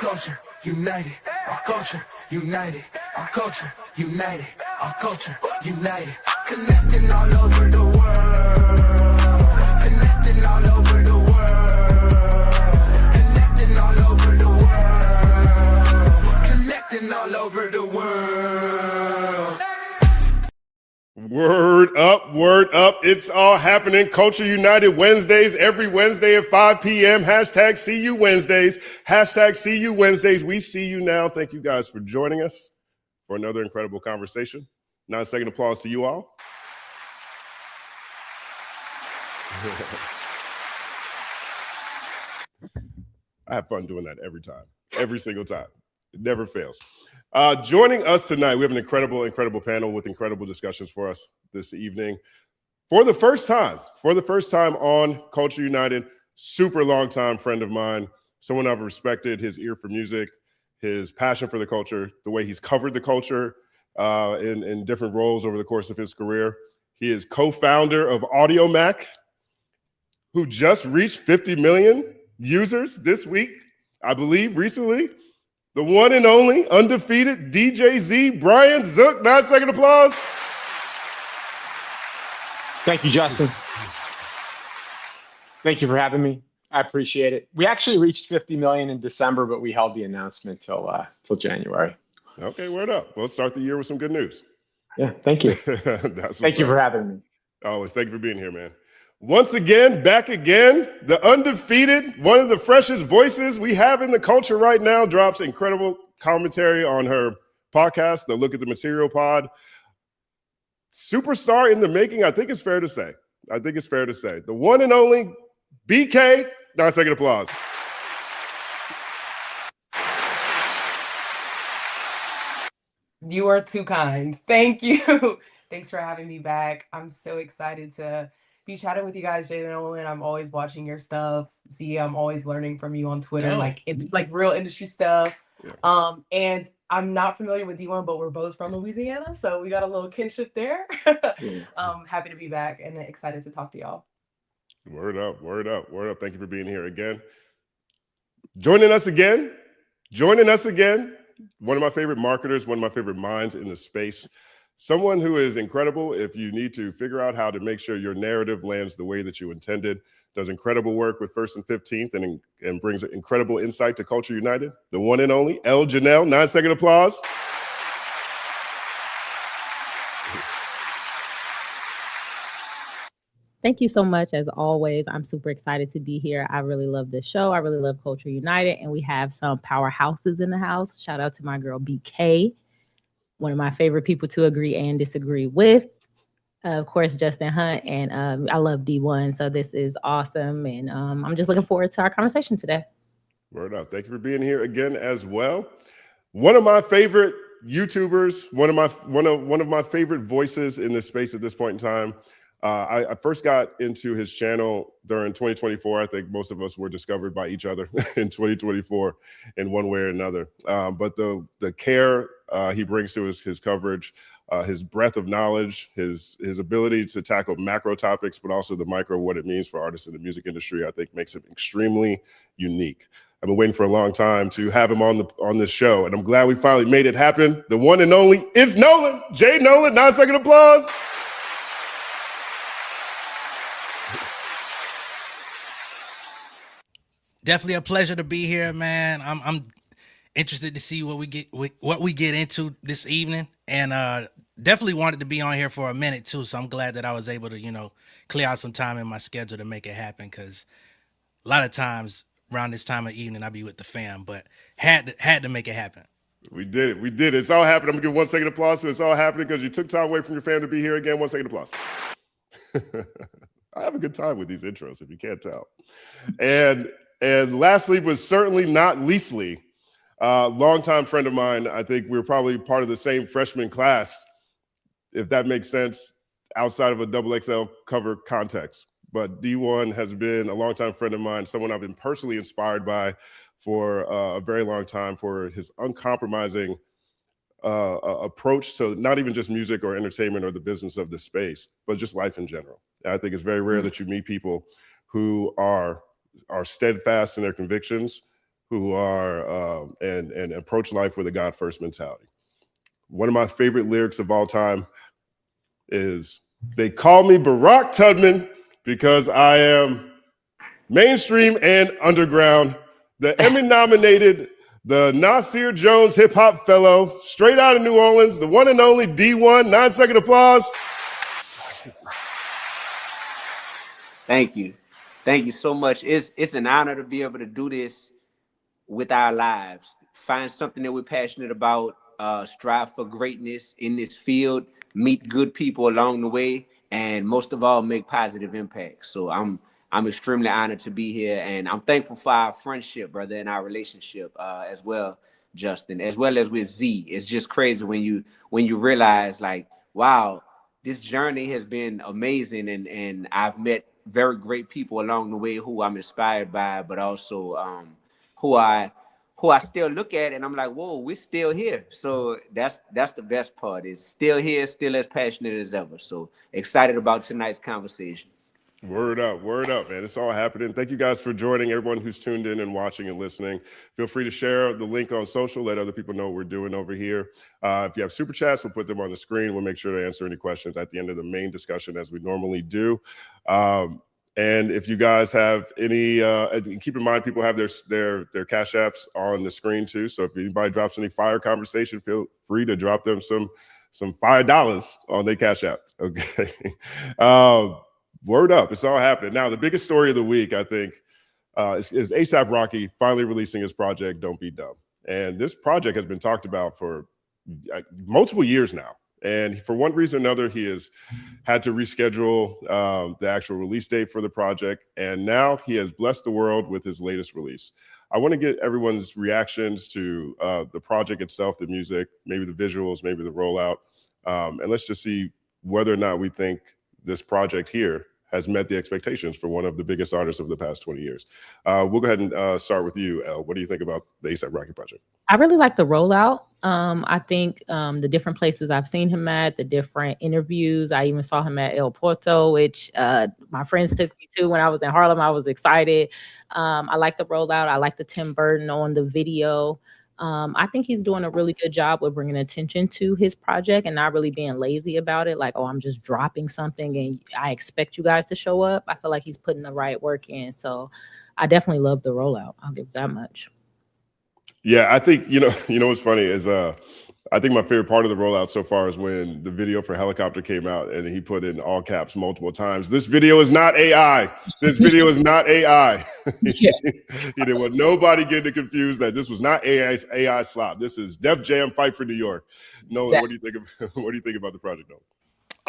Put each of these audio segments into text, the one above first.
culture united, our culture united, our culture united, our culture united, connecting all over the world, connecting all over the world, connecting all over the world, connecting all over the world. Word up. It's all happening. Culture United Wednesdays, every Wednesday at 5 p.m. Hashtag See You Wednesdays. Hashtag See You Wednesdays. We see you now. Thank you guys for joining us for another incredible conversation. 9-second applause to you all. I have fun doing that every time, every single time. It never fails. Joining us tonight, we have an incredible panel with incredible discussions for us this evening. For the first time on Culture United, super long time friend of mine, someone I've respected, his ear for music, his passion for the culture, the way he's covered the culture in different roles over the course of his career. He is co-founder of Audio Mac, who just reached 50 million users this week, I believe, recently. The one and only undefeated DJ Z, Brian Zook. 9-second applause. Thank you, Justin. Thank you for having me. I appreciate it. We actually reached 50 million in December, but we held the announcement till January. Okay, word up. Let's start the year with some good news. Yeah, thank you. Thank you for having me. Always. Thank you for being here, man. Once again, back again, the undefeated, one of the freshest voices we have in the culture right now, drops incredible commentary on her podcast, the Look at the Material Pod. Superstar in the making, I think it's fair to say. The one and only BK, 9-second applause. You are too kind. Thank you. Thanks for having me back. I'm so excited to be chatting with you guys, Jay and Nolan. I'm always watching your stuff. See, I'm always learning from you on Twitter, like real industry stuff. Yeah. And I'm not familiar with Dee-1, but we're both from Louisiana, so we got a little kinship there. Yes. Happy to be back and excited to talk to y'all. Word up. Thank you for being here again. Joining us again. One of my favorite marketers, one of my favorite minds in the space. Someone who is incredible if you need to figure out how to make sure your narrative lands the way that you intended. Does incredible work with First and 15th and brings incredible insight to Culture United. The one and only Elle, 9-second applause. Thank you so much. As always, I'm super excited to be here. I really love this show. I really love Culture United, and we have some powerhouses in the house. Shout out to my girl BK. One of my favorite people to agree and disagree with. Of course, Justin Hunt, and I love Dee-1, so this is awesome, and I'm just looking forward to our conversation today. Word up. Thank you for being here again as well. One of my favorite YouTubers, one of my favorite voices in this space at this point in time. I first got into his channel during 2024. I think most of us were discovered by each other in 2024 in one way or another. But the care he brings to his coverage, his breadth of knowledge, his ability to tackle macro topics, but also the micro, what it means for artists in the music industry, I think makes him extremely unique. I've been waiting for a long time to have him on this show, and I'm glad we finally made it happen. The one and only is Nolan. Jay Nolan, 9-second applause. Definitely a pleasure to be here, man. I'm interested to see what we get into this evening, and definitely wanted to be on here for a minute too. So I'm glad that I was able to, clear out some time in my schedule to make it happen. Because a lot of times around this time of evening, I'll be with the fam, but had to make it happen. We did it. It's all happening. I'm gonna give 1 second applause. So it's all happening because you took time away from your fam to be here again. 1 second applause. I have a good time with these intros, if you can't tell. And lastly, but certainly not leastly, longtime friend of mine. I think we're probably part of the same freshman class, if that makes sense, outside of a XXL cover context. But Dee-1 has been a longtime friend of mine, someone I've been personally inspired by for a very long time for his uncompromising approach to not even just music or entertainment or the business of the space, but just life in general. I think it's very rare that you meet people who are steadfast in their convictions, who are and approach life with a God first mentality. One of my favorite lyrics of all time is, "They call me Barack Tubman because I am mainstream and underground, the Emmy nominated, the Nasir Jones Hip Hop Fellow, straight out of New Orleans, the one and only Dee-1." 9-second applause. Thank you. Thank you so much. It's an honor to be able to do this with our lives. Find something that we're passionate about, strive for greatness in this field, meet good people along the way, and most of all, make positive impacts. So I'm extremely honored to be here, and I'm thankful for our friendship, brother, and our relationship as well, Justin, as well as with Z. It's just crazy when you realize, like, wow, this journey has been amazing, and I've met very great people along the way who I'm inspired by, but also who I still look at and I'm like, whoa, we're still here. So that's the best part, is still here, still as passionate as ever. So excited about tonight's conversation. Word up, man. It's all happening. Thank you guys for joining, everyone who's tuned in and watching and listening. Feel free to share the link on social, let other people know what we're doing over here. If you have super chats, we'll put them on the screen. We'll make sure to answer any questions at the end of the main discussion, as we normally do. And if you guys have any, keep in mind, people have their Cash Apps on the screen too. So if anybody drops any fire conversation, feel free to drop them some $5 on their Cash App. Okay. Word up, it's all happening. Now, the biggest story of the week, I think, is A$AP Rocky finally releasing his project, Don't Be Dumb. And this project has been talked about for multiple years now. And for one reason or another, he has had to reschedule the actual release date for the project. And now he has blessed the world with his latest release. I want to get everyone's reactions to the project itself, the music, maybe the visuals, maybe the rollout. And let's just see whether or not we think this project here has met the expectations for one of the biggest artists of the past 20 years. We'll go ahead and start with you, Elle. What do you think about the A$AP Rocky project? I really like the rollout. I think the different places I've seen him at, the different interviews. I even saw him at El Porto, which my friends took me to when I was in Harlem. I was excited. I like the rollout. I like the Tim Burton on the video. I think he's doing a really good job with bringing attention to his project and not really being lazy about it. Like, oh, I'm just dropping something and I expect you guys to show up. I feel like he's putting the right work in. So I definitely love the rollout. I'll give that much. Yeah, I think, you know what's funny is I think my favorite part of the rollout so far is when the video for Helicopter came out and he put in all caps multiple times, "This video is not AI. This video is not AI." Yeah. He didn't want nobody getting confused that this was not AI slop. This is Def Jam Fight for New York. Nolan, what do you think about the project, Nolan?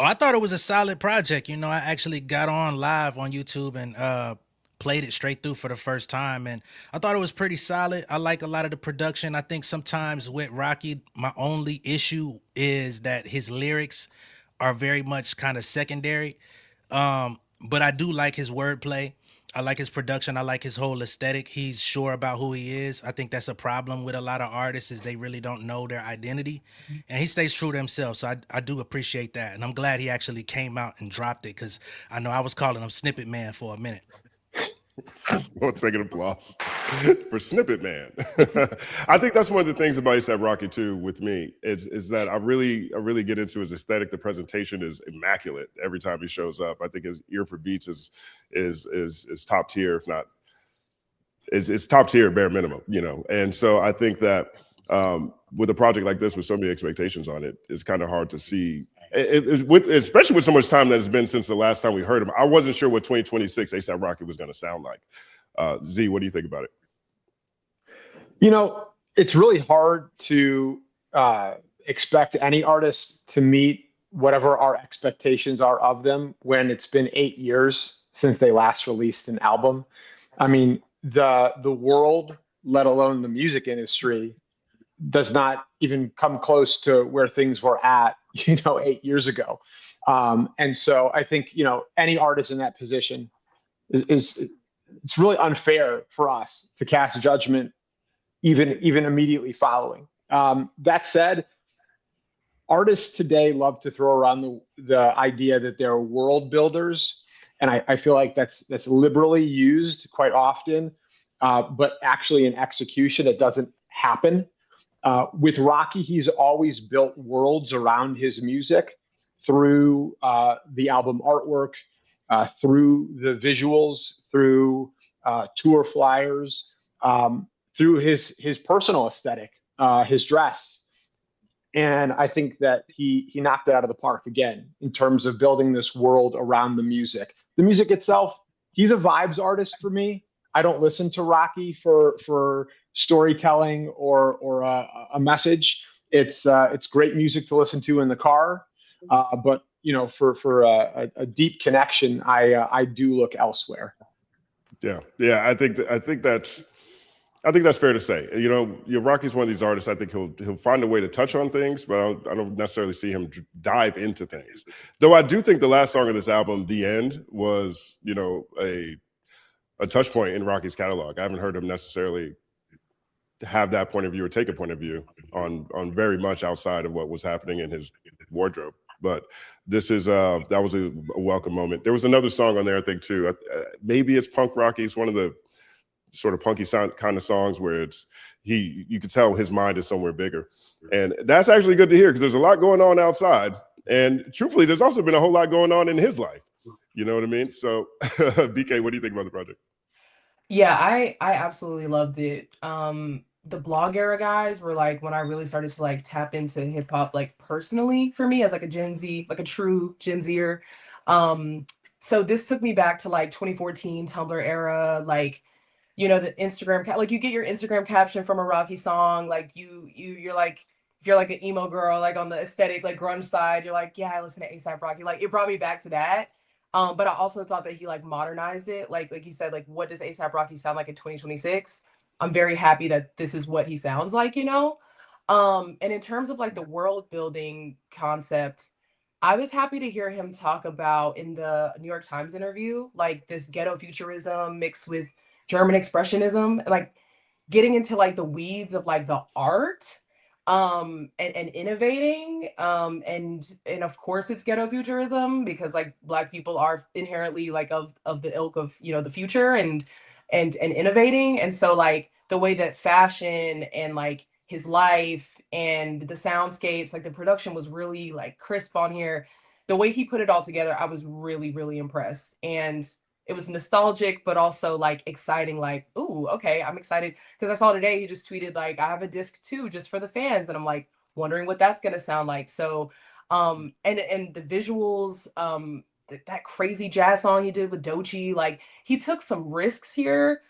Oh, I thought it was a solid project. You know, I actually got on live on YouTube and played it straight through for the first time, and I thought it was pretty solid. I like a lot of the production. I think sometimes with Rocky, my only issue is that his lyrics are very much kind of secondary, but I do like his wordplay. I like his production. I like his whole aesthetic. He's sure about who he is. I think that's a problem with a lot of artists, is they really don't know their identity, and he stays true to himself. So I do appreciate that, and I'm glad he actually came out and dropped it, because I know I was calling him Snippet Man for a minute. 1 second applause for Snippet Man. I think that's one of the things about A$AP Rocky too with me is that I really get into his aesthetic. The presentation is immaculate every time he shows up. I think his ear for beats is top tier, if not is top tier bare minimum, you know. And so I think that with a project like this with so many expectations on it, it's kind of hard to see. Especially with so much time that has been since the last time we heard him. I wasn't sure what 2026 A$AP Rocky was going to sound like. Z, what do you think about it? You know, it's really hard to expect any artist to meet whatever our expectations are of them when it's been 8 years since they last released an album. I mean, the world, let alone the music industry, does not even come close to where things were at, 8 years ago. And so I think, any artist in that position it's really unfair for us to cast judgment even immediately following. That said, artists today love to throw around the idea that they're world builders. And I feel like that's liberally used quite often. but actually in execution, it doesn't happen. With Rocky, he's always built worlds around his music through the album artwork, through the visuals, through tour flyers, through his personal aesthetic, his dress. And I think that he knocked it out of the park again in terms of building this world around the music. The music itself, he's a vibes artist for me. I don't listen to Rocky for storytelling or a message. It's great music to listen to in the car, but you know, for a deep connection, I do look elsewhere. Yeah, I think that's fair to say. You know, Rocky's one of these artists. I think he'll find a way to touch on things, but I don't necessarily see him dive into things. Though I do think the last song of this album, "The End," was, you know, a touch point in Rocky's catalog. I haven't heard him necessarily have that point of view or take a point of view on very much outside of what was happening in his wardrobe. But this is that was a welcome moment. There was another song on there, I think, too. Maybe it's Punk Rocky. It's one of the sort of punky sound kind of songs where you could tell his mind is somewhere bigger. And that's actually good to hear, because there's a lot going on outside. And truthfully, there's also been a whole lot going on in his life. You know what I mean? So BK, what do you think about the project? Yeah, I absolutely loved it. The blog era guys were like when I really started to like tap into hip hop, like personally for me as like a Gen Z, like a true Gen Zer. So this took me back to like 2014 Tumblr era, like, you know, the Instagram, like you get your Instagram caption from a Rocky song, like you're like, if you're like an emo girl, like on the aesthetic, like grunge side, you're like, yeah, I listen to A$AP Rocky. Like it brought me back to that. But I also thought that he like modernized it. Like you said, like what does A$AP Rocky sound like in 2026? I'm very happy that this is what he sounds like, you know? And in terms of like the world building concept, I was happy to hear him talk about in the New York Times interview, like this ghetto futurism mixed with German expressionism, like getting into like the weeds of like the art and innovating and of course it's ghetto futurism because like Black people are inherently like of the ilk of, you know, the future and innovating. And so like the way that fashion and like his life and the soundscapes, like the production was really like crisp on here. The way he put it all together, I was really impressed. And it was nostalgic, but also like exciting, like, ooh, okay, I'm excited. Because I saw today he just tweeted like, I have a disc too, just for the fans. And I'm like wondering what that's gonna sound like. So and the visuals, that crazy jazz song he did with Doechii, like he took some risks here.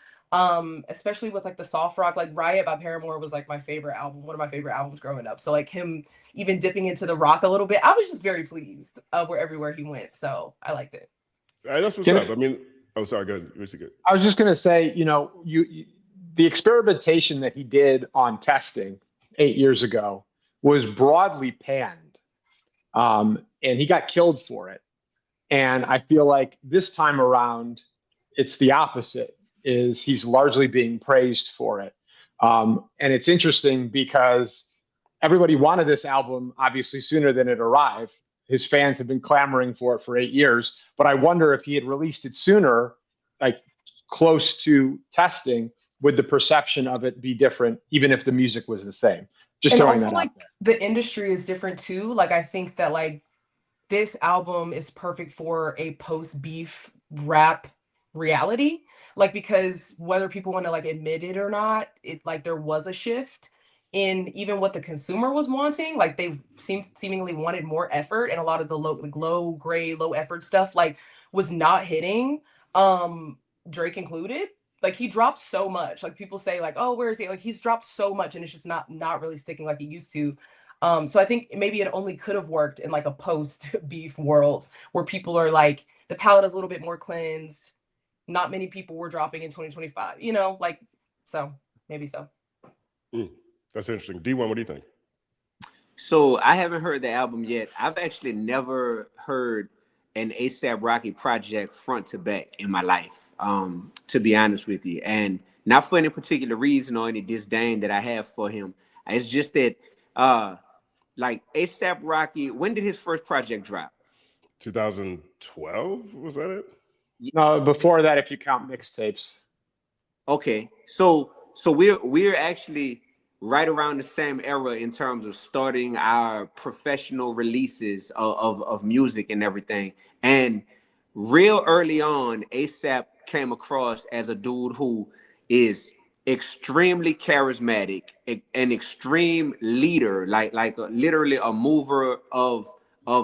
Especially with like the soft rock, like Riot by Paramore was like my favorite album, one of my favorite albums growing up. So like him even dipping into the rock a little bit, I was just very pleased where everywhere he went. So I liked it. That's what's up. I mean, oh, sorry, go ahead. I was just going to say, you know, the experimentation that he did on testing 8 years ago was broadly panned, and he got killed for it. And I feel like this time around, it's the opposite. Is he's largely being praised for it. And it's interesting because everybody wanted this album obviously sooner than it arrived. His fans have been clamoring for it for 8 years, but I wonder if he had released it sooner, like close to testing, would the perception of it be different, even if the music was the same? Just and throwing also that like out there. the industry is different too. Like I think that like this album is perfect for a post-beef rap reality, like because whether people want to like admit it or not, it like there was a shift in even what the consumer was wanting. Like they seemingly wanted more effort, and a lot of the low grade, low effort stuff like was not hitting. Drake included. Like he dropped so much. Like people say like, oh, where is he? Like he's dropped so much and it's just not really sticking like he used to. So I think maybe it only could have worked in like a post beef world where people are like the palette is a little bit more cleansed. Not many people were dropping in 2025, you know, like, so maybe so. That's interesting. Dee-1, what do you think? So I haven't heard the album yet. I've actually never heard an A$AP Rocky project front to back in my life, to be honest with you. And not for any particular reason or any disdain that I have for him. It's just that, like A$AP Rocky, when did his first project drop? 2012, was that it? No, before that, if you count mixtapes. Okay, so we're actually right around the same era in terms of starting our professional releases of music and everything. And real early on, ASAP came across as a dude who is extremely charismatic, an extreme leader, literally a mover of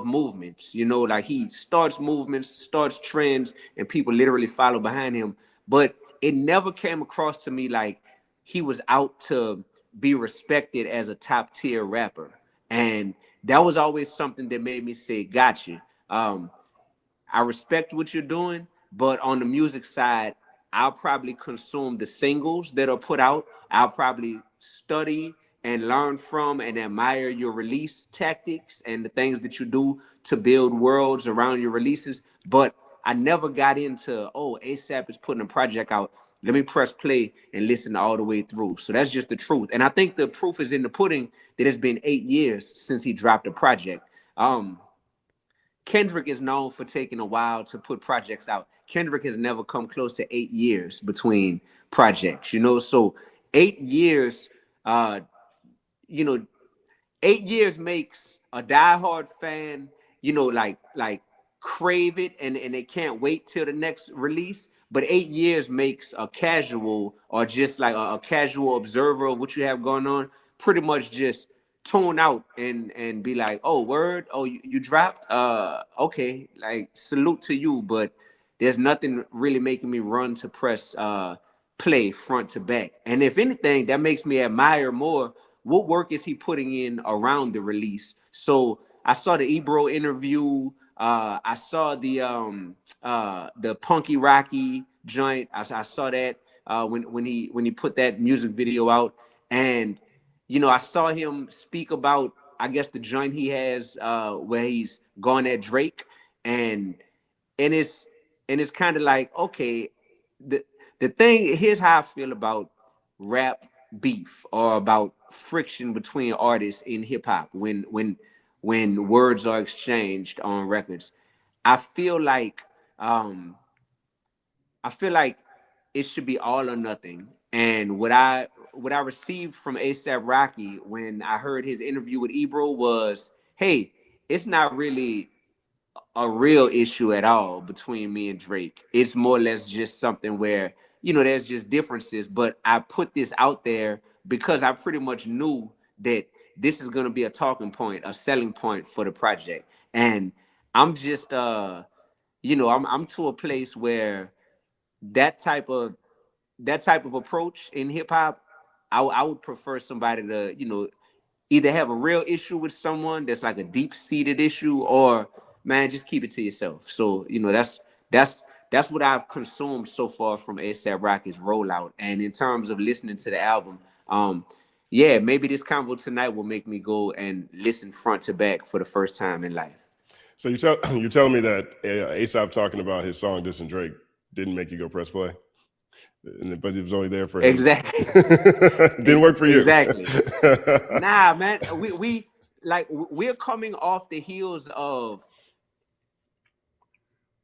movements. You know, like he starts movements, starts trends, and people literally follow behind him. But it never came across to me like he was out to be respected as a top tier rapper. And that was always something that made me say, gotcha. I respect what you're doing, but on the music side, I'll probably consume the singles that are put out. I'll probably study and learn from and admire your release tactics and the things that you do to build worlds around your releases. But I never got into, oh, ASAP is putting a project out. Let me press play and listen all the way through. So that's just the truth. And I think the proof is in the pudding that it's been 8 years since he dropped a project. Kendrick is known for taking a while to put projects out. Kendrick has never come close to 8 years between projects, you know? So 8 years, you know, 8 years makes a diehard fan, you know, like crave it and they can't wait till the next release. But 8 years makes a casual or just like a casual observer of what you have going on pretty much just tune out and be like, oh, word, oh, you dropped, okay, like salute to you, but there's nothing really making me run to press play front to back. And if anything, that makes me admire more what work is he putting in around the release. So I saw the Ebro interview, I saw the Punky Rocky joint. I saw that when he put that music video out. And you know, I saw him speak about, I guess, the joint he has where he's gone at Drake, and it's kind of like, okay, the thing, here's how I feel about rap beef or about friction between artists in hip hop when words are exchanged on records. I feel like it should be all or nothing. And what I received from ASAP Rocky when I heard his interview with Ebro was, hey, it's not really a real issue at all between me and Drake. It's more or less just something where, you know, there's just differences. But I put this out there because I pretty much knew that this is going to be a talking point, a selling point for the project. And I'm just, you know, I'm to a place where that type of approach in hip hop, I would prefer somebody to, you know, either have a real issue with someone that's like a deep seated issue, or man, just keep it to yourself. So, you know, that's what I've consumed so far from ASAP Rocky's rollout. And in terms of listening to the album, yeah, maybe this convo tonight will make me go and listen front to back for the first time in life. So you're telling me that ASAP talking about his song "Diss and Drake" didn't make you go press play, but it was only there for him. Exactly. Didn't work for you. Exactly. Nah, man, we're coming off the heels of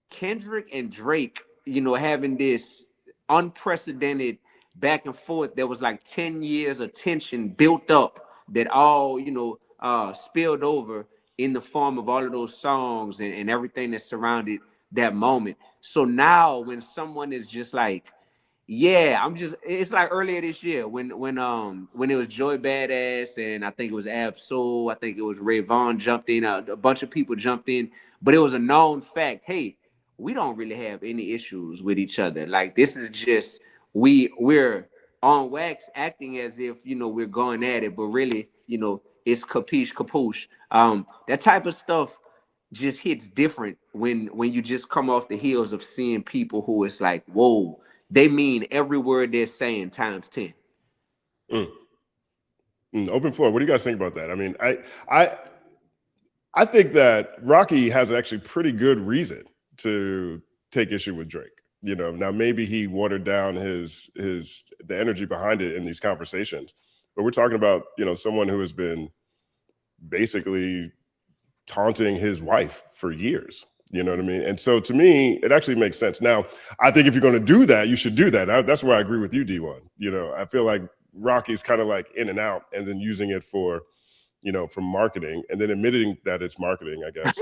Kendrick and Drake, you know, having this unprecedented back and forth. There was like 10 years of tension built up that all, you know, spilled over in the form of all of those songs and everything that surrounded that moment. So now when someone is just like, yeah, it's like earlier this year when it was Joy Badass and I think it was Ab-Soul, I think it was Ray Vaughn jumped in, a bunch of people jumped in, but it was a known fact, hey, we don't really have any issues with each other. Like, this is just, we're on wax acting as if, you know, we're going at it, but really, you know, it's capiche capuche. That type of stuff just hits different when you just come off the heels of seeing people who it's like, whoa, they mean every word they're saying times 10. Open floor. What do you guys think about that? I mean, I think that Rocky has actually pretty good reason to take issue with Drake. You know, now maybe he watered down the energy behind it in these conversations, but we're talking about, you know, someone who has been basically taunting his wife for years. You know what I mean? And so to me, it actually makes sense. Now, I think if you're going to do that, you should do that. That's where I agree with you, Dee-1. You know, I feel like Rocky's kind of like in and out and then using it for, you know, for marketing and then admitting that it's marketing, I guess.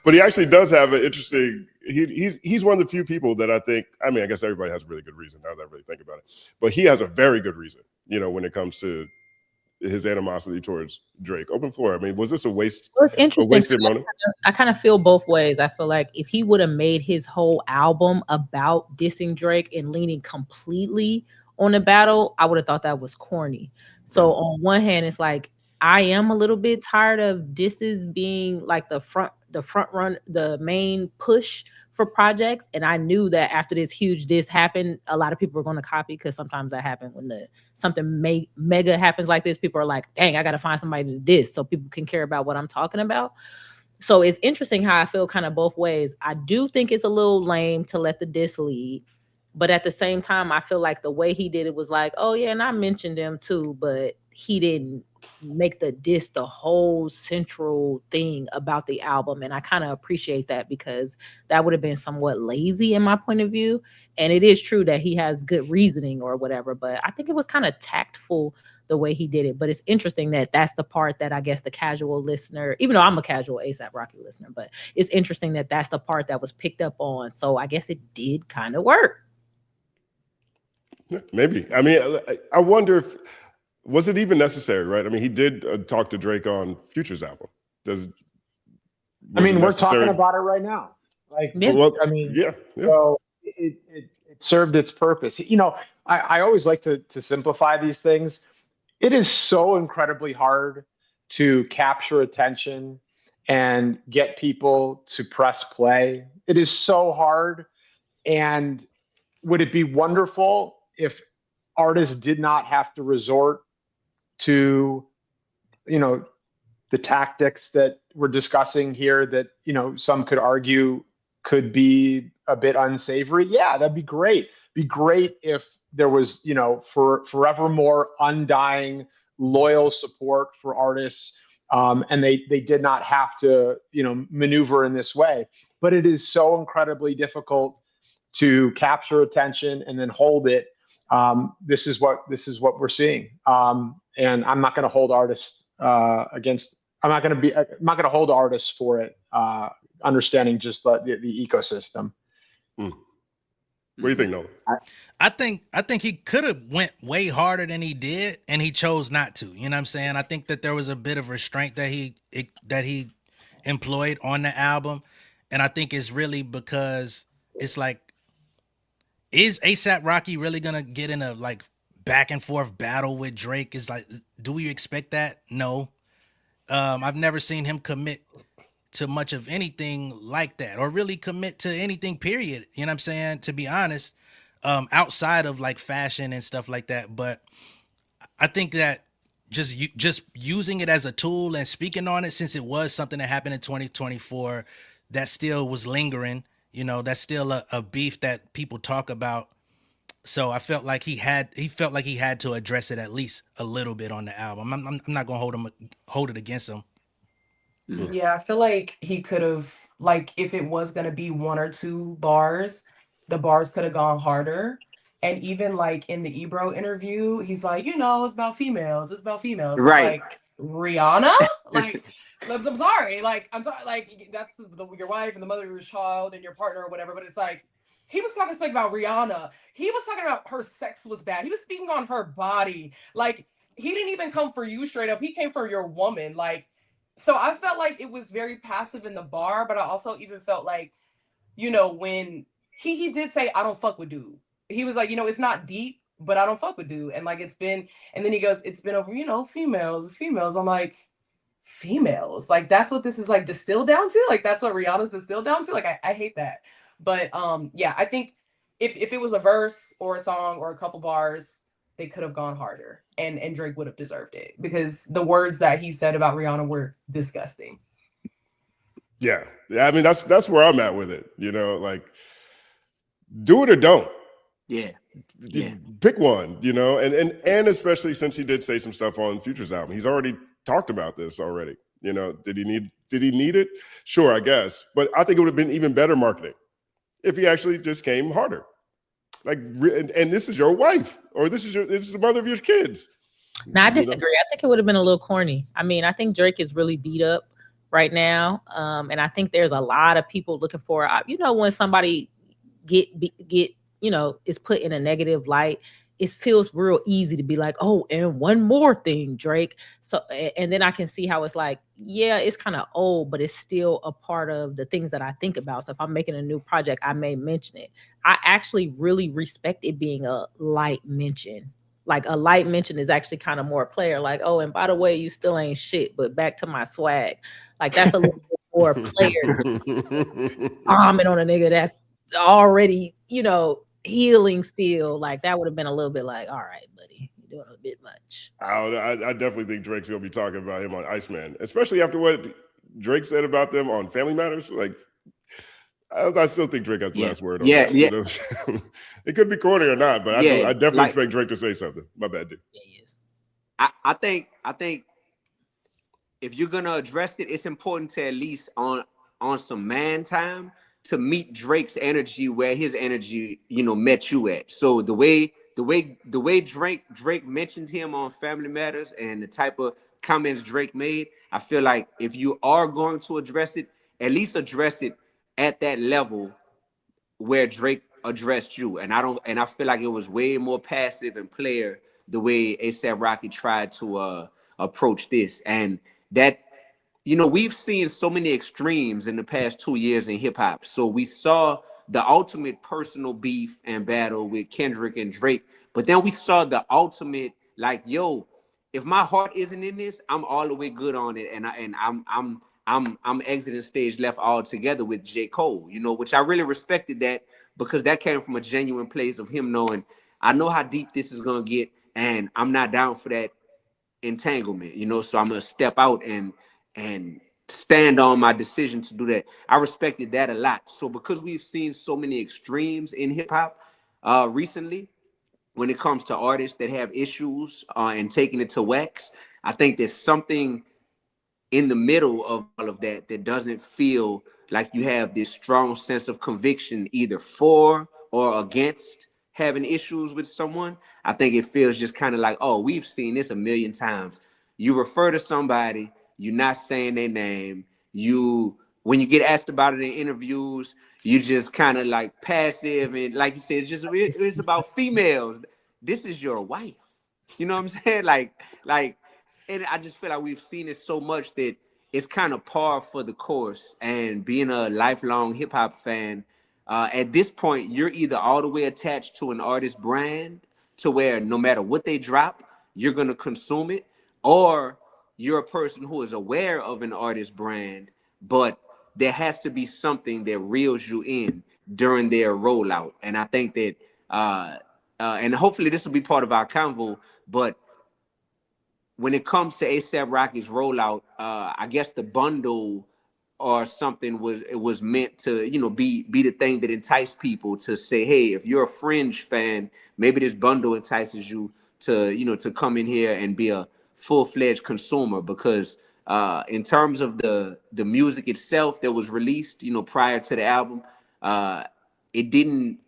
But he actually does have an interesting, he's one of the few people that I think, I mean, I guess everybody has a really good reason now that I really think about it, but he has a very good reason, you know, when it comes to his animosity towards Drake. Open floor. I mean, was this a waste? Well, it's interesting. A wasted money? I kind of feel both ways. I feel like if he would have made his whole album about dissing Drake and leaning completely on the battle, I would have thought that was corny. So on one hand, it's like I am a little bit tired of disses being like the main push for projects. And I knew that after this huge diss happened, a lot of people were going to copy, because sometimes that happens when something mega happens like this. People are like, dang, I got to find somebody to diss so people can care about what I'm talking about. So it's interesting how I feel kind of both ways. I do think it's a little lame to let the diss lead. But at the same time, I feel like the way he did it was like, oh, yeah, and I mentioned them too, but he didn't make the diss the whole central thing about the album. And I kind of appreciate that, because that would have been somewhat lazy in my point of view. And it is true that he has good reasoning or whatever, but I think it was kind of tactful the way he did it. But it's interesting that that's the part that I guess the casual listener, even though I'm a casual A$AP Rocky listener, but it's interesting that that's the part that was picked up on. So I guess it did kind of work. Maybe. I mean, I wonder if, was it even necessary, right? I mean, he did talk to Drake on Future's album. I mean, we're talking about it right now. Like, well, I mean, yeah. So it served its purpose. You know, I always like to simplify these things. It is so incredibly hard to capture attention and get people to press play. It is so hard. And would it be wonderful if artists did not have to resort to, you know, the tactics that we're discussing here that, you know, some could argue could be a bit unsavory? Yeah, that'd be great. Be great if there was, you know, forevermore undying loyal support for artists, and they did not have to, you know, maneuver in this way. But it is so incredibly difficult to capture attention and then hold it. This is what we're seeing. And I'm not going to hold artists against. I'm not going to hold artists for it. Understanding just the ecosystem. What do you think, Nolan? I think he could have went way harder than he did, and he chose not to. You know what I'm saying? I think that there was a bit of restraint that he employed on the album, and I think it's really because it's like, is A$AP Rocky really gonna get in a like back and forth battle with Drake? Is like, do we expect that? No. I've never seen him commit to much of anything like that, or really commit to anything, period. You know what I'm saying? To be honest, outside of like fashion and stuff like that. But I think that just using it as a tool and speaking on it, since it was something that happened in 2024 that still was lingering, you know, that's still a beef that people talk about. So I felt like he felt like he had to address it at least a little bit on the album. I'm not gonna hold it against him. Yeah, I feel like he could have, like, if it was gonna be 1 or 2 bars, the bars could have gone harder. And even like in the Ebro interview, he's like, you know, it's about females. It's about females. Right. It's like, Rihanna? Like, I'm sorry. Like, I'm sorry. Like, that's your wife and the mother of your child and your partner or whatever. But it's like, he was talking stuff about Rihanna. He was talking about her sex was bad. He was speaking on her body. Like, he didn't even come for you straight up. He came for your woman. Like, so I felt like it was very passive in the bar, but I also even felt like, you know, when he did say, I don't fuck with dude. He was like, you know, it's not deep, but I don't fuck with dude. And like, it's been, and then he goes, it's been over, you know, females. I'm like, females? Like, that's what this is like distilled down to? Like, that's what Rihanna's distilled down to? Like, I hate that. But yeah, I think if it was a verse or a song or a couple bars, they could have gone harder, and Drake would have deserved it, because the words that he said about Rihanna were disgusting. Yeah. I mean, that's where I'm at with it. You know, like, do it or don't. Yeah. Pick one, you know, and especially since he did say some stuff on Future's album. He's already talked about this already. You know, did he need Did he need it? Sure, I guess. But I think it would have been even better marketing if he actually just came harder. Like, and this is your wife, or this is the mother of your kids. No, I disagree. I think it would have been a little corny. I mean, I think Drake is really beat up right now, and I think there's a lot of people looking for, when somebody get is put in a negative light, it feels real easy to be like, oh, and one more thing, Drake. So, and then I can see how it's like, yeah, it's kind of old, but it's still a part of the things that I think about. So if I'm making a new project, I may mention it. I actually really respect it being a light mention. Like a light mention is actually kind of more player, like, oh, and by the way, you still ain't shit, but back to my swag. Like that's a little bit more player comment on a nigga that's already, healing still. Like that would have been a little bit like, all right, buddy, you're doing a bit much. I definitely think Drake's gonna be talking about him on Iceman, especially after what Drake said about them on Family Matters. Like, I still think Drake has the last word on that. Yeah. You know? It could be corny or not, but I definitely expect Drake to say something. My bad, dude. I think if you're gonna address it, it's important to at least on some man time to meet Drake's energy where his energy, met you at. So the way Drake mentioned him on Family Matters and the type of comments Drake made, I feel like if you are going to address it, at least address it at that level where Drake addressed you. And I feel like it was way more passive and player the way A$AP Rocky tried to approach this. And that, we've seen so many extremes in the past 2 years in hip hop. So we saw the ultimate personal beef and battle with Kendrick and Drake, but then we saw the ultimate, like, yo, if my heart isn't in this, I'm all the way good on it, and I'm exiting stage left altogether with J. Cole, which I really respected that, because that came from a genuine place of him knowing, I know how deep this is gonna get, and I'm not down for that entanglement, so I'm gonna step out and stand on my decision to do that. I respected that a lot. So because we've seen so many extremes in hip hop recently, when it comes to artists that have issues and taking it to wax, I think there's something in the middle of all of that that doesn't feel like you have this strong sense of conviction either for or against having issues with someone. I think it feels just kind of like, oh, we've seen this a million times. You refer to somebody, you're not saying their name. When you get asked about it in interviews, you just kind of like passive, and like you said, it's about females. This is your wife. You know what I'm saying? Like, and I just feel like we've seen it so much that it's kind of par for the course. And being a lifelong hip hop fan, at this point, you're either all the way attached to an artist brand to where no matter what they drop, you're gonna consume it, or you're a person who is aware of an artist brand, but there has to be something that reels you in during their rollout. And I think that, and hopefully this will be part of our convo, but when it comes to A$AP Rocky's rollout, I guess the bundle or something was meant to, be the thing that enticed people to say, hey, if you're a Fringe fan, maybe this bundle entices you to, to come in here and be a full-fledged consumer, because in terms of the music itself that was released, prior to the album, it didn't.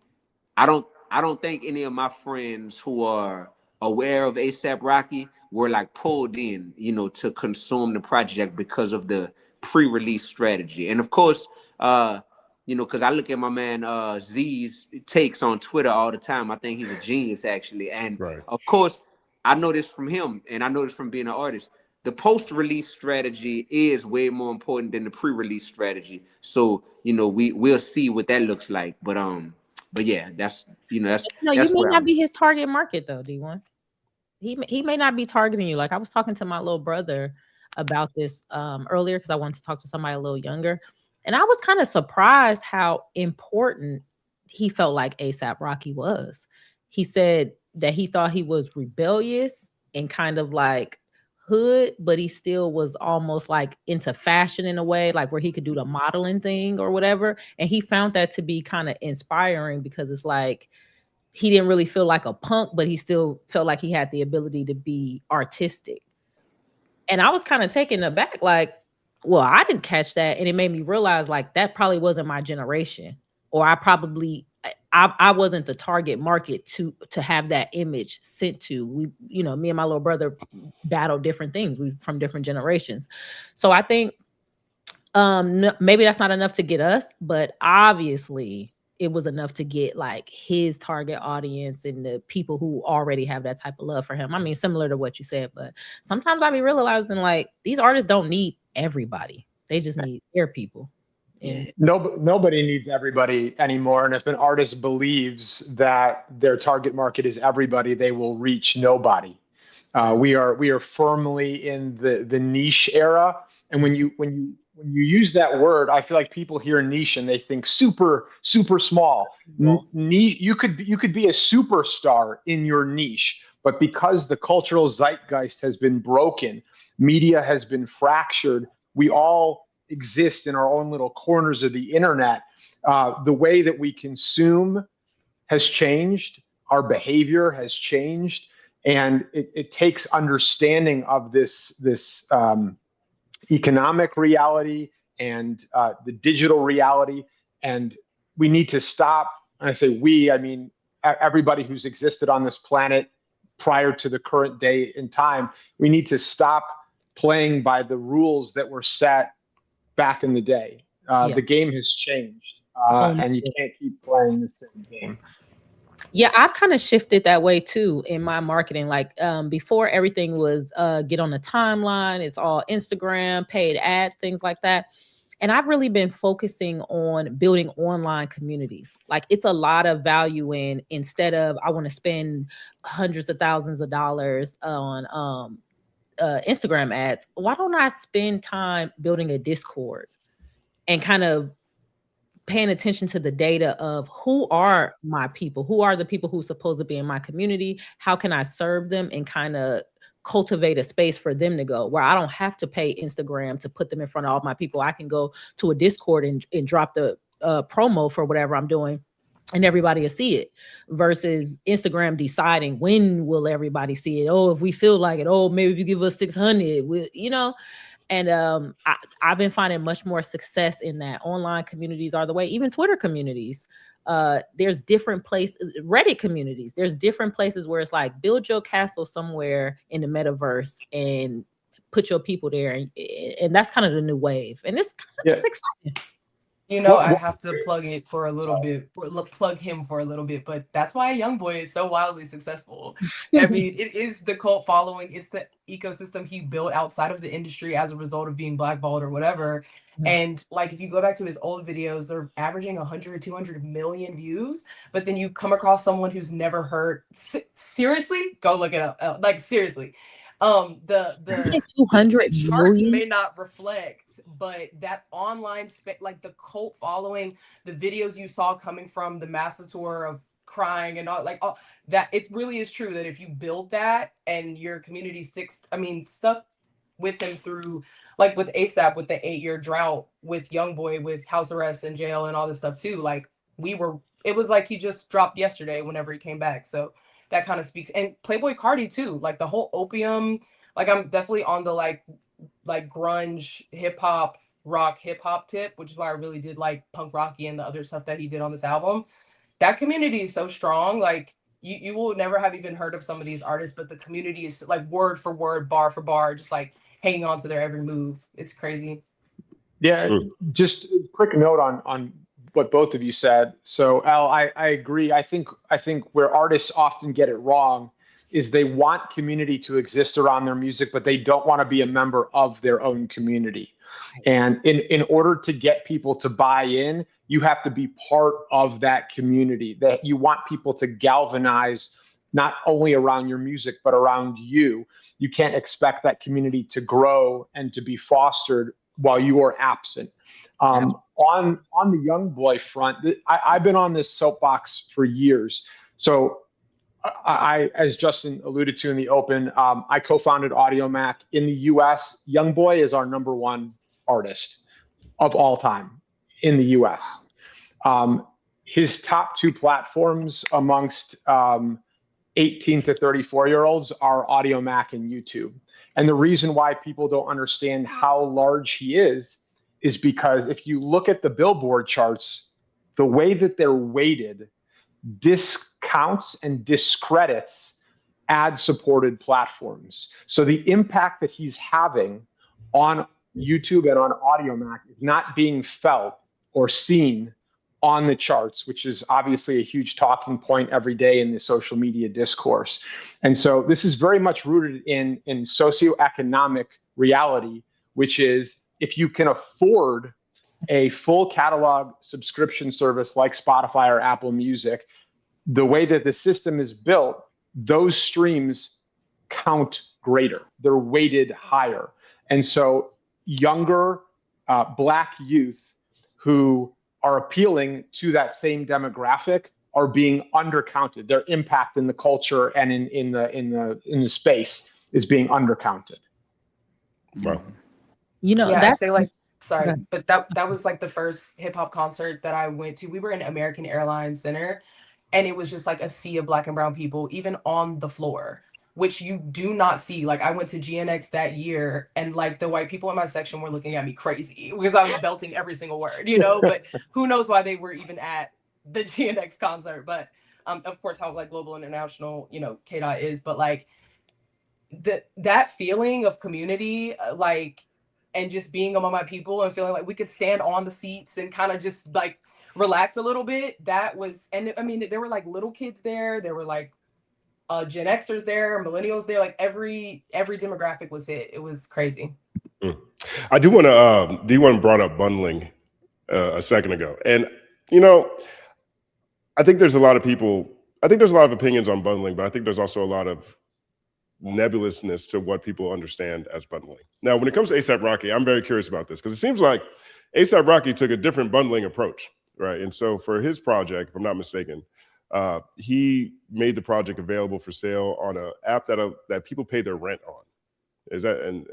I don't think any of my friends who are aware of A$AP Rocky were like pulled in, to consume the project because of the pre-release strategy. And of course, because I look at my man Z's takes on Twitter all the time. I think he's a genius, actually. And of course, I know this from him, and I know this from being an artist. The post-release strategy is way more important than the pre-release strategy. So, we'll see what that looks like. But yeah, that's you may not be his target market though, D1. He may not be targeting you. Like I was talking to my little brother about this earlier because I wanted to talk to somebody a little younger, and I was kind of surprised how important he felt like A$AP Rocky was. He said that he thought he was rebellious and kind of like hood, but he still was almost like into fashion in a way, like where he could do the modeling thing or whatever. And he found that to be kind of inspiring because it's like he didn't really feel like a punk, but he still felt like he had the ability to be artistic. And I was kind of taken aback, like, well, I didn't catch that, and it made me realize like that probably wasn't my generation, or I wasn't the target market to have that image sent to. We, you know, me and my little brother battled different things. We from different generations, so I think maybe that's not enough to get us, but obviously it was enough to get like his target audience and the people who already have that type of love for him. I mean, similar to what you said, but sometimes I be realizing like these artists don't need everybody. They just need their people. And Nobody needs everybody anymore. And if an artist believes that their target market is everybody, they will reach nobody. We are firmly in the niche era. And when you use that word, I feel like people hear niche and they think super small. Niche, you could be a superstar in your niche, but because the cultural zeitgeist has been broken, media has been fractured, we all exist in our own little corners of the internet. The way that we consume has changed. Our behavior has changed. And it takes understanding of this economic reality and the digital reality. And we need to stop. And I say we, I mean, everybody who's existed on this planet prior to the current day in time, we need to stop playing by the rules that were set back in the day. The game has changed, and you can't keep playing the same game. Yeah, I've kind of shifted that way too in my marketing. Like before, everything was get on the timeline. It's all Instagram, paid ads, things like that. And I've really been focusing on building online communities. Like it's a lot of value in, instead of I want to spend hundreds of thousands of dollars on Instagram ads, why don't I spend time building a Discord and kind of paying attention to the data of who are my people, who are the people who are supposed to be in my community, how can I serve them and kind of cultivate a space for them to go where I don't have to pay Instagram to put them in front of all my people. I can go to a Discord and drop the promo for whatever I'm doing and everybody will see it, versus Instagram deciding when will everybody see it. Oh, if we feel like it, oh, maybe if you give us 600, you know. And I've been finding much more success in that. Online communities are the way, even Twitter communities. There's different places, Reddit communities. There's different places where it's like build your castle somewhere in the metaverse and put your people there. And that's kind of the new wave. And it's kind of it's exciting. You know, I have to plug it for a little bit, plug him for a little bit, but that's why Youngboy is so wildly successful. I mean, it is the cult following. It's the ecosystem he built outside of the industry as a result of being blackballed or whatever. And like, if you go back to his old videos, they're averaging 100, 200 million views. But then you come across someone who's never heard, seriously, go look it up. Like, seriously. The 200 charts million? may not reflect, but that online like the cult following, the videos you saw coming from the Massa tour of crying and all, like all that, it really is true that if you build that and your community stuck with him through, like with ASAP, with the 8-year drought, with Youngboy, with house arrest and jail and all this stuff too, like it was like he just dropped yesterday whenever he came back. So that kind of speaks. And Playboy Cardi too, like the whole opium, like I'm definitely on the like grunge hip hop, rock hip hop tip, which is why I really did like Punk Rocky and the other stuff that he did on this album. That community is so strong. Like you will never have even heard of some of these artists, but the community is like word for word, bar for bar, just like hanging on to their every move. It's crazy. Yeah, just a quick note on what both of you said. So Elle, I agree. I think where artists often get it wrong is they want community to exist around their music, but they don't want to be a member of their own community. And in order to get people to buy in, you have to be part of that community. That you want people to galvanize not only around your music, but around you. You can't expect that community to grow and to be fostered while you are absent. On the Youngboy front, I've been on this soapbox for years. So I, as Justin alluded to in the open, I co-founded AudioMac in the US. Youngboy is our #1 artist of all time in the US. His top 2 platforms amongst 18 to 34-year-olds are AudioMac and YouTube. And the reason why people don't understand how large he is because if you look at the Billboard charts, the way that they're weighted discounts and discredits ad-supported platforms. So the impact that he's having on YouTube and on Audiomack is not being felt or seen on the charts, which is obviously a huge talking point every day in the social media discourse. And so this is very much rooted in socioeconomic reality, which is if you can afford a full catalog subscription service like Spotify or Apple Music, the way that the system is built, those streams count greater. They're weighted higher. And so younger Black youth who are appealing to that same demographic are being undercounted. Their impact in the culture and in the space is being undercounted. Wow. You know, Yeah, I that's say like, sorry, but that was like the first hip hop concert that I went to. We were in American Airlines Center, and it was just like a sea of Black and brown people, even on the floor, which you do not see. Like I went to GNX that year, and like the white people in my section were looking at me crazy because I was belting every single word, you know. But who knows why they were even at the GNX concert? But of course, how like global international, you know, K-Dot is. But like that feeling of community, like, and just being among my people and feeling like we could stand on the seats and kind of just like relax a little bit. That was, and I mean, there were like little kids there. There were like Gen Xers there, millennials there, like every demographic was hit. It was crazy. I do want to, Dee-1 brought up bundling a second ago. And, you know, I think there's a lot of opinions on bundling, but I think there's also a lot of nebulousness to what people understand as bundling. Now, when it comes to A$AP Rocky, I'm very curious about this because it seems like A$AP Rocky took a different bundling approach, right? And so for his project, if I'm not mistaken, he made the project available for sale on an app that people pay their rent on. Is that, and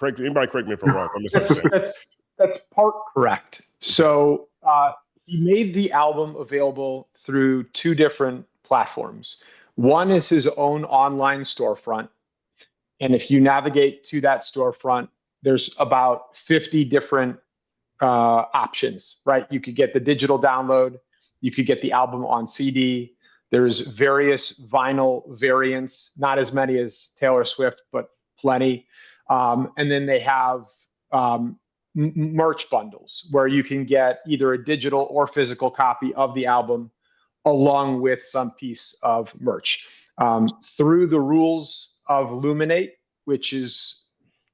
anybody correct me if I'm wrong. I'm misunderstanding. That's part correct. So he made the album available through two different platforms. One is his own online storefront. And if you navigate to that storefront, there's about 50 different options, right? You could get the digital download. You could get the album on CD. There's various vinyl variants, not as many as Taylor Swift, but plenty. And then they have merch bundles where you can get either a digital or physical copy of the album along with some piece of merch. Through the rules of Luminate, which is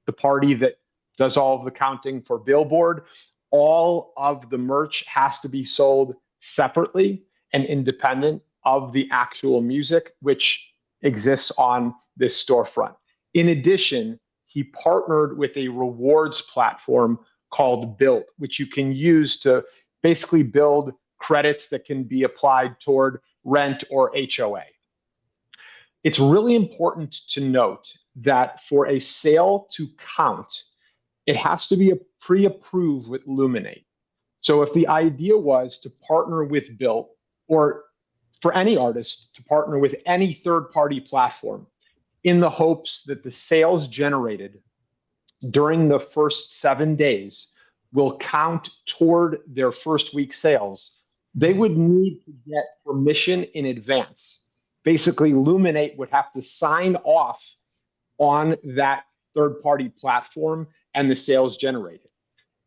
the party that does all of the counting for Billboard, all of the merch has to be sold separately and independent of the actual music, which exists on this storefront. In addition, he partnered with a rewards platform called Built, which you can use to basically build credits that can be applied toward rent or HOA. It's really important to note that for a sale to count, it has to be pre-approved with Luminate. So if the idea was to partner with Built, or for any artist to partner with any third-party platform in the hopes that the sales generated during the first 7 days will count toward their first week sales, they would need to get permission in advance. Basically, Luminate would have to sign off on that third-party platform and the sales generated.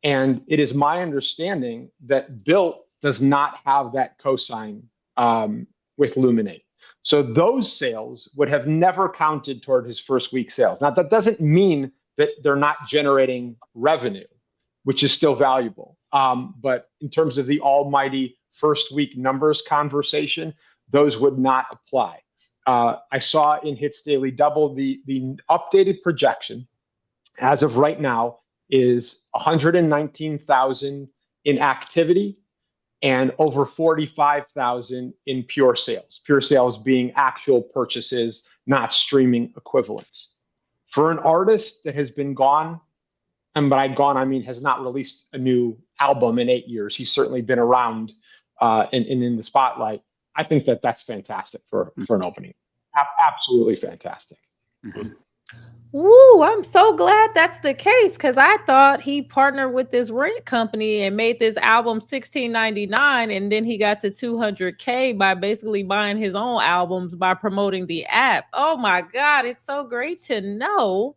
And it is my understanding that Built does not have that cosign with Luminate. So those sales would have never counted toward his first week sales. Now, that doesn't mean that they're not generating revenue, which is still valuable. But in terms of the almighty first week numbers conversation, those would not apply. I saw in Hits Daily Double, the updated projection as of right now is 119,000 in activity and over 45,000 in pure sales being actual purchases, not streaming equivalents. For an artist that has been gone, and by gone, I mean has not released a new album in 8 years, he's certainly been around and in the spotlight. I think that that's fantastic for an opening. Absolutely fantastic. Mm-hmm. Woo, I'm so glad that's the case because I thought he partnered with this rent company and made this album $16.99, and then he got to 200K by basically buying his own albums by promoting the app. Oh my God, it's so great to know,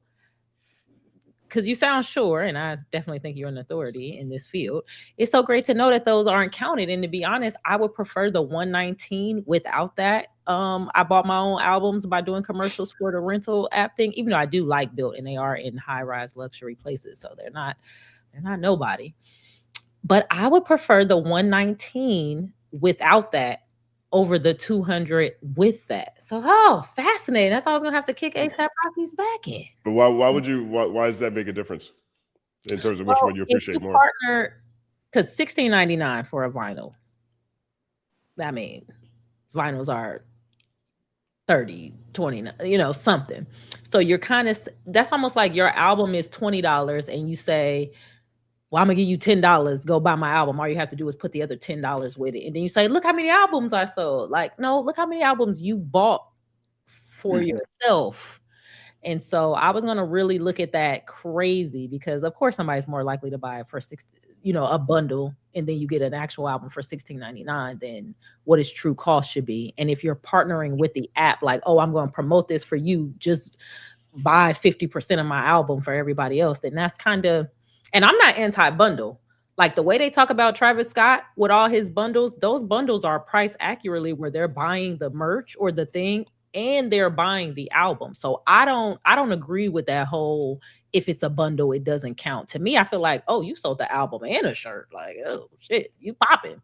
because you sound sure, and I definitely think you're an authority in this field. It's so great to know that those aren't counted. And to be honest, I would prefer the 119 without that. I bought my own albums by doing commercials for the rental app thing, even though I do like Built and they are in high-rise luxury places, so they're not nobody. But I would prefer the 119 without that over the 200 with that. So, fascinating. I thought I was gonna have to kick A$AP Rocky's back in. But why does that make a difference in terms of which one you appreciate more? Partner, because $16.99 for a vinyl. I mean, vinyls are 30, 20, something. So you're kind of, that's almost like your album is $20 and you say, well, I'm gonna give you $10, go buy my album. All you have to do is put the other $10 with it. And then you say, look how many albums I sold. Like, no, look how many albums you bought for yourself. And so I was gonna really look at that crazy because of course somebody's more likely to buy it for a bundle, and then you get an actual album for $16.99 than what its true cost should be. And if you're partnering with the app, like, oh, I'm gonna promote this for you, just buy 50% of my album for everybody else, then that's kind of, and I'm not anti-bundle. Like the way they talk about Travis Scott with all his bundles, those bundles are priced accurately where they're buying the merch or the thing and they're buying the album. So I don't agree with that whole, if it's a bundle, it doesn't count. To me, I feel like, oh, you sold the album and a shirt. Like, oh shit, you popping.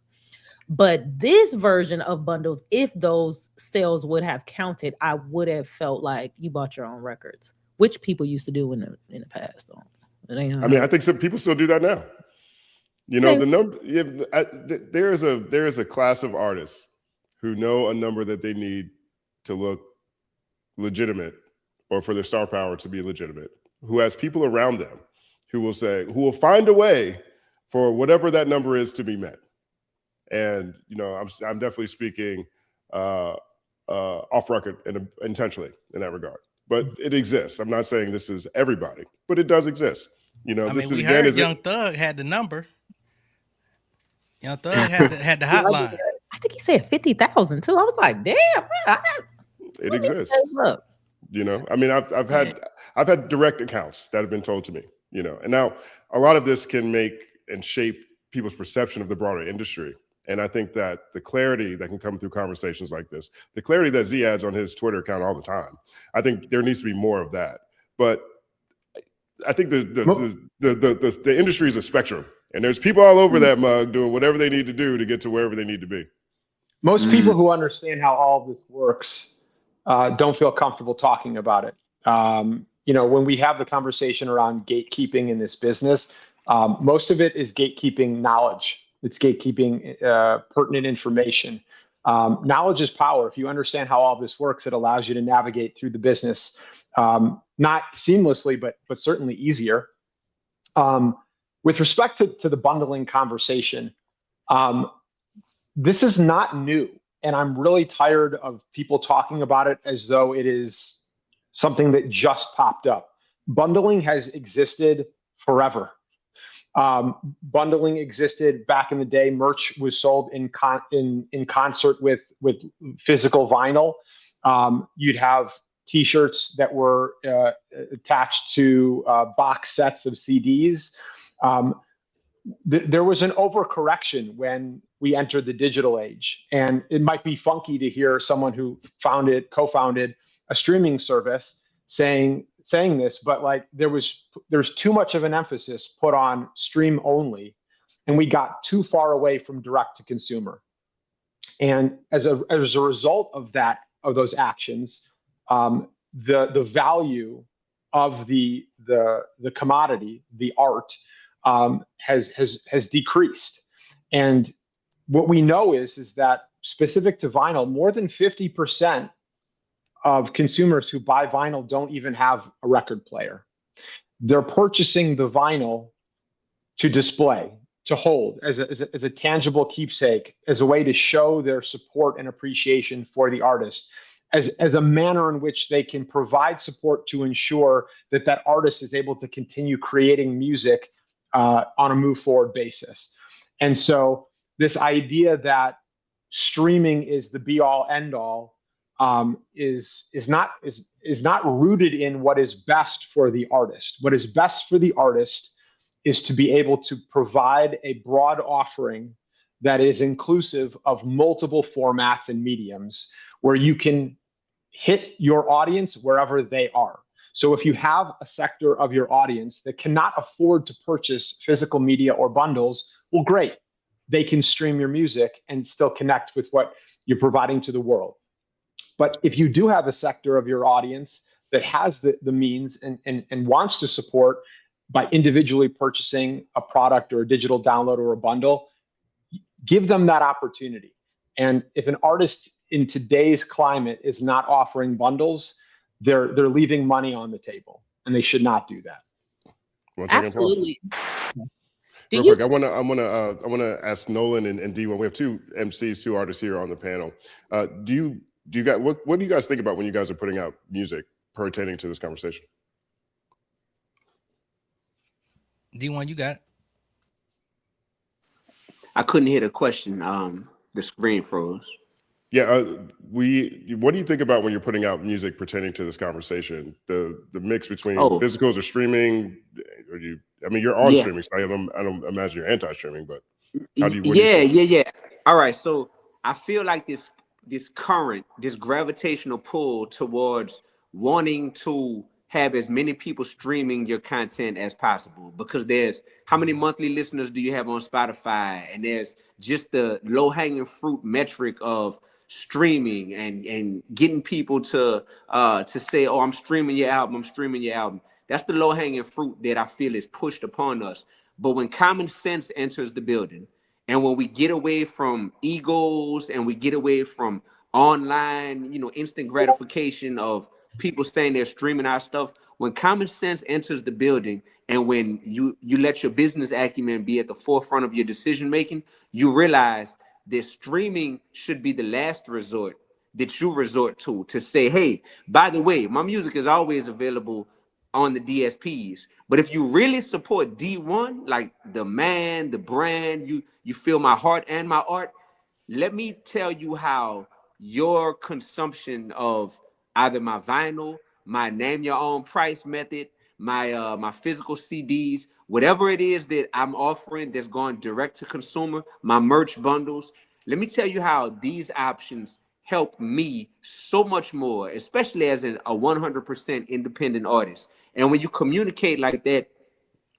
But this version of bundles, if those sales would have counted, I would have felt like you bought your own records, which people used to do in the past. I mean, I think some people still do that now. The number, there is a class of artists who know a number that they need to look legitimate or for their star power to be legitimate, who has people around them who will find a way for whatever that number is to be met. And, I'm definitely speaking off record and intentionally in that regard, but it exists. I'm not saying this is everybody, but it does exist. We heard Young Thug had the number. Young Thug had the hotline. I think he said 50,000 too. I was like, damn, man, it exists. I mean, I've had direct accounts that have been told to me, and now a lot of this can make and shape people's perception of the broader industry. And I think that the clarity that can come through conversations like this, the clarity that Z adds on his Twitter account all the time, I think there needs to be more of that. But I think the industry is a spectrum, and there's people all over that mug doing whatever they need to do to get to wherever they need to be. Most people who understand how all of this works don't feel comfortable talking about it. When we have the conversation around gatekeeping in this business, most of it is gatekeeping knowledge. It's gatekeeping pertinent information. Knowledge is power. If you understand how all this works, it allows you to navigate through the business, not seamlessly, but certainly easier. With respect to the bundling conversation, this is not new. And I'm really tired of people talking about it as though it is something that just popped up. Bundling has existed forever. Bundling existed back in the day. Merch was sold in concert with physical vinyl. You'd have T-shirts that were attached to box sets of CDs. There was an overcorrection when we entered the digital age, and it might be funky to hear someone who co-founded a streaming service saying this, but like there's too much of an emphasis put on stream only, and we got too far away from direct to consumer. And as a result of those actions, the value of the commodity, the art, has decreased. And what we know is that specific to vinyl, more than 50% of consumers who buy vinyl don't even have a record player. They're purchasing the vinyl to display, to hold as a tangible keepsake, as a way to show their support and appreciation for the artist. as a manner in which they can provide support to ensure that that artist is able to continue creating music on a move forward basis. And so this idea that streaming is the be all end all is not rooted in what is best for the artist. What is best for the artist is to be able to provide a broad offering that is inclusive of multiple formats and mediums where you can hit your audience wherever they are. So if you have a sector of your audience that cannot afford to purchase physical media or bundles, well, great. They can stream your music and still connect with what you're providing to the world. But if you do have a sector of your audience that has the means and wants to support by individually purchasing a product or a digital download or a bundle, give them that opportunity. And if an artist in today's climate is not offering bundles, they're leaving money on the table, and they should not do that. Absolutely. Real quick, I want to ask Nolan and Dee-1. We have two MCs, two artists here on the panel. Do you guys what do you guys think about when you guys are putting out music pertaining to this conversation? Dee-1, you got it. I couldn't hear the question. The screen froze. Yeah, what do you think about when you're putting out music pertaining to this conversation? The mix between physicals or streaming? Or you're on streaming, so I don't imagine you're anti-streaming, but how do you? Yeah. All right, so I feel like this gravitational pull towards wanting to have as many people streaming your content as possible, because there's how many monthly listeners do you have on Spotify, and there's just the low-hanging fruit metric of streaming and getting people to say, oh, I'm streaming your album. That's the low-hanging fruit that I feel is pushed upon us. But when common sense enters the building, and when we get away from egos and we get away from online, instant gratification of people saying they're streaming our stuff, when common sense enters the building and when you let your business acumen be at the forefront of your decision making, you realize that streaming should be the last resort that you resort to say, hey, by the way, my music is always available on the DSPs. But if you really support Dee-1, like the man, the brand, you feel my heart and my art, let me tell you how your consumption of either my vinyl, my name your own price method, my physical CDs, whatever it is that I'm offering that's going direct to consumer, my merch bundles, let me tell you how these options help me so much more, especially as a 100% independent artist. And when you communicate like that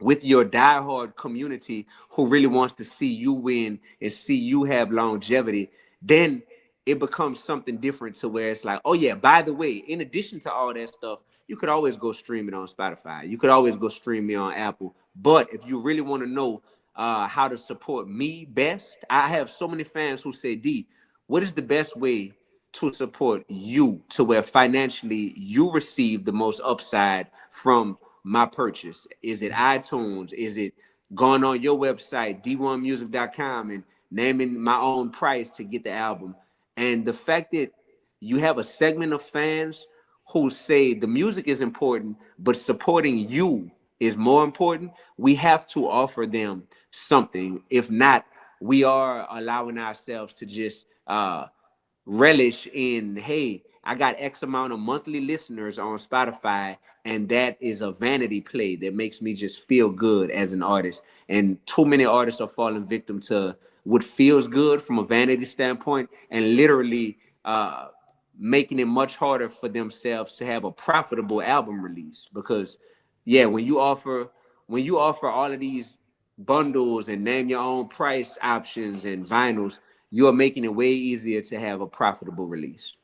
with your diehard community who really wants to see you win and see you have longevity, then it becomes something different to where it's like, oh yeah, by the way, in addition to all that stuff, you could always go stream it on Spotify. You could always go stream me on Apple. But if you really want to know how to support me best, I have so many fans who say, D, what is the best way to support you to where financially you receive the most upside from my purchase? Is it iTunes? Is it going on your website, d1music.com, and naming my own price to get the album? And the fact that you have a segment of fans who say the music is important, but supporting you is more important, we have to offer them something. If not, we are allowing ourselves to just relish in, hey, I got X amount of monthly listeners on Spotify, and that is a vanity play that makes me just feel good as an artist. And too many artists are falling victim to what feels good from a vanity standpoint and literally making it much harder for themselves to have a profitable album release. Because yeah, when you offer all of these bundles and name your own price options and vinyls, you are making it way easier to have a profitable release.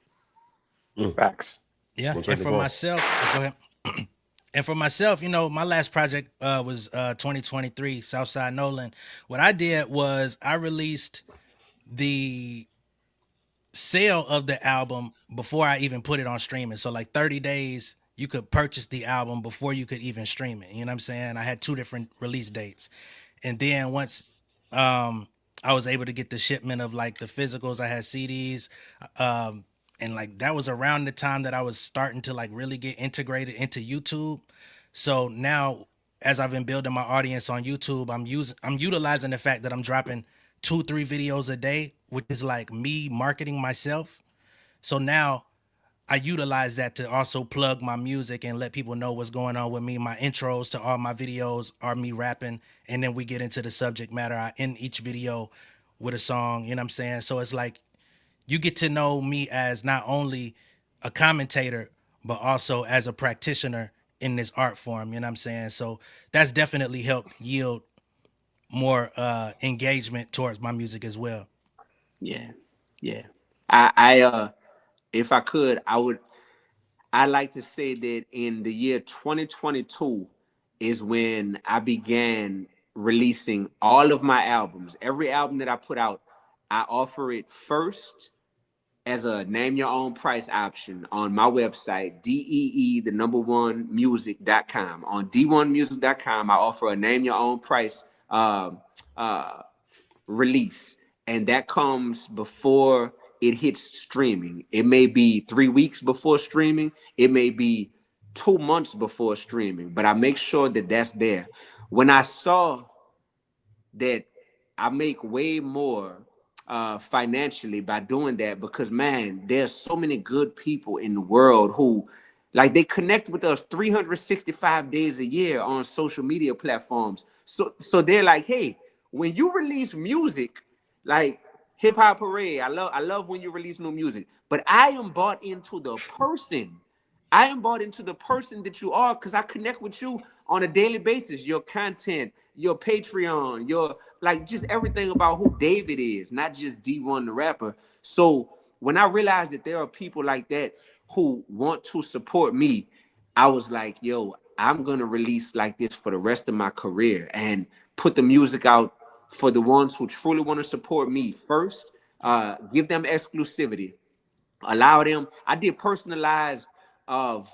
Facts. Yeah, and for myself, go ahead. And for myself, my last project was 2023, Southside Nolan. What I did was I released the sale of the album before I even put it on streaming. So like 30 days, you could purchase the album before you could even stream it. You know what I'm saying? I had 2 different release dates. And then once I was able to get the shipment of like the physicals, I had CDs, and like that was around the time that I was starting to like really get integrated into YouTube. So now, as I've been building my audience on YouTube, I'm utilizing the fact that I'm dropping 2-3 videos a day, which is like me marketing myself. So now I utilize that to also plug my music and let people know what's going on with me. My intros to all my videos are me rapping, and then we get into the subject matter. I end each video with a song, you know what I'm saying? So it's like you get to know me as not only a commentator, but also as a practitioner in this art form, you know what I'm saying? So that's definitely helped yield more engagement towards my music as well. Yeah, yeah. I if I could, I like to say that in the year 2022 is when I began releasing all of my albums. Every album that I put out, I offer it first as a name your own price option on my website, DEE1music.com. On Dee-1music.com, I offer a name your own price release, and that comes before it hits streaming. It may be 3 weeks before streaming, it may be 2 months before streaming, but I make sure that that's there. When I saw that I make way more financially by doing that, because man, there's so many good people in the world who like they connect with us 365 days a year on social media platforms. So they're like, hey, when you release music, like Hip Hop Parade, I love when you release new music, but I am bought into the person. I am bought into the person that you are because I connect with you on a daily basis. Your content, your Patreon, your like just everything about who David is, not just Dee-1 the rapper. So when I realized that there are people like that who want to support me, I was like, yo, I'm going to release like this for the rest of my career and put the music out for the ones who truly want to support me first, give them exclusivity, allow them. I did personalized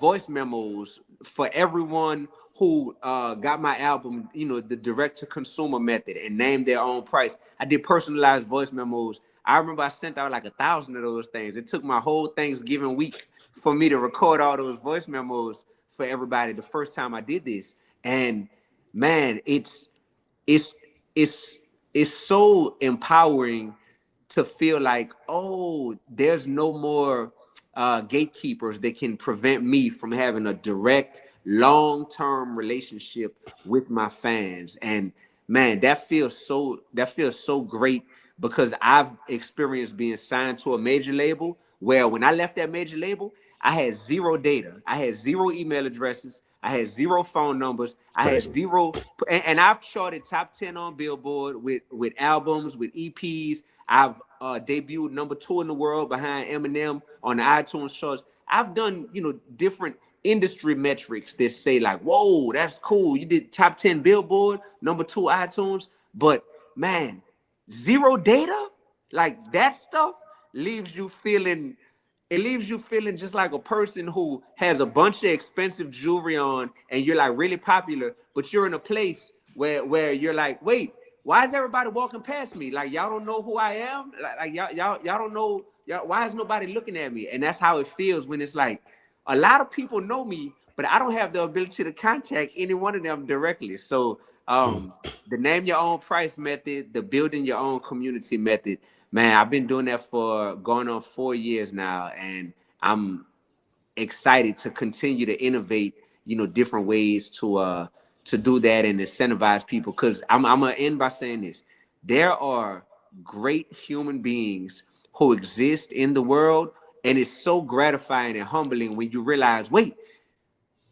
voice memos for everyone who got my album, you know, the direct to consumer method and named their own price. I did personalized voice memos. I remember I sent out like 1,000 of those things. It took my whole Thanksgiving week for me to record all those voice memos for everybody the first time I did this. And man, it's so empowering to feel like, oh, there's no more gatekeepers that can prevent me from having a direct, long-term relationship with my fans. And man, that feels so great, because I've experienced being signed to a major label where when I left that major label, I had zero data. I had zero email addresses. I had zero phone numbers. I had zero, and I've charted top 10 on Billboard with albums, with EPs. I've debuted #2 in the world behind Eminem on the iTunes charts. I've done, you know, different industry metrics that say like, whoa, that's cool. You did top 10 Billboard, #2 iTunes, but man, zero data, like that stuff leaves you feeling just like a person who has a bunch of expensive jewelry on and you're like really popular, but you're in a place where you're like, wait, why is everybody walking past me? Like, y'all don't know who I am? Like y'all don't know, why is nobody looking at me? And that's how it feels when it's like a lot of people know me, but I don't have the ability to contact any one of them directly. So the name your own price method, the building your own community method, man, I've been doing that for going on 4 years now, and I'm excited to continue to innovate, you know, different ways to do that and incentivize people. Because I'm gonna end by saying this: there are great human beings who exist in the world, and it's so gratifying and humbling when you realize, wait,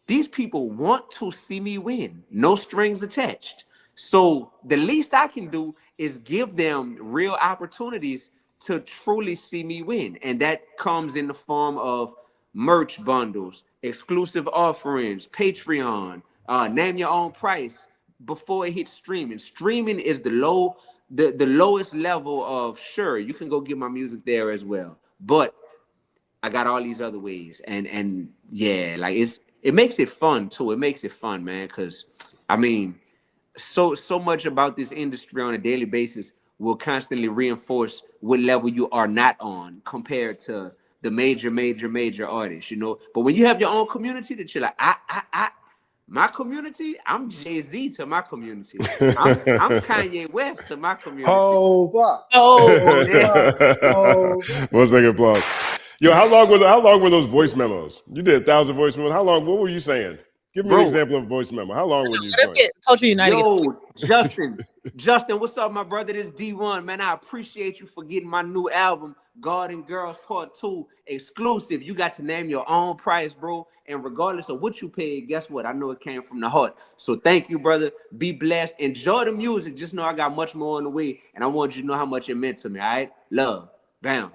these people want to see me win, no strings attached. So the least I can do is give them real opportunities to truly see me win. And that comes in the form of merch bundles, exclusive offerings, Patreon, name your own price before it hits streaming. Streaming is the lowest level of, sure, you can go get my music there as well, but I got all these other ways. And yeah, like it makes it fun too. It makes it fun, man, because I mean, so much about this industry on a daily basis will constantly reinforce what level you are not on compared to the major artists, you know. But when you have your own community that you're like, my community, I'm Jay-Z to my community. I'm Kanye West to my community. Hold up. Oh, 1 second applause. Yo, how long were those voice memos? You did 1,000 voice memos. How long? What were you saying? Give me an example of a voice memo. How long were you going? Culture United. Yo, Justin, what's up, my brother? This D1, man. I appreciate you for getting my new album, God and Girls Part 2, exclusive. You got to name your own price, bro. And regardless of what you paid, guess what? I know it came from the heart. So thank you, brother. Be blessed. Enjoy the music. Just know I got much more on the way. And I want you to know how much it meant to me, all right? Love. Bam.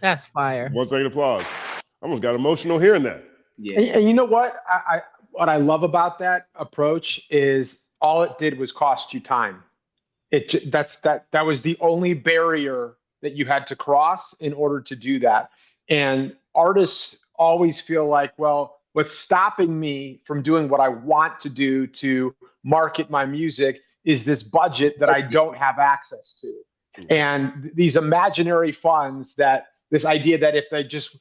That's fire. 1 second applause. I almost got emotional hearing that. Yeah. And you know what? What I love about that approach is all it did was cost you time. That was the only barrier that you had to cross in order to do that. And artists always feel like, well, what's stopping me from doing what I want to do to market my music is this budget that I don't have access to. And these imaginary funds, that this idea that if they just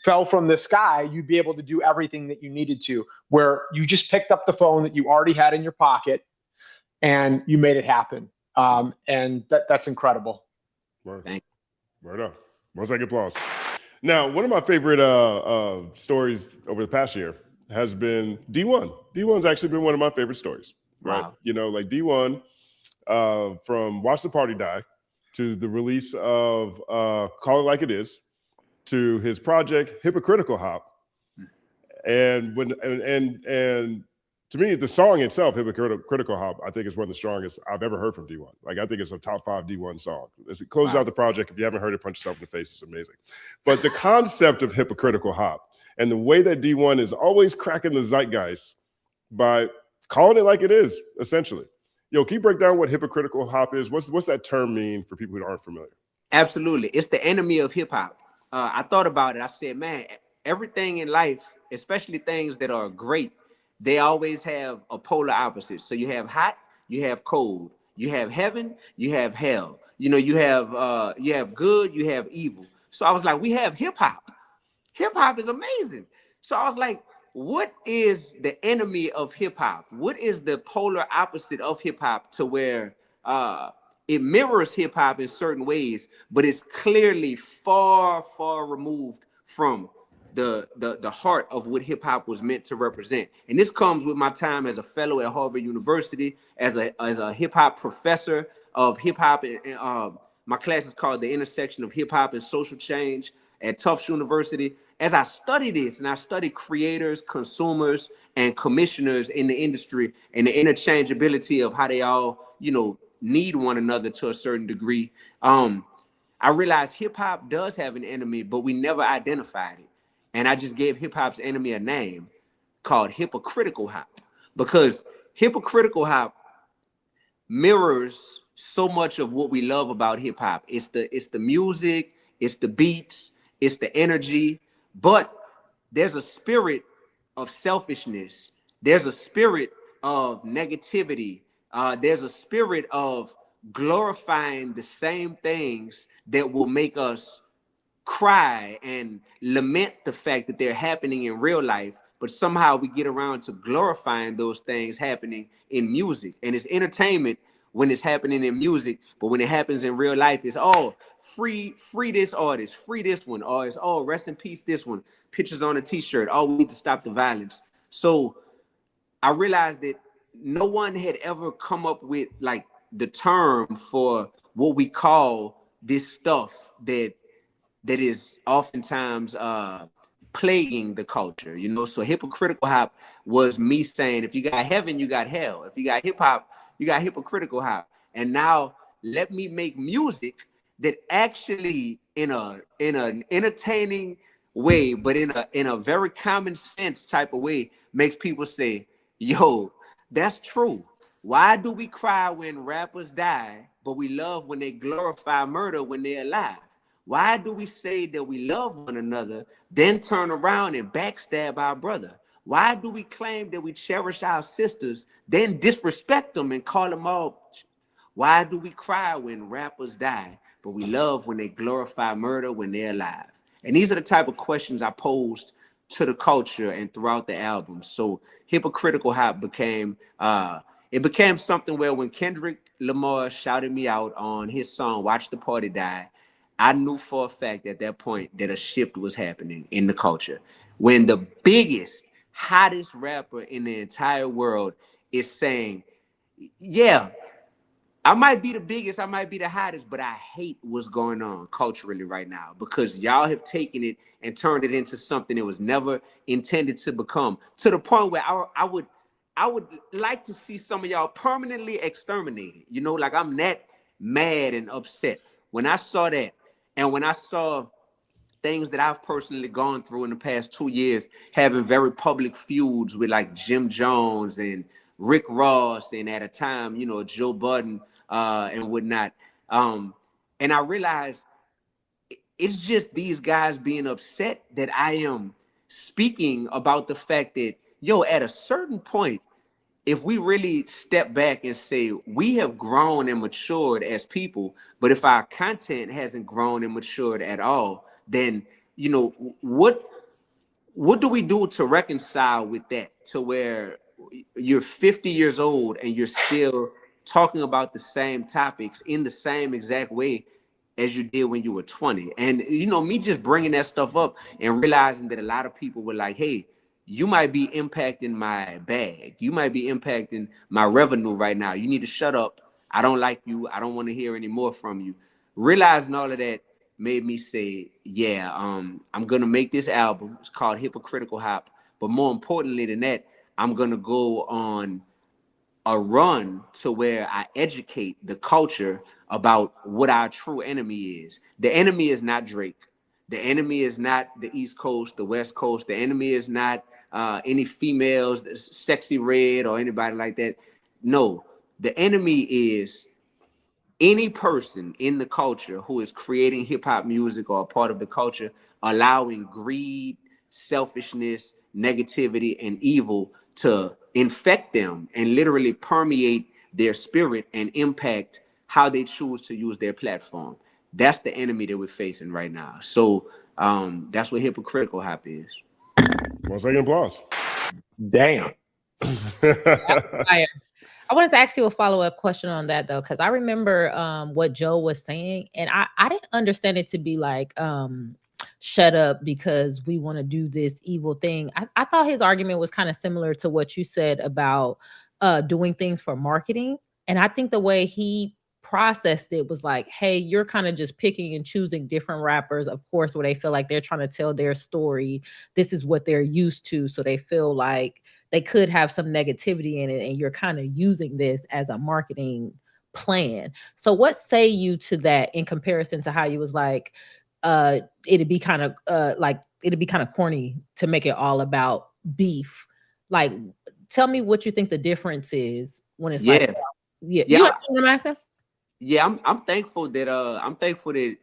fell from the sky, you'd be able to do everything that you needed to, where you just picked up the phone that you already had in your pocket and you made it happen. And that's incredible. Word up. 1 second applause. Now, one of my favorite stories over the past year has been Dee-1. Dee-1's actually been one of my favorite stories, right? Wow. You know, like Dee-1, from Watch the Party Die to the release of Call It Like It Is, to his project Hypocritical Hop, and to me, the song itself, Hypocritical Hop, I think is one of the strongest I've ever heard from Dee-1. Like, I think it's a top 5 Dee-1 song. As it closes out the project, if you haven't heard it, punch yourself in the face. It's amazing. But the concept of Hypocritical Hop and the way that Dee-1 is always cracking the zeitgeist by calling it like it is, essentially. Yo, can you break down what Hypocritical Hop is? What's that term mean for people who aren't familiar? Absolutely. It's the enemy of hip hop. I thought about it. I said, man, everything in life, especially things that are great, they always have a polar opposite. So you have hot, you have cold, you have heaven, you have hell. You know, you have good, you have evil. So I was like, we have hip hop. Hip hop is amazing. So I was like, what is the enemy of hip hop? What is the polar opposite of hip hop, to where it mirrors hip hop in certain ways, but it's clearly far, far removed from the heart of what hip hop was meant to represent. And this comes with my time as a fellow at Harvard University, as a hip hop professor of hip hop. My class is called The Intersection of Hip Hop and Social Change at Tufts University. As I study this, and I study creators, consumers, and commissioners in the industry, and the interchangeability of how they all, you know, need one another to a certain degree, I realized hip hop does have an enemy, but we never identified it. And I just gave hip hop's enemy a name called Hypocritical Hop, because Hypocritical Hop mirrors so much of what we love about hip hop. It's the music, it's the beats, it's the energy, but there's a spirit of selfishness. There's a spirit of negativity. There's a spirit of glorifying the same things that will make us cry and lament the fact that they're happening in real life, but somehow we get around to glorifying those things happening in music. And it's entertainment when it's happening in music, but when it happens in real life, it's all free this artist, free this one, or it's all rest in peace this one, pictures on a t-shirt, oh, we need to stop the violence. So I realized that no one had ever come up with like the term for what we call this stuff that is oftentimes plaguing the culture, you know. So Hypocritical Hop was me saying, if you got heaven, you got hell. If you got hip hop, you got Hypocritical Hop. And now let me make music that actually in an entertaining way, but in a very common sense type of way, makes people say, yo, that's true. Why do we cry when rappers die, but we love when they glorify murder when they're alive? Why do we say that we love one another, then turn around and backstab our brother? Why do we claim that we cherish our sisters, then disrespect them and call them all? Why do we cry when rappers die, but we love when they glorify murder when they're alive? And these are the type of questions I posed to the culture and throughout the album. So Hypocritical Hop became it became something where when Kendrick Lamar shouted me out on his song Watch the Party Die, I knew for a fact at that point that a shift was happening in the culture. When the biggest, hottest rapper in the entire world is saying, yeah, I might be the biggest, I might be the hottest, but I hate what's going on culturally right now because y'all have taken it and turned it into something it was never intended to become, to the point where I would like to see some of y'all permanently exterminated. You know, like I'm that mad and upset. When I saw that, and when I saw things that I've personally gone through in the past 2 years, having very public feuds with like Jim Jones and Rick Ross, and at a time, you know, Joe Budden and whatnot. And I realized it's just these guys being upset that I am speaking about the fact that, yo, at a certain point, if we really step back and say we have grown and matured as people, but if our content hasn't grown and matured at all, then, you know, what do we do to reconcile with that, to where you're 50 years old and you're still talking about the same topics in the same exact way as you did when you were 20? And, you know, me just bringing that stuff up and realizing that a lot of people were like, hey, you might be impacting my bag. You might be impacting my revenue right now. You need to shut up. I don't like you. I don't want to hear any more from you. Realizing all of that made me say, yeah, I'm going to make this album. It's called Hypocritical Hop. But more importantly than that, I'm going to go on a run to where I educate the culture about what our true enemy is. The enemy is not Drake. The enemy is not the East Coast, the West Coast. The enemy is not any females, Sexy Red or anybody like that. No, the enemy is any person in the culture who is creating hip hop music or a part of the culture, allowing greed, selfishness, negativity, and evil to infect them and literally permeate their spirit and impact how they choose to use their platform. That's the enemy that we're facing right now. So that's what Hypocritical Hop is. 1 second applause. Damn. Fire. I wanted to ask you a follow-up question on that though, because I remember what Joe was saying, and I didn't understand it to be like shut up because we want to do this evil thing. I thought his argument was kind of similar to what you said about doing things for marketing. And I think the way he processed it was like, hey, you're kind of just picking and choosing different rappers, of course, where they feel like they're trying to tell their story. This is what they're used to. So they feel like they could have some negativity in it, and you're kind of using this as a marketing plan. So what say you to that in comparison to how you was like, it'd be kind of corny to make it all about beef. Like, tell me what you think the difference is when it's like, you know what I'm asking? Yeah, I'm thankful that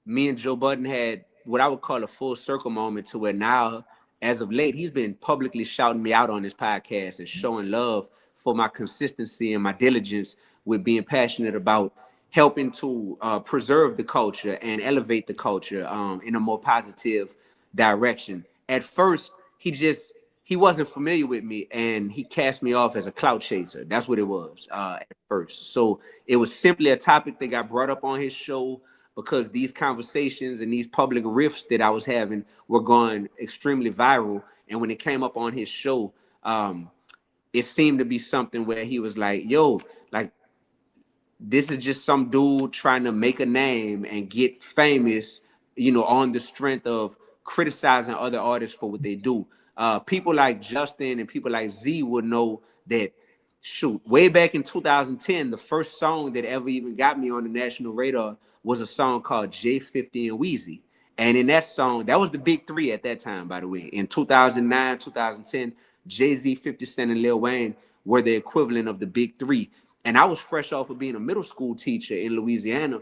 me and Joe Budden had what I would call a full circle moment, to where now, as of late, he's been publicly shouting me out on his podcast and showing love for my consistency and my diligence with being passionate about helping to preserve the culture and elevate the culture in a more positive direction. At first, he wasn't familiar with me, and he cast me off as a clout chaser. That's what it was at first. So it was simply a topic that got brought up on his show because these conversations and these public riffs that I was having were going extremely viral. And when it came up on his show, it seemed to be something where he was like, yo, like, this is just some dude trying to make a name and get famous, you know, on the strength of criticizing other artists for what they do. People like Justin and people like Z would know that, shoot, way back in 2010, the first song that ever even got me on the national radar was a song called J50 and Wheezy. And in that song, that was the big three at that time, by the way. In 2009, 2010, Jay-Z, 50 Cent, and Lil Wayne were the equivalent of the big three. And I was fresh off of being a middle school teacher in Louisiana,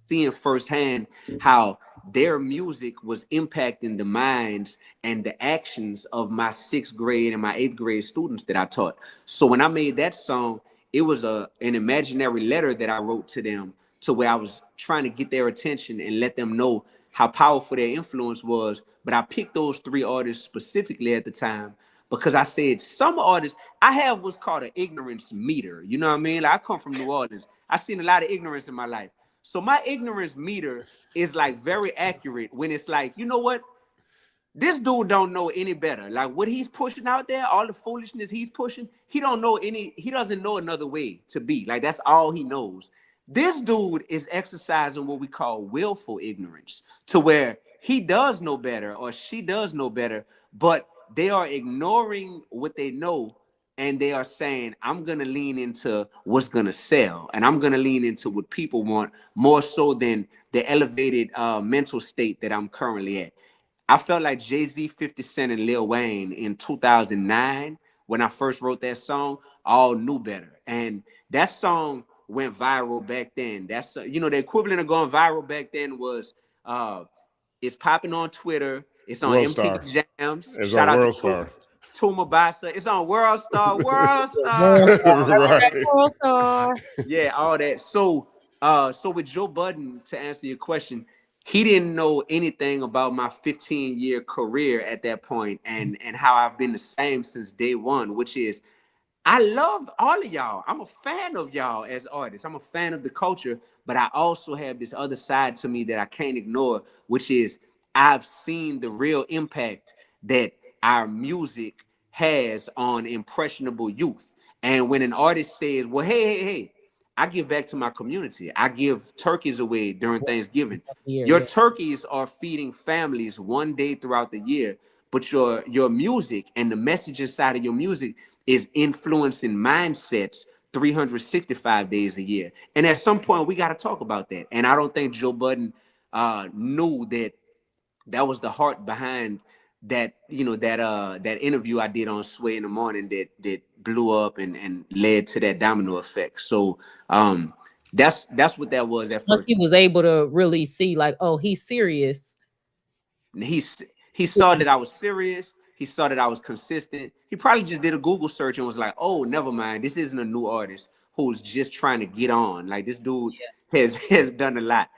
seeing firsthand how their music was impacting the minds and the actions of my 6th grade and my 8th grade students that I taught. So when I made that song, it was an imaginary letter that I wrote to them, to where I was trying to get their attention and let them know how powerful their influence was. But I picked those 3 artists specifically at the time because I said some artists, I have what's called an ignorance meter. You know what I mean? Like, I come from New Orleans. I've seen a lot of ignorance in my life. So my ignorance meter is like very accurate when it's like, you know what? This dude don't know any better. Like, what he's pushing out there, all the foolishness he's pushing, he doesn't know another way to be. Like, that's all he knows. This dude is exercising what we call willful ignorance, to where he does know better or she does know better, but they are ignoring what they know, and they are saying, I'm going to lean into what's going to sell, and I'm going to lean into what people want more so than the elevated mental state that I'm currently at. I felt like Jay-Z, 50 Cent, and Lil Wayne in 2009, when I first wrote that song, all knew better. And that song went viral back then. That's, you know, the equivalent of going viral back then was, it's popping on Twitter. It's on World MTV Star. Jams. It's Shout on out World to Star. Tuma Basa. It's on World Star. World Star. Right. World Star. Yeah, all that. So with Joe Budden, to answer your question, he didn't know anything about my 15-year career at that point, and how I've been the same since day one, which is I love all of y'all. I'm a fan of y'all as artists. I'm a fan of the culture, but I also have this other side to me that I can't ignore, which is I've seen the real impact that our music has on impressionable youth. And when an artist says, well, hey, I give back to my community. I give turkeys away during Thanksgiving. Your turkeys are feeding families one day throughout the year, but your music and the message inside of your music is influencing mindsets 365 days a year. And at some point, we got to talk about that. And I don't think Joe Budden knew that was the heart behind that, you know, that interview I did on Sway in the Morning that blew up and led to that domino effect. So that's what that was at Once first. he was able to really see, like, oh, he's serious. He saw that I was serious. He saw that I was consistent. He probably just did a Google search and was like, oh, never mind. This isn't a new artist who's just trying to get on. Like, this dude has done a lot.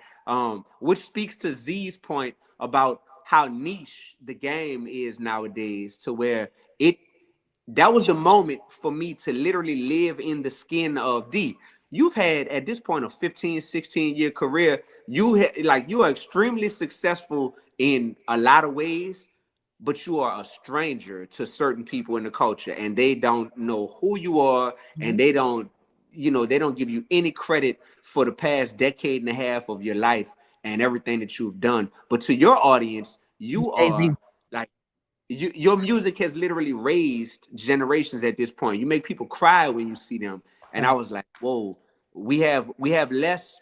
Which speaks to Z's point about how niche the game is nowadays, to where that was the moment for me to literally live in the skin of D. You've had at this point a 15, 16-year career. You are extremely successful in a lot of ways, but you are a stranger to certain people in the culture, and they don't know who you are, and they don't give you any credit for the past decade and a half of your life and everything that you've done. But to your audience, you are like, your music has literally raised generations at this point. You make people cry when you see them. And I was like, whoa, we have less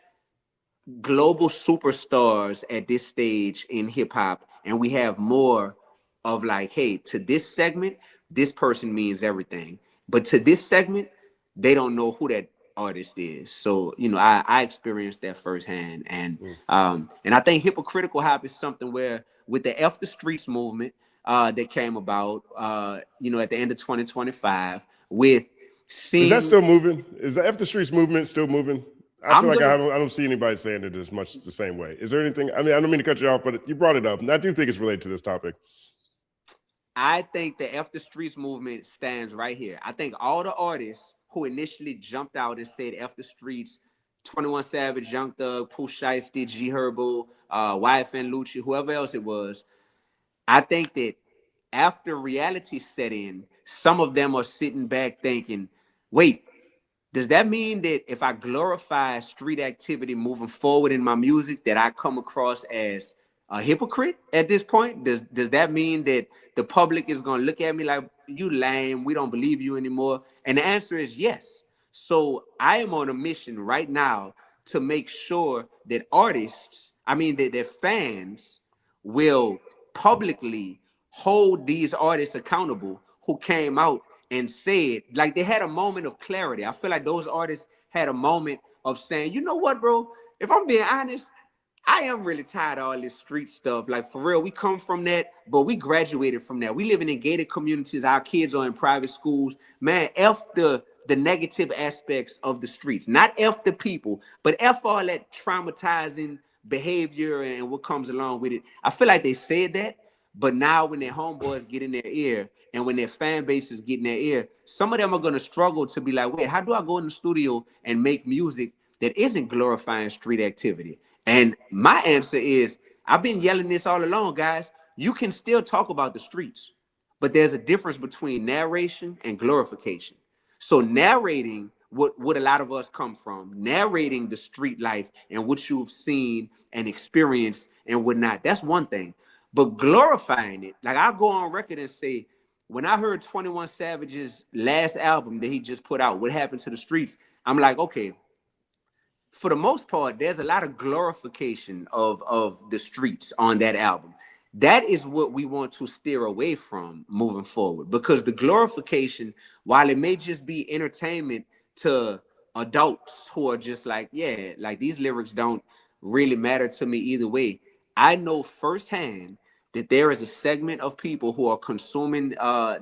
global superstars at this stage in hip hop, and we have more of like, hey, to this segment, this person means everything. But to this segment, they don't know who that artist is. So, you know, I experienced that firsthand. And I think Hypocritical Hop is something where, with the F the Streets movement that came about, you know, at the end of 2025, with seeing... Is that still moving? Is the F the Streets movement still moving? I feel like I don't see anybody saying it as much the same way. Is there anything? I mean, I don't mean to cut you off, but you brought it up, and I do think it's related to this topic. I think the F the Streets movement stands right here. I think all the artists who initially jumped out and said F the Streets, 21 Savage, Young Thug, Pooh Shiesty, G Herbo, YFN Lucci, whoever else it was, I think that after reality set in, some of them are sitting back thinking, wait, does that mean that if I glorify street activity moving forward in my music, that I come across as a hypocrite at this point? Does that mean that the public is going to look at me like, you lame, we don't believe you anymore? And the answer is yes. So I am on a mission right now to make sure that that fans will publicly hold these artists accountable who came out and said, like, they had a moment of clarity. I feel like those artists had a moment of saying, you know what, bro? If I'm being honest, I am really tired of all this street stuff. Like, for real, we come from that, but we graduated from that. We living in gated communities. Our kids are in private schools. Man, F the negative aspects of the streets. Not F the people, but F all that traumatizing behavior and what comes along with it. I feel like they said that, but now when their homeboys get in their ear and when their fan bases get in their ear, some of them are going to struggle to be like, wait, how do I go in the studio and make music that isn't glorifying street activity? And my answer is, I've been yelling this all along, guys. You can still talk about the streets, but there's a difference between narration and glorification. So narrating what a lot of us come from, narrating the street life and what you've seen and experienced and whatnot, that's one thing. But glorifying it, like I'll go on record and say, when I heard 21 Savage's last album that he just put out, What Happened to the Streets, I'm like, okay, for the most part, there's a lot of glorification of the streets on that album. That is what we want to steer away from moving forward, because the glorification, while it may just be entertainment to adults who are just like, yeah, like these lyrics don't really matter to me either way, I know firsthand that there is a segment of people who are consuming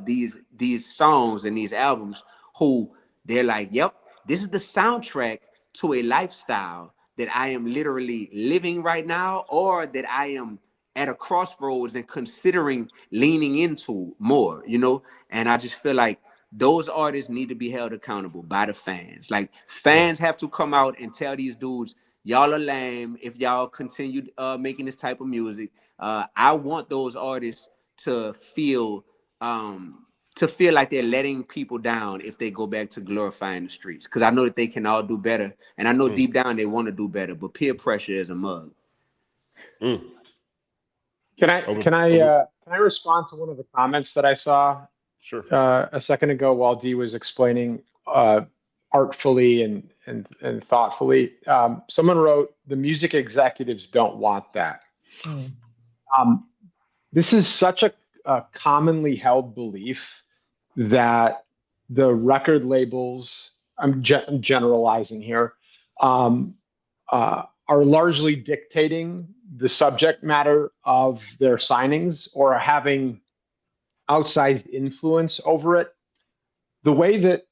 these songs and these albums who they're like, yep, this is the soundtrack to a lifestyle that I am literally living right now, or that I am at a crossroads and considering leaning into more, you know? And I just feel like those artists need to be held accountable by the fans. Like, fans have to come out and tell these dudes, y'all are lame if y'all continue making this type of music. I want those artists to feel like they're letting people down if they go back to glorifying the streets, because I know that they can all do better, and I know deep down they want to do better, but peer pressure is a mug. Can I respond to one of the comments that I saw a second ago while Dee was explaining artfully and thoughtfully? Someone wrote, the music executives don't want that. This is such a commonly held belief that the record labels, I'm generalizing here, are largely dictating the subject matter of their signings or having outsized influence over it. The way that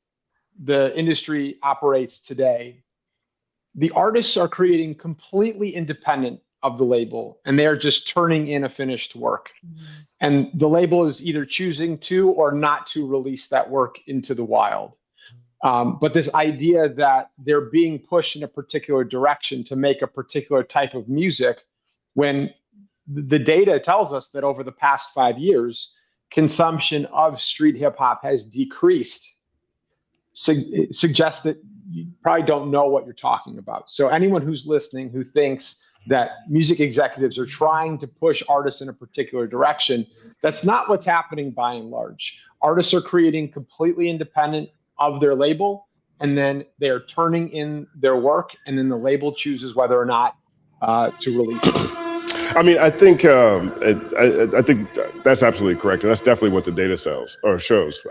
the industry operates today, the artists are creating completely independent of the label, and they are just turning in a finished work. And the label is either choosing to or not to release that work into the wild. But this idea that they're being pushed in a particular direction to make a particular type of music, when the data tells us that over the past 5 years, consumption of street hip hop has decreased, suggests that you probably don't know what you're talking about. So anyone who's listening who thinks that music executives are trying to push artists in a particular direction, that's not what's happening by and large. Artists are creating completely independent of their label, and then they're turning in their work, and then the label chooses whether or not to release it. I mean, I think that's absolutely correct, and that's definitely what the data shows.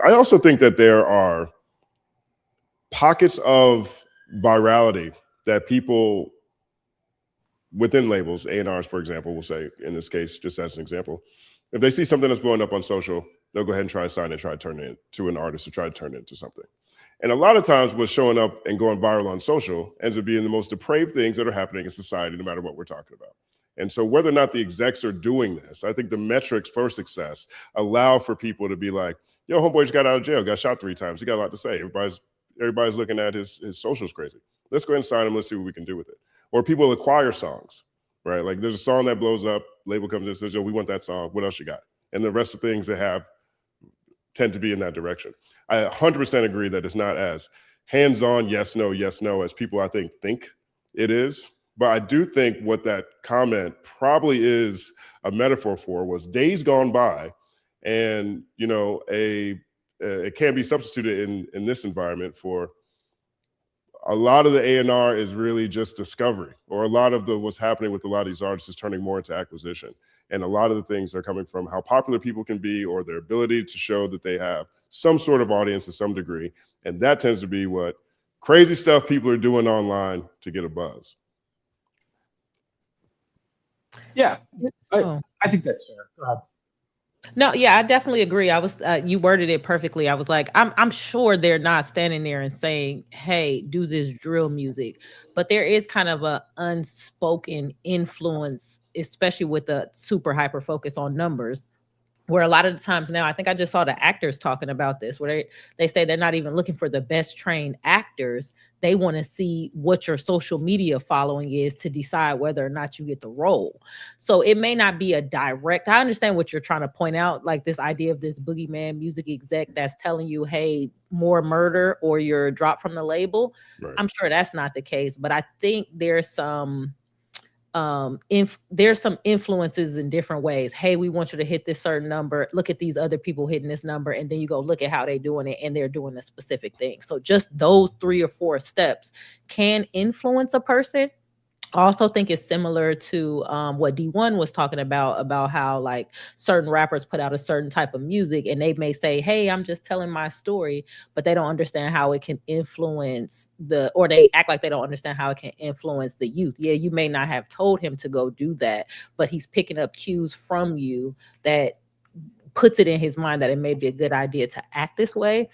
I also think that there are pockets of virality that people within labels, A&Rs, for example, will say, in this case, just as an example, if they see something that's blowing up on social, they'll go ahead and try to sign it, try to turn it into an artist, or try to turn it into something. And a lot of times what's showing up and going viral on social ends up being the most depraved things that are happening in society, no matter what we're talking about. And so whether or not the execs are doing this, I think the metrics for success allow for people to be like, yo, homeboy just got out of jail, got shot 3 times. He got a lot to say. Everybody's looking at his socials crazy. Let's go ahead and sign him. Let's see what we can do with it. Or people acquire songs, right? Like there's a song that blows up, label comes in and says, yo, we want that song. What else you got? And the rest of the things they have tend to be in that direction. I 100% agree that it's not as hands-on, yes, no, as people I think it is. But I do think what that comment probably is a metaphor for was days gone by, and you know, it can be substituted in this environment for a lot of the A&R is really just discovery, or a lot of what's happening with a lot of these artists is turning more into acquisition. And a lot of the things are coming from how popular people can be, or their ability to show that they have some sort of audience to some degree. And that tends to be what crazy stuff people are doing online to get a buzz. Yeah, I think that's fair. Go ahead. No, yeah, I definitely agree. I was you worded it perfectly. I was like, I'm sure they're not standing there and saying, "Hey, do this drill music," but there is kind of a unspoken influence, especially with the super hyper focus on numbers, where a lot of the times now, I think I just saw the actors talking about this, where they say they're not even looking for the best trained actors. They want to see what your social media following is to decide whether or not you get the role. So it may not be a direct, I understand what you're trying to point out, like this idea of this boogeyman music exec that's telling you, hey, more murder or you're dropped from the label. Right. I'm sure that's not the case, but I think if there's some influences in different ways. Hey, we want you to hit this certain number. Look at these other people hitting this number, and then you go look at how they're doing it, and they're doing a specific thing. So just those 3 or 4 steps can influence a person. I also think it's similar to what Dee-1 was talking about how like certain rappers put out a certain type of music and they may say, hey, I'm just telling my story, but they don't understand how it can influence or they act like they don't understand how it can influence the youth. Yeah, you may not have told him to go do that, but he's picking up cues from you that puts it in his mind that it may be a good idea to act this way.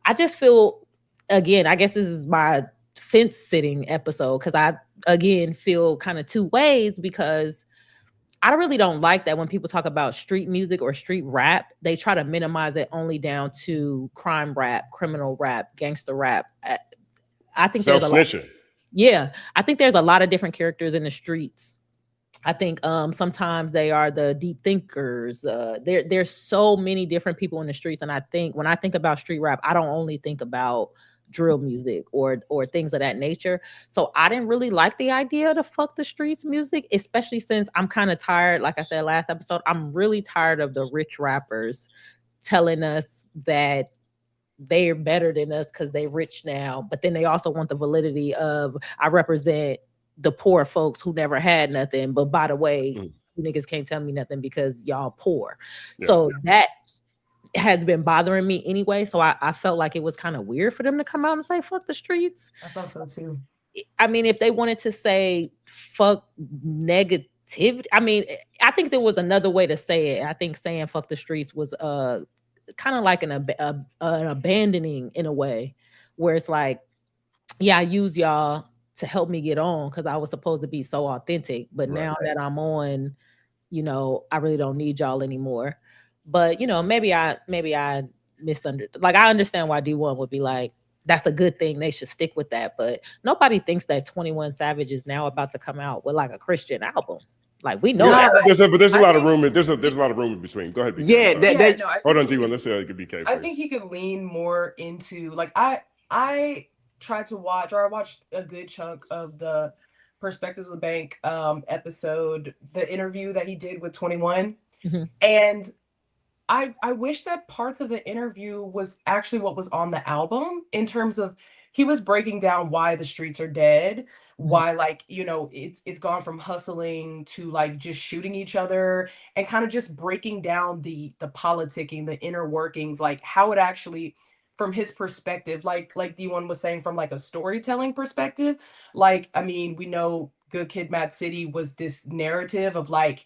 I just feel, again, I guess this is my fence sitting episode because I again feel kind of 2 ways, because I really don't like that when people talk about street music or street rap, they try to minimize it only down to crime rap, criminal rap, gangster rap. I think there's a lot. Yeah, I think there's a lot of different characters in the streets. I think sometimes they are the deep thinkers. There's so many different people in the streets, and I think when I think about street rap, I don't only think about drill music or things of that nature. So I didn't really like the idea to fuck the streets music, especially since I'm kind of tired. Like I said last episode, I'm really tired of the rich rappers telling us that they're better than us because they're rich now, but then they also want the validity of I represent the poor folks who never had nothing. But by the way, you niggas can't tell me nothing because y'all poor. Yeah. So that has been bothering me anyway. So I felt like it was kind of weird for them to come out and say, fuck the streets. I thought so too. I mean, if they wanted to say fuck negativity, I mean, I think there was another way to say it. I think saying fuck the streets was kind of like an abandoning in a way, where it's like, yeah, I use y'all to help me get on because I was supposed to be so authentic. But now that I'm on, you know, I really don't need y'all anymore. But, you know, maybe I misunderstood. Like, I understand why Dee-1 would be like, that's a good thing. They should stick with that. But nobody thinks that 21 Savage is now about to come out with like a Christian album. Like, we know that. But there's a lot of room. There's a lot of room in between. Go ahead. BK. No, hold on, Dee-1. Let's say it could be BK. I think he could lean more into like I tried to watch, or I watched a good chunk of the Perspectives of the Bank episode, the interview that he did with 21, and I wish that parts of the interview was actually what was on the album, in terms of he was breaking down why the streets are dead, why, like, you know, it's gone from hustling to like just shooting each other, and kind of just breaking down the politicking, the inner workings, like how it actually, from his perspective, like Dee-1 was saying, from like a storytelling perspective. Like, I mean, we know Good Kid, Mad City was this narrative of like,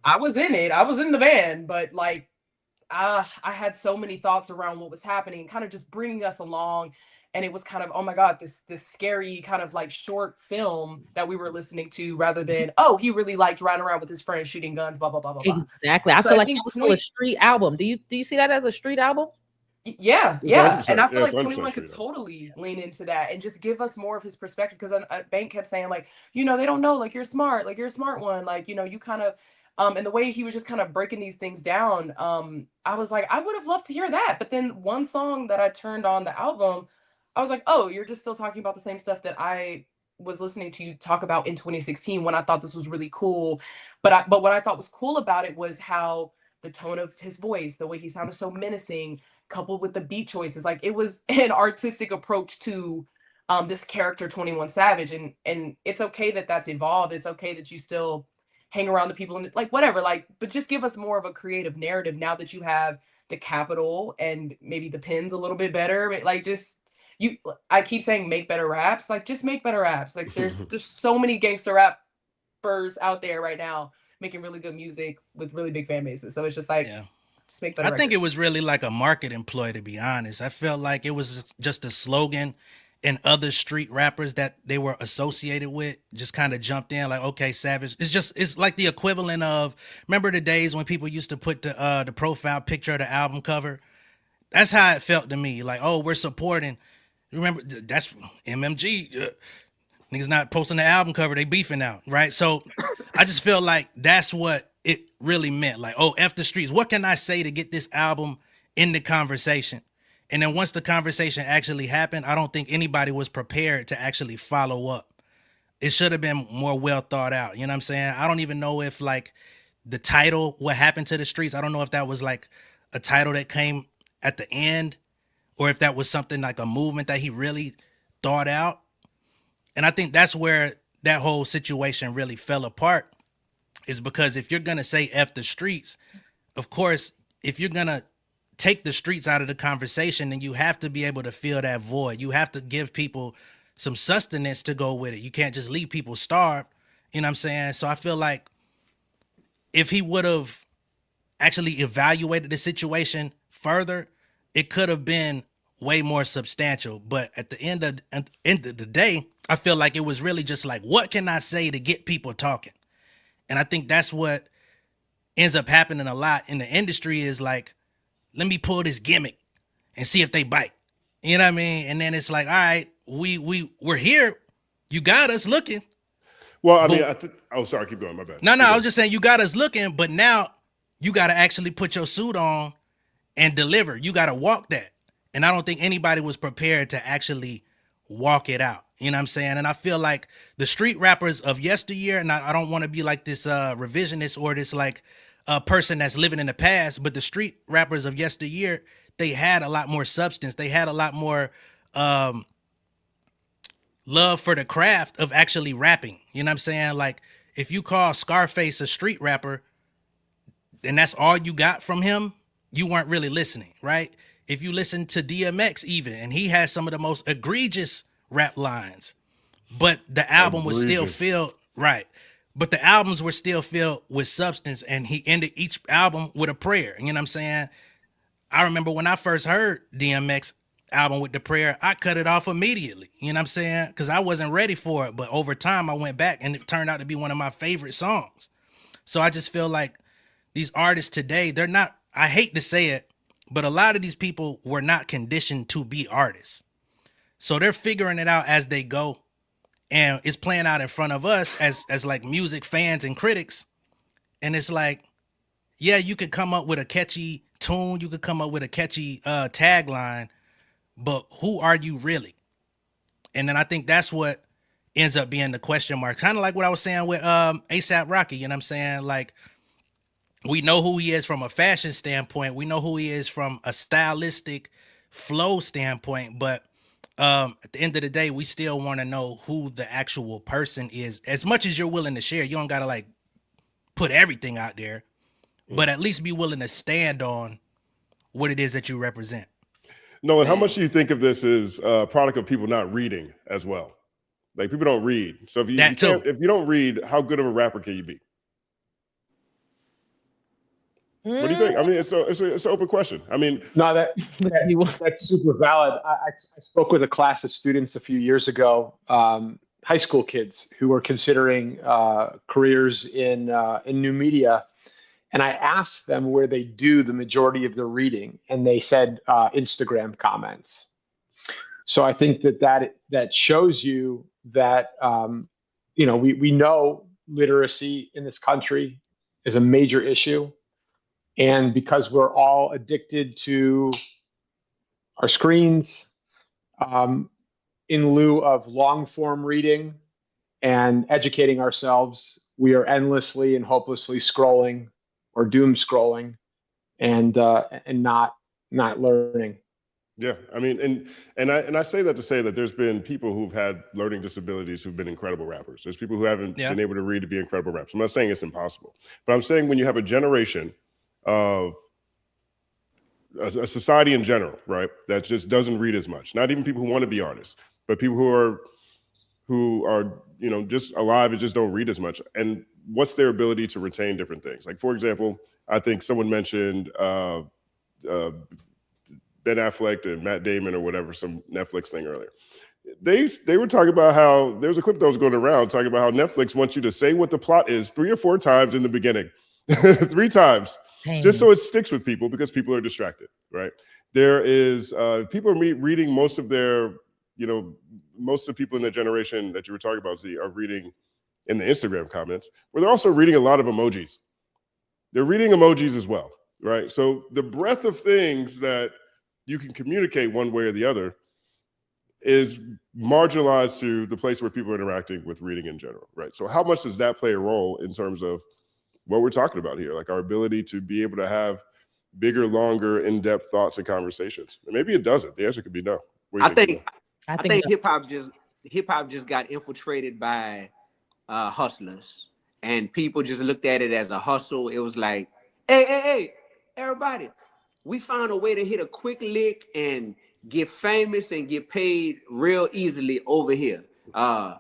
I was in it, I was in the van, but like, I had so many thoughts around what was happening, kind of just bringing us along. And it was kind of, oh my God, this scary kind of like short film that we were listening to, rather than, oh, he really liked riding around with his friends shooting guns, blah, blah, blah, blah, blah. Exactly. I feel like it was still a street album. Do you see that as a street album? Yeah. And I feel like 21 could totally lean into that and just give us more of his perspective. Because Bank kept saying like, you know, they don't know, like, you're smart, like, you're a smart one. Like, you know, you kind of, and the way he was just kind of breaking these things down, I was like, I would have loved to hear that. But then one song that I turned on the album, I was like, oh, you're just still talking about the same stuff that I was listening to you talk about in 2016, when I thought this was really cool. But what I thought was cool about it was how the tone of his voice, the way he sounded so menacing, coupled with the beat choices, like it was an artistic approach to this character 21 Savage. And it's okay that that's evolved. It's okay that you still hang around the people and like whatever, like, but just give us more of a creative narrative now that you have the capital and maybe the pens a little bit better. But like, just I keep saying make better raps, like just make better raps. Like there's so many gangster rappers out there right now making really good music with really big fan bases. So it's just like, Just make better I think it records. was really like a marketing ploy, to be honest. I felt like it was just a slogan, and other street rappers that they were associated with just kind of jumped in like, okay, Savage. It's like the equivalent of, remember the days when people used to put the profile picture of the album cover? That's how it felt to me. Like, oh, we're supporting. Remember, that's MMG. Niggas not posting the album cover, they beefing out, right? So I just feel like that's what it really meant. Like, oh, F the streets. What can I say to get this album in the conversation? And then once the conversation actually happened, I don't think anybody was prepared to actually follow up. It should have been more well thought out. You know what I'm saying? I don't even know if like the title, What Happened to the Streets, I don't know if that was like a title that came at the end, or if that was something like a movement that he really thought out. And I think that's where that whole situation really fell apart, is because if you're going to say F the streets, of course, if you're going to take the streets out of the conversation, then you have to be able to fill that void. You have to give people some sustenance to go with it. You can't just leave people starved. You know what I'm saying? So I feel like if he would have actually evaluated the situation further, it could have been way more substantial. But at the end of the day, I feel like it was really just like, what can I say to get people talking? And I think that's what ends up happening a lot in the industry, is like, let me pull this gimmick and see if they bite. You know what I mean? And then it's like, all right, we're here. You got us looking. Well, I mean, oh, sorry, keep going. My bad. No, I was just saying you got us looking, but now you got to actually put your suit on and deliver. You got to walk that. And I don't think anybody was prepared to actually walk it out. You know what I'm saying? And I feel like the street rappers of yesteryear, and I don't want to be like this revisionist or this like person that's living in the past, but the street rappers of yesteryear, they had a lot more substance. They had a lot more love for the craft of actually rapping. You know what I'm saying? Like, if you call Scarface a street rapper and that's all you got from him, you weren't really listening, right? If you listen to DMX even, and he has some of the most egregious rap lines, but the album was still filled, right? But the albums were still filled with substance, and he ended each album with a prayer. You know what I'm saying? I remember when I first heard DMX album with the prayer, I cut it off immediately. You know what I'm saying? Because I wasn't ready for it. But over time, I went back, and it turned out to be one of my favorite songs. So I just feel like these artists today, they're not, I hate to say it, but a lot of these people were not conditioned to be artists. So they're figuring it out as they go. And it's playing out in front of us as like music fans and critics. And it's like, yeah, you could come up with a catchy tune. You could come up with a catchy tagline, but who are you really? And then I think that's what ends up being the question mark. Kind of like what I was saying with A$AP Rocky. You know what I'm saying? Like, we know who he is from a fashion standpoint. We know who he is from a stylistic flow standpoint. But at the end of the day, we still want to know who the actual person is. As much as you're willing to share, you don't got to like put everything out there, but at least be willing to stand on what it is that you represent. Nolan, how much do you think of this as a product of people not reading as well? Like, people don't read. So if you don't read, how good of a rapper can you be? What do you think? I mean, it's an open question. I mean, no, that's super valid. I spoke with a class of students a few years ago, high school kids who were considering careers in new media, and I asked them where they do the majority of their reading, and they said Instagram comments. So I think that shows you that we know literacy in this country is a major issue. And because we're all addicted to our screens, in lieu of long form reading and educating ourselves, we are endlessly and hopelessly scrolling or doom scrolling and not learning. Yeah, I mean, and I say that to say that there's been people who've had learning disabilities who've been incredible rappers. There's people who haven't been able to read to be incredible rappers. I'm not saying it's impossible, but I'm saying when you have a generation of a society in general, right, that just doesn't read as much. Not even people who want to be artists, but people who are just alive and just don't read as much. And what's their ability to retain different things. Like, for example, I think someone mentioned Ben Affleck and Matt Damon or whatever, some Netflix thing earlier. They were talking about how there was a clip that was going around talking about how Netflix wants you to say what the plot is 3 or 4 times in the beginning, 3 times, just so it sticks with people because people are distracted, right? There is people are reading most of their, most of the people in that generation that you were talking about, Z, are reading in the Instagram comments, where they're also reading a lot of emojis. They're reading emojis as well, right? So the breadth of things that you can communicate one way or the other is marginalized to the place where people are interacting with reading in general, right? So how much does that play a role in terms of what we're talking about here, like our ability to be able to have bigger, longer, in-depth thoughts and conversations? And maybe it doesn't. The answer could be no. I think no. hip hop just got infiltrated by hustlers, and people just looked at it as a hustle. It was like, hey, everybody, we found a way to hit a quick lick and get famous and get paid real easily over here. Come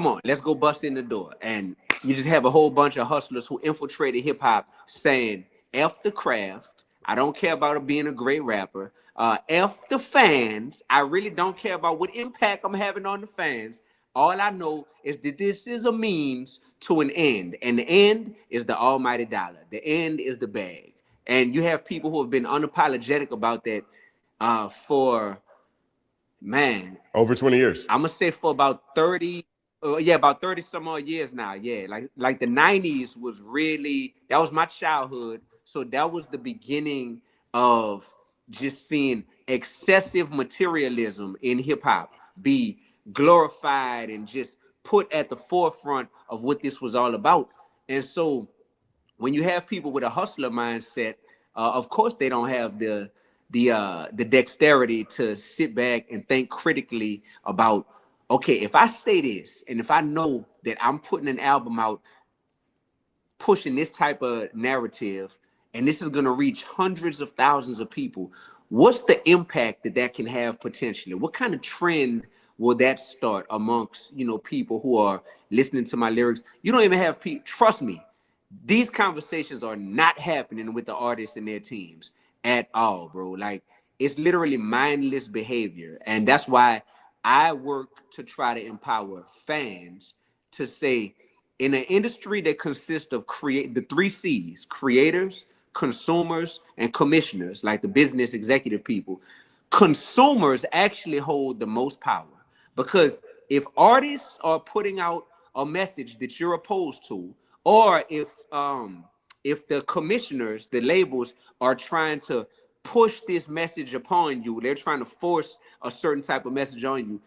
on, let's go bust in the door. And you just have a whole bunch of hustlers who infiltrated hip hop saying, F the craft. I don't care about being a great rapper. F the fans. I really don't care about what impact I'm having on the fans. All I know is that this is a means to an end. And the end is the almighty dollar. The end is the bag. And you have people who have been unapologetic about that for, man, over 20 years. I'm gonna say for about 30, about 30 some odd years now. Yeah, like the 90s was really, that was my childhood. So that was the beginning of just seeing excessive materialism in hip hop be glorified and just put at the forefront of what this was all about. And so when you have people with a hustler mindset, of course they don't have the dexterity to sit back and think critically about, okay, if I say this and if I know that I'm putting an album out pushing this type of narrative and this is going to reach hundreds of thousands of people, what's the impact that can have potentially? What kind of trend will that start amongst, people who are listening to my lyrics? You don't even have people, trust me, these conversations are not happening with the artists and their teams at all, bro. Like, it's literally mindless behavior. And that's why I work to try to empower fans to say, in an industry that consists of the 3 C's, creators, consumers, and commissioners, like the business executive people, consumers actually hold the most power. Because if artists are putting out a message that you're opposed to, or if the commissioners, the labels, are trying to push this message upon you, they're trying to force a certain type of message on you,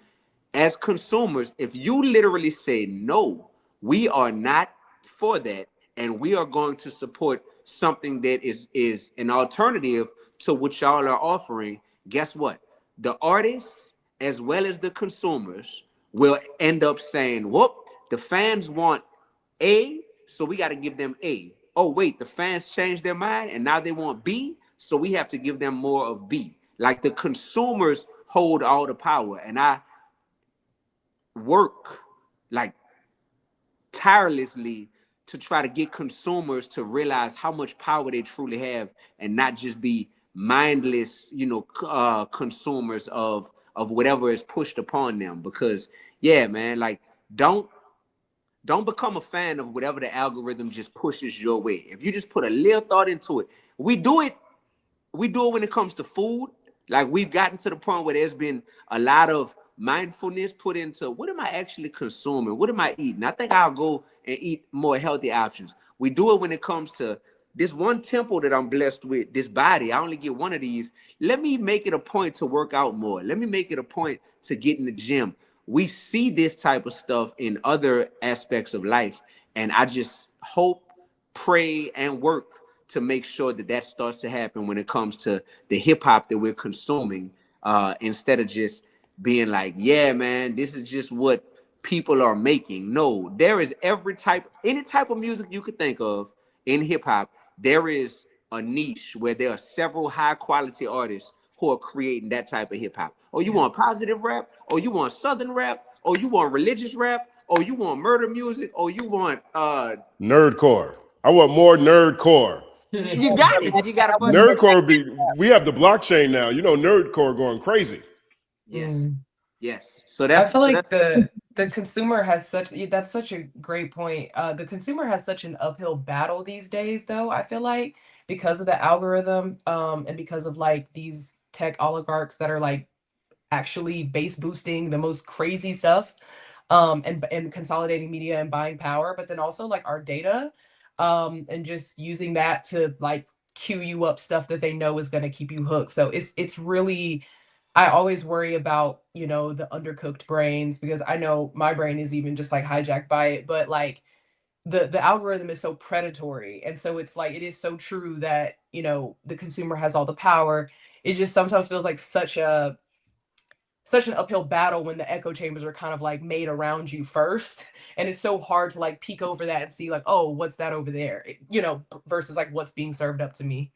as consumers, if you literally say, no, we are not for that, and we are going to support something that is an alternative to what y'all are offering, guess what? The artists, as well as the consumers, will end up saying, whoop, the fans want A, so we got to give them A. Oh, wait, the fans changed their mind, and now they want B, so we have to give them more of B. Like, the consumers hold all the power, and I work like tirelessly to try to get consumers to realize how much power they truly have and not just be mindless, consumers of whatever is pushed upon them. Because, yeah, man, like, don't become a fan of whatever the algorithm just pushes your way. If you just put a little thought into it, we do it when it comes to food. Like, we've gotten to the point where there's been a lot of mindfulness put into what am I actually consuming? What am I eating? I think I'll go and eat more healthy options. We do it when it comes to this one temple that I'm blessed with, this body. I only get one of these. Let me make it a point to work out more. Let me make it a point to get in the gym. We see this type of stuff in other aspects of life. And I just hope, pray, and work to make sure that starts to happen when it comes to the hip hop that we're consuming, instead of just being like, yeah, man, this is just what people are making. No, there is any type of music you could think of in hip hop. There is a niche where there are several high quality artists who are creating that type of hip hop. Oh, you want positive rap? Or you want Southern rap? Or you want religious rap? Oh, you want murder music? Oh, you want Nerdcore. I want more nerdcore. You got it. You got a bunch. Nerdcore we have the blockchain now. You know, nerdcore going crazy. Yes. Yes. So I feel like that's the consumer has that's such a great point. The consumer has such an uphill battle these days, though, I feel like, because of the algorithm, and because of like these tech oligarchs that are like actually base boosting the most crazy stuff, and consolidating media and buying power, but then also like our data, and just using that to like queue you up stuff that they know is going to keep you hooked. So it's really, I always worry about, you know, the undercooked brains, because I know my brain is even just like hijacked by it, but like the algorithm is so predatory. And so it's like, it is so true that, you know, the consumer has all the power. It just sometimes feels like such an uphill battle when the echo chambers are kind of like made around you first. And it's so hard to like peek over that and see like, oh, what's that over there? You know, versus like what's being served up to me.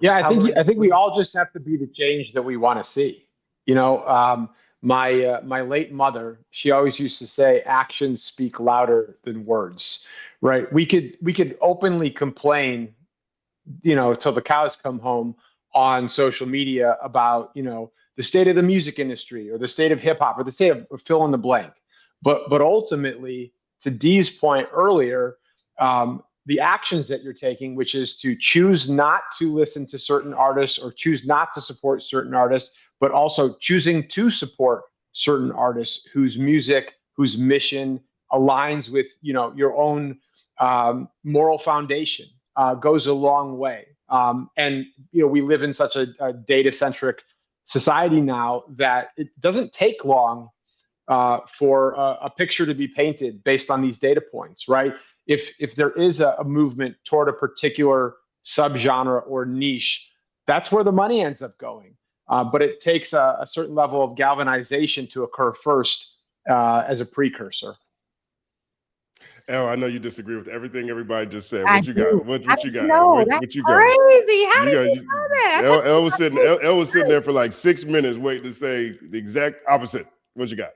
Yeah, I think we all just have to be the change that we want to see. You know, my late mother, she always used to say, "Actions speak louder than words." Right? We could openly complain, you know, till the cows come home on social media about, you know, the state of the music industry or the state of hip hop or the state of fill in the blank. But ultimately, to Dee's point earlier, the actions that you're taking, which is to choose not to listen to certain artists or choose not to support certain artists, but also choosing to support certain artists whose music, whose mission aligns with, you know, your own moral foundation, goes a long way. And you know, we live in such a data-centric society now that it doesn't take long for a picture to be painted based on these data points, right? If there is a movement toward a particular subgenre or niche, that's where the money ends up going. But it takes a certain level of galvanization to occur first as a precursor. Elle, I know you disagree with everything everybody just said. I What you do. got? What you got? No, What that's you got? crazy. How You did got- you know that? Elle was sitting there for like 6 minutes waiting to say the exact opposite. What you got?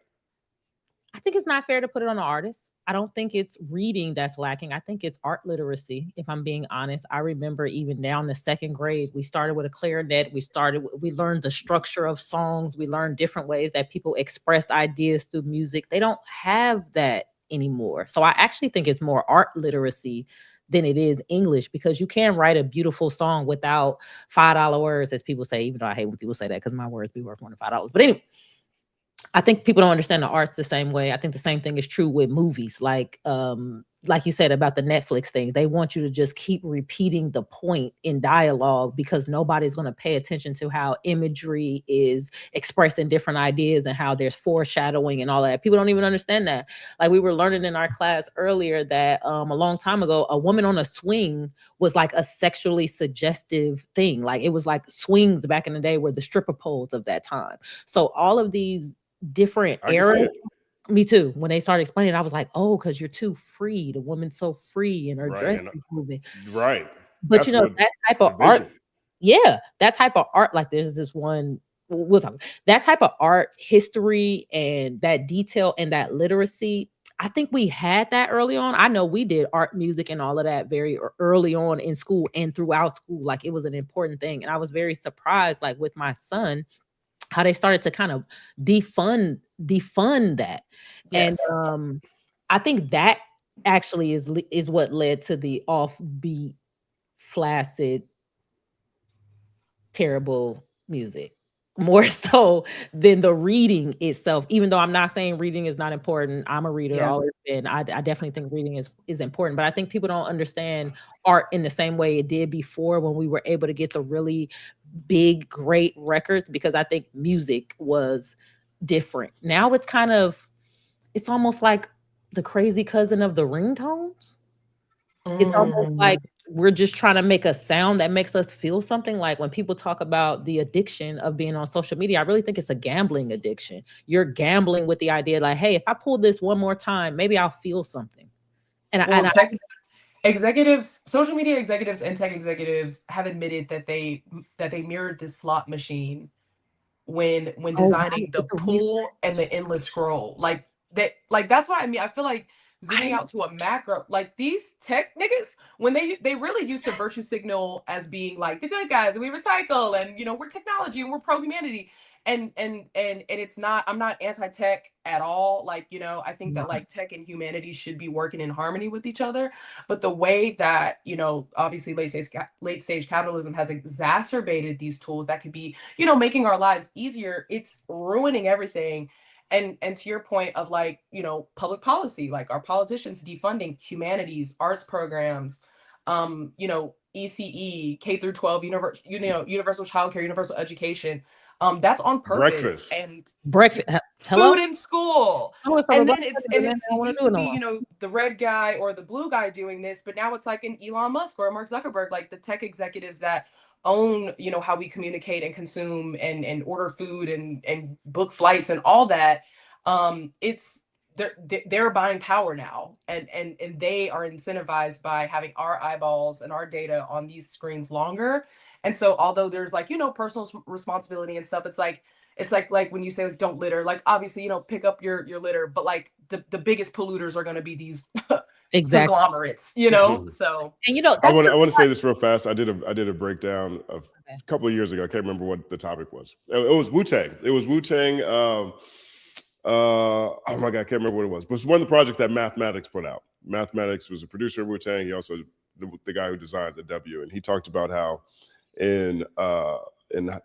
I think it's not fair to put it on the artist. I don't think it's reading that's lacking. I think it's art literacy, if I'm being honest. I remember even down the second grade, we started with a clarinet. We learned the structure of songs. We learned different ways that people expressed ideas through music. They don't have that anymore. So I actually think it's more art literacy than it is English, because you can write a beautiful song without $5 words, as people say, even though I hate when people say that because my words be worth more than $5. But anyway, I think people don't understand the arts the same way. I think the same thing is true with movies. Like you said about the Netflix thing, they want you to just keep repeating the point in dialogue because nobody's going to pay attention to how imagery is expressing different ideas and how there's foreshadowing and all that. People don't even understand that. Like we were learning in our class earlier that a long time ago, a woman on a swing was like a sexually suggestive thing. Like it was like swings back in the day were the stripper poles of that time. So all of these different eras. Me too. When they started explaining, I was like, "Oh, because you're too free. The woman's so free and her dress is moving." Right. But that's, you know, that type of art. Yeah, that type of art. Like there's this one. We'll talk. That type of art, history, and that detail and that literacy. I think we had that early on. I know we did art, music, and all of that very early on in school and throughout school. Like it was an important thing, and I was very surprised. Like with my son, how they started to kind of defund that. Yes. And I think that actually is what led to the offbeat, flaccid, terrible music, more so than the reading itself. Even though I'm not saying reading is not important, I'm a reader, always been. I definitely think reading is important, but I think people don't understand art in the same way it did before, when we were able to get the really big, great records, because I think music was different. Now it's almost like the crazy cousin of the ringtones. It's almost like we're just trying to make a sound that makes us feel something. Like when people talk about the addiction of being on social media, I really think it's a gambling addiction. You're gambling with the idea like, hey, if I pull this one more time, maybe I'll feel something. Social media executives and tech executives have admitted that they mirrored this slot machine when designing the pull and the endless scroll. Like that, like, that's what I mean. I feel like zooming out to a macro, like these tech niggas, when they really used to virtue signal as being like the good guys, and we recycle, and you know, we're technology and we're pro humanity, and it's not, I'm not anti-tech at all. Like, you know, I think that like tech and humanity should be working in harmony with each other. But the way that, you know, obviously late stage capitalism has exacerbated these tools that could be, you know, making our lives easier, it's ruining everything. And to your point of like, you know, public policy, like our politicians defunding humanities, arts programs, you know, ECE, K through 12, universal childcare, universal education. That's on purpose. Breakfast. And Breakfast. Hello? food in school. Oh, if I And were then breakfast, it then I wanna used do to it no be, more. you know, the red guy or the blue guy doing this, but now it's like an Elon Musk or a Mark Zuckerberg, like the tech executives that own, you know, how we communicate and consume and order food and book flights and all that. It's they're buying power now, and they are incentivized by having our eyeballs and our data on these screens longer. And so although there's like, you know, personal responsibility and stuff, it's like when you say like, don't litter, like obviously, you know, pick up your litter, but like the biggest polluters are going to be these Exactly. conglomerates, you know. So And you know, I that's want to say this real fast. I did a breakdown of Okay. a couple of years ago. I can't remember what the topic was. It was Wu-Tang. It was Wu-Tang. Oh my God, I can't remember what it was. But it's one of the projects that Mathematics put out. Mathematics was a producer of Wu-Tang. He also the guy who designed the W, and he talked about how in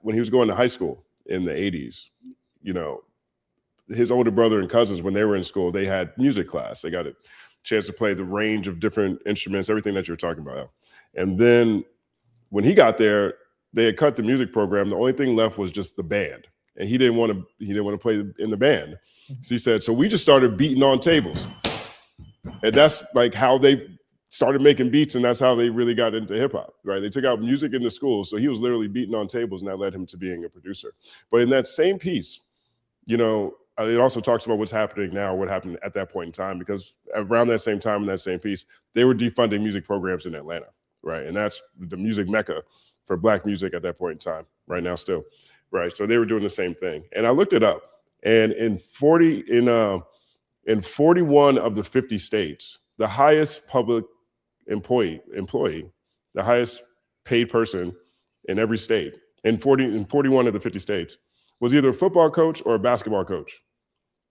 when he was going to high school in the 80s, you know, his older brother and cousins, when they were in school, they had music class. They got a chance to play the range of different instruments, everything that you're talking about. And then when he got there, they had cut the music program. The only thing left was just the band. And he didn't want to play in the band. So he said, so we just started beating on tables. And that's like how they started making beats, and that's how they really got into hip hop, right? They took out music in the schools. So he was literally beating on tables, and that led him to being a producer. But in that same piece, you know, it also talks about what's happening now, what happened at that point in time, because around that same time in that same piece, they were defunding music programs in Atlanta, right? And that's the music mecca for Black music at that point in time, right now still, right? So they were doing the same thing. And I looked it up, and in 41 of the 50 states, the highest public employee, the highest paid person in every state, in 41 of the 50 states, was either a football coach or a basketball coach,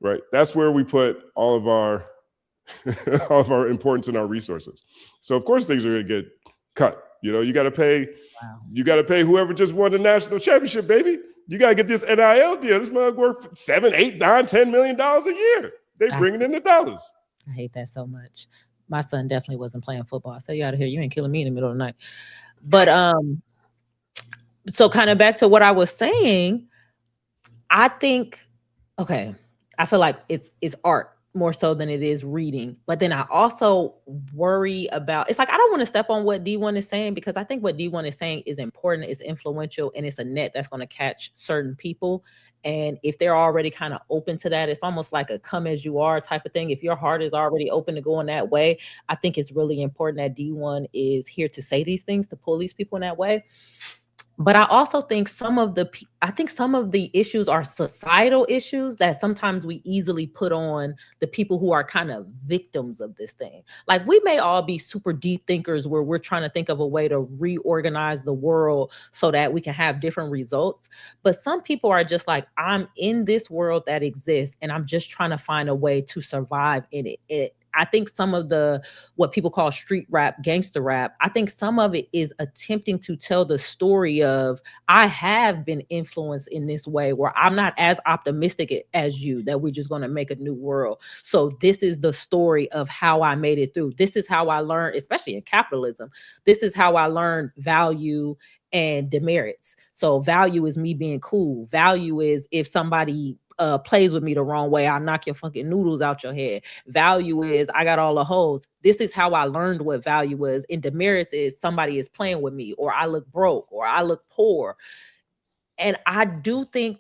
right? That's where we put all of our all of our importance and our resources. So of course things are going to get cut. You know, you got to pay. Wow. You got to pay whoever just won the national championship, baby. You got to get this NIL deal. This mug worth $7, $8, $9, $10 million a year. They bringing in the dollars. I hate that so much. My son definitely wasn't playing football. So you out of here. You ain't killing me in the middle of the night. But so kind of back to what I was saying, I think, okay, I feel like it's art more so than it is reading. But then I also worry about, it's like, I don't want to step on what Dee-1 is saying, because I think what Dee-1 is saying is important, it's influential, and it's a net that's going to catch certain people. And if they're already kind of open to that, it's almost like a come as you are type of thing. If your heart is already open to going that way, I think it's really important that Dee-1 is here to say these things, to pull these people in that way. But I also think some of the issues are societal issues that sometimes we easily put on the people who are kind of victims of this thing. Like, we may all be super deep thinkers where we're trying to think of a way to reorganize the world so that we can have different results. But some people are just like, I'm in this world that exists and I'm just trying to find a way to survive in it. I think some of what people call street rap, gangster rap, I think some of it is attempting to tell the story of, I have been influenced in this way where I'm not as optimistic as you, that we're just going to make a new world. So this is the story of how I made it through. This is how I learned, especially in capitalism, this is how I learned value and demerits. So value is me being cool. Value is if somebody plays with me the wrong way, I'll knock your fucking noodles out your head. Value is I got all the hoes. This is how I learned what value was. And demerits is somebody is playing with me, or I look broke, or I look poor. And I do think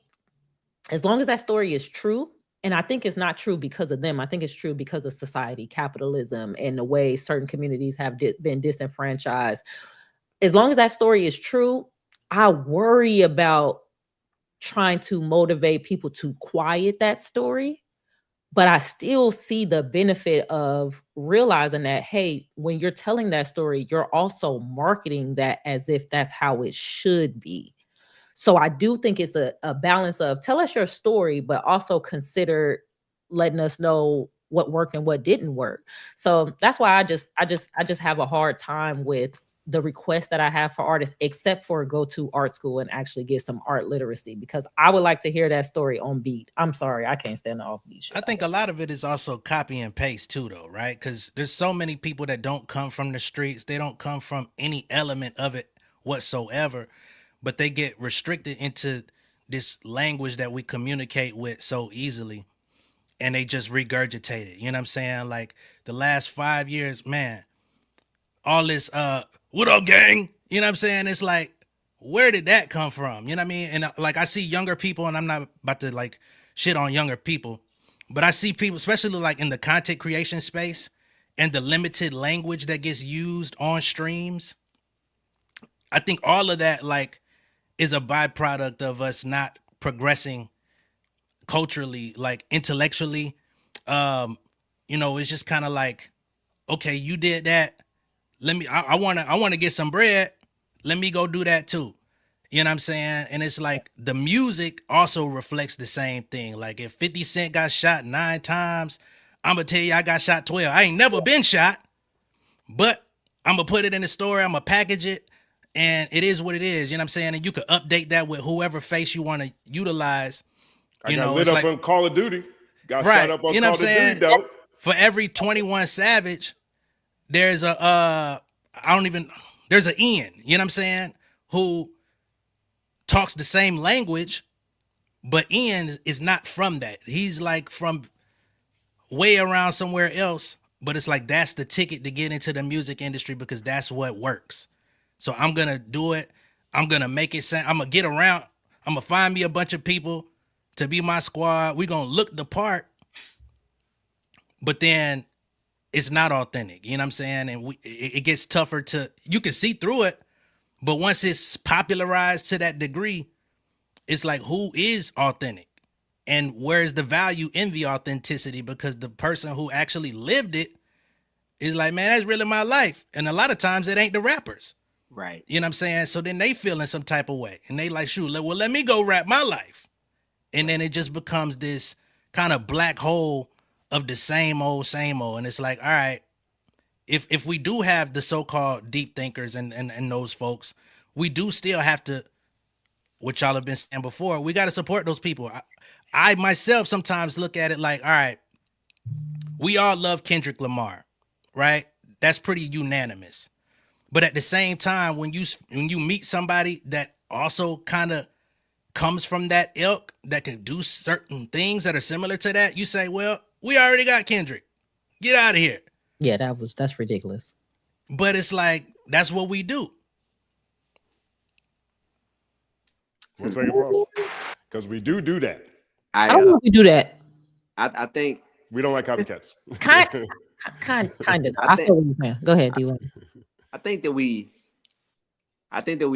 as long as that story is true, and I think it's not true because of them, I think it's true because of society, capitalism, and the way certain communities have been disenfranchised. As long as that story is true, I worry about trying to motivate people to quiet that story But I still see the benefit of realizing that, hey, when you're telling that story, you're also marketing that as if that's how it should be. So I do think it's a balance of tell us your story, but also consider letting us know what worked and what didn't work. So that's why I just have a hard time with the request that I have for artists, except for go to art school and actually get some art literacy, because I would like to hear that story on beat. I'm sorry, I can't stand the offbeat shit. I think a lot of it is also copy and paste too, though, right? Because there's so many people that don't come from the streets. They don't come from any element of it whatsoever, but they get restricted into this language that we communicate with so easily, and they just regurgitate it. You know what I'm saying? Like the last 5 years, man, all this, what up, gang? You know what I'm saying? It's like, where did that come from? You know what I mean? And like, I see younger people, and I'm not about to like shit on younger people, but I see people, especially like in the content creation space and the limited language that gets used on streams. I think all of that like is a byproduct of us not progressing culturally, like intellectually. You know, it's just kind of like, okay, you did that. I want to get some bread. Let me go do that too. You know what I'm saying? And it's like the music also reflects the same thing. Like if 50 Cent got shot 9 times, I'm going to tell you I got shot 12. I ain't never been shot, but I'm going to put it in the story. I'm going to package it, and it is what it is. You know what I'm saying? And you could update that with whoever face you want to utilize. I got lit up on Call of Duty. Got right. shot up on You know Call what I'm of Duty, though. For every 21 Savage, there's a there's an Ian, you know what I'm saying, who talks the same language, but Ian is not from that. He's like from way around somewhere else, but it's like that's the ticket to get into the music industry because that's what works. So I'm gonna do it. I'm gonna make it sound, I'm gonna get around, I'm gonna find me a bunch of people to be my squad. We're gonna look the part, but then it's not authentic, you know what I'm saying? And it gets tougher to, you can see through it, but once it's popularized to that degree, it's like, who is authentic? And where's the value in the authenticity? Because the person who actually lived it is like, man, that's really my life. And a lot of times it ain't the rappers. Right. You know what I'm saying? So then they feel in some type of way. And they like, shoot, well, let me go rap my life. And then it just becomes this kind of black hole of the same old. And it's like, all right, if we do have the so-called deep thinkers and those folks, we do still have to, what y'all have been saying before, we got to support those people. I myself sometimes look at it like, all right, we all love Kendrick Lamar, right? That's pretty unanimous. But at the same time, when you meet somebody that also kind of comes from that ilk that can do certain things that are similar to that, you say, well, we already got Kendrick. Get out of here. Yeah, that's ridiculous. But it's like, that's what we do. One second, pause. Because we do that. I don't know if we do that. I think we don't like copycats. Kind of. I feel what you're saying. Go ahead, Dee-1. I think that we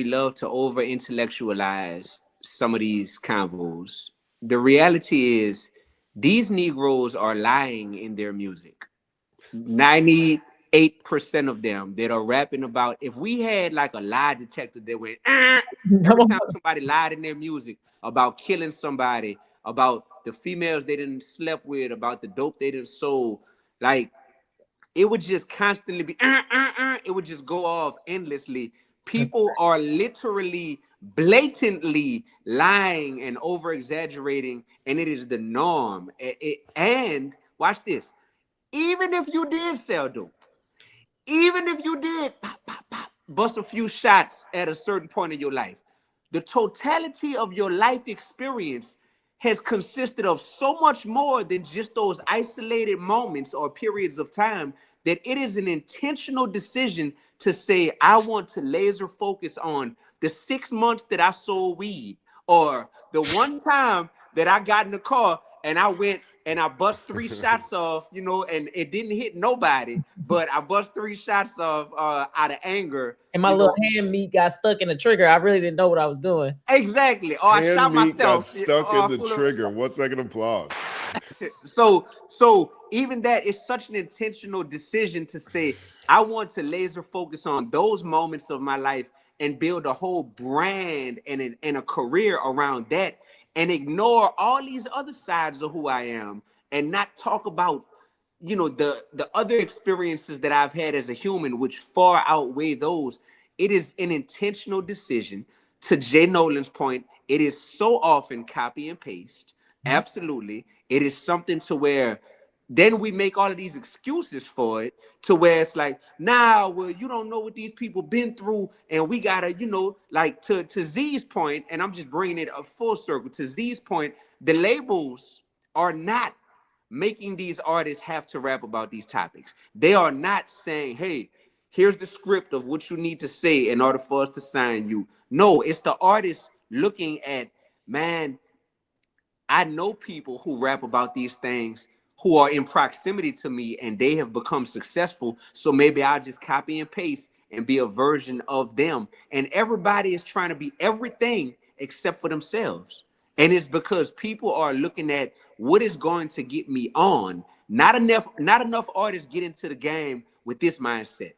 love to over intellectualize some of these convos. The reality is these Negroes are lying in their music. 98% of them that are rapping about, if we had like a lie detector that went every time somebody lied in their music about killing somebody, about the females they didn't slept with, about the dope they didn't sold, like it would just constantly be it would just go off endlessly. People are literally blatantly lying and over exaggerating, and it is the norm. And watch this, even if you did sell dope, even if you did bust a few shots at a certain point in your life, the totality of your life experience has consisted of so much more than just those isolated moments or periods of time, that it is an intentional decision to say, I want to laser focus on the 6 months that I sold weed, or the one time that I got in the car and I went and I bust 3 shots off, you know, and it didn't hit nobody, but I bust 3 shots off out of anger. And my little hand meat got stuck in the trigger. I really didn't know what I was doing. Exactly. Or I shot myself. Got stuck in the trigger. 1 second applause. So even that is such an intentional decision to say, I want to laser focus on those moments of my life and build a whole brand and a career around that, and ignore all these other sides of who I am, and not talk about, you know, the other experiences that I've had as a human, which far outweigh those. It is an intentional decision. To Jay Nolan's point, it is so often copy and paste. Absolutely. It is something to where then we make all of these excuses for it, to where it's like, nah, well, you don't know what these people been through, and we gotta, you know, like to Z's point, and I'm just bringing it a full circle to Z's point, the labels are not making these artists have to rap about these topics. They are not saying, hey, here's the script of what you need to say in order for us to sign you. No, it's the artist looking at, man, I know people who rap about these things who are in proximity to me and they have become successful. So maybe I'll just copy and paste and be a version of them. And everybody is trying to be everything except for themselves. And it's because people are looking at what is going to get me on. Not enough artists get into the game with this mindset.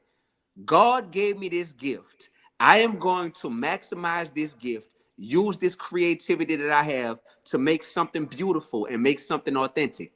God gave me this gift. I am going to maximize this gift, use this creativity that I have to make something beautiful and make something authentic.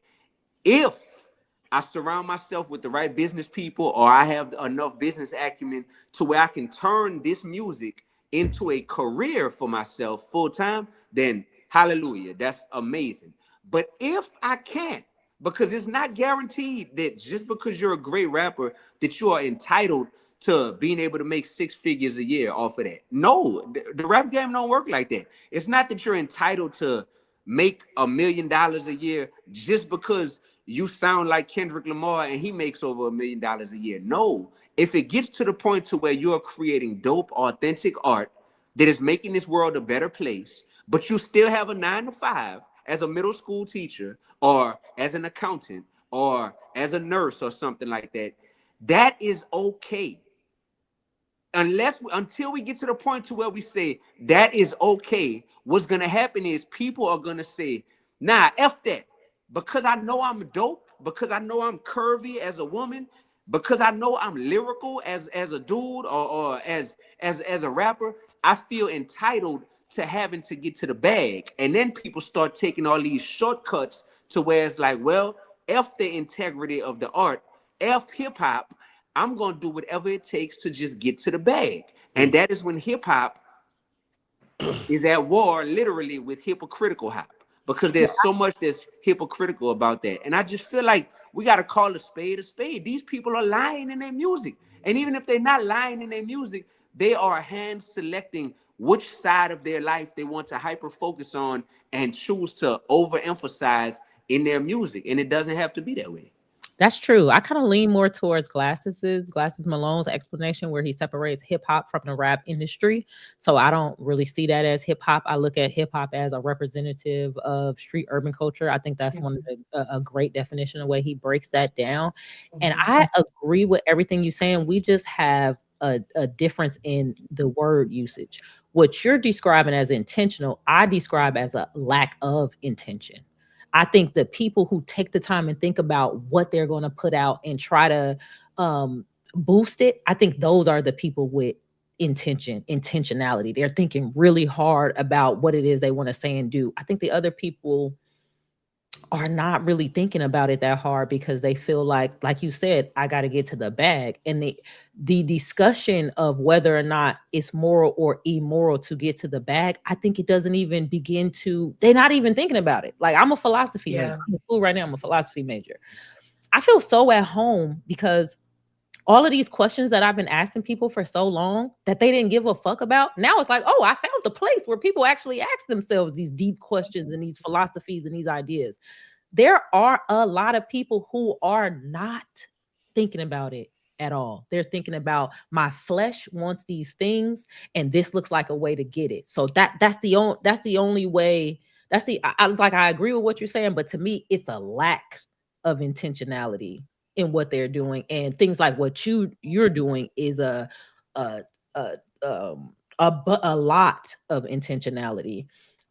If I surround myself with the right business people, or I have enough business acumen to where I can turn this music into a career for myself full time, then hallelujah, that's amazing. But if I can't, because it's not guaranteed that just because you're a great rapper that you are entitled to being able to make 6 figures a year off of that. No, the rap game don't work like that. It's not that you're entitled to make $1 million a year just because you sound like Kendrick Lamar and he makes over $1 million a year. No, if it gets to the point to where you're creating dope, authentic art that is making this world a better place, but you still have a 9-to-5 as a middle school teacher or as an accountant or as a nurse or something like that, that is okay. Until we get to the point to where we say that is okay, what's going to happen is people are going to say, nah, F that. Because I know I'm dope, because I know I'm curvy as a woman, because I know I'm lyrical as a dude or as a rapper, I feel entitled to having to get to the bag. And then people start taking all these shortcuts to where it's like, well, F the integrity of the art, F hip hop, I'm going to do whatever it takes to just get to the bag. And that is when hip hop is at war literally with hypocritical hop, because there's so much that's hypocritical about that. And I just feel like we got to call a spade a spade. These people are lying in their music. And even if they're not lying in their music, they are hand selecting which side of their life they want to hyper focus on and choose to overemphasize in their music. And it doesn't have to be that way. That's true. I kind of lean more towards Glasses Malone's explanation, where he separates hip hop from the rap industry. So I don't really see that as hip hop. I look at hip hop as a representative of street urban culture. I think that's one of a great definition of the way he breaks that down. And I agree with everything you're saying. We just have a difference in the word usage. What you're describing as intentional, I describe as a lack of intention. I think the people who take the time and think about what they're going to put out and try to boost it, I think those are the people with intentionality. They're thinking really hard about what it is they want to say and do. I think the other people are not really thinking about it that hard because they feel like you said, I got to get to the bag. And the discussion of whether or not it's moral or immoral to get to the bag, I think it doesn't even begin to, they're not even thinking about it. Like, I'm a philosophy major. I'm in school right now. I'm a philosophy major. I feel so at home because all of these questions that I've been asking people for so long that they didn't give a fuck about. Now it's like, oh, I found the place where people actually ask themselves these deep questions and these philosophies and these ideas. There are a lot of people who are not thinking about it at all. They're thinking about, my flesh wants these things and this looks like a way to get it. So that's the only way. I was like, I agree with what you're saying, but to me, it's a lack of intentionality in what they're doing, and things like what you're doing is a lot of intentionality.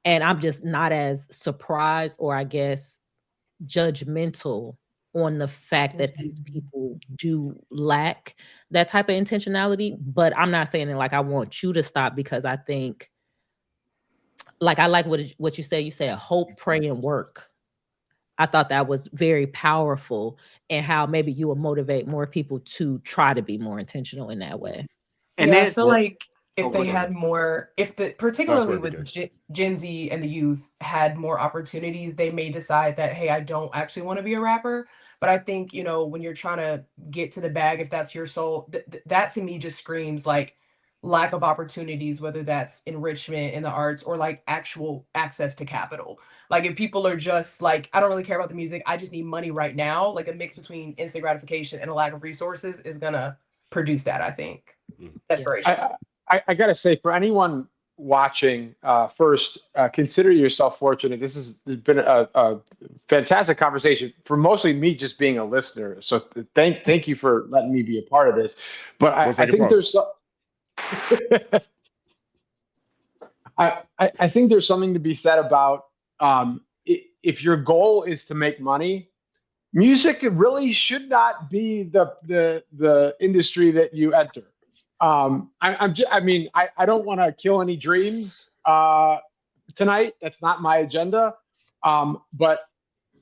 And I'm just not as surprised, or I guess judgmental on the fact that these people do lack that type of intentionality. But I'm not saying it like I want you to stop, because I think, like, I like what you said. You said hope, pray, and work. I thought that was very powerful, and how maybe you will motivate more people to try to be more intentional in that way. And Yeah, I then feel like if oh, go they ahead. had more, particularly word with Gen Z and the youth had more opportunities, they may decide that, hey, I don't actually want to be a rapper. But I think, when you're trying to get to the bag, if that's your soul, that to me just screams like lack of opportunities, whether that's enrichment in the arts or like actual access to capital. Like if people are just like, I don't really care about the music, I just need money right now, like a mix between instant gratification and a lack of resources is gonna produce that, I think. Desperation. I gotta say, for anyone watching, first, consider yourself fortunate. This has been a fantastic conversation for mostly me just being a listener. So thank you for letting me be a part of this. But I think there's I think there's something to be said about if your goal is to make money, music really should not be the industry that you enter. I don't want to kill any dreams tonight. That's not my agenda. But